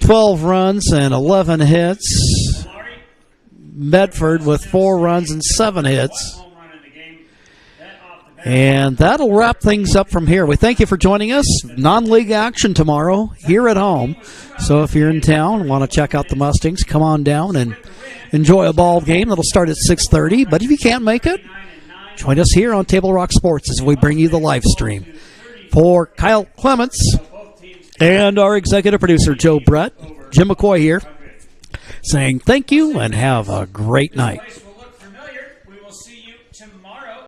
[SPEAKER 1] 12 runs and 11 hits. Medford with 4 runs and 7 hits. And that'll wrap things up from here. We thank you for joining us. Non-league action tomorrow here at home. So if you're in town and want to check out the Mustangs, come on down and enjoy a ball game. That'll start at 6:30. But if you can't make it, join us here on Table Rock Sports as we bring you the live stream. For Kyle Clements and our executive producer, Joe Brett, Jim McCoy here, saying thank you and have a great night.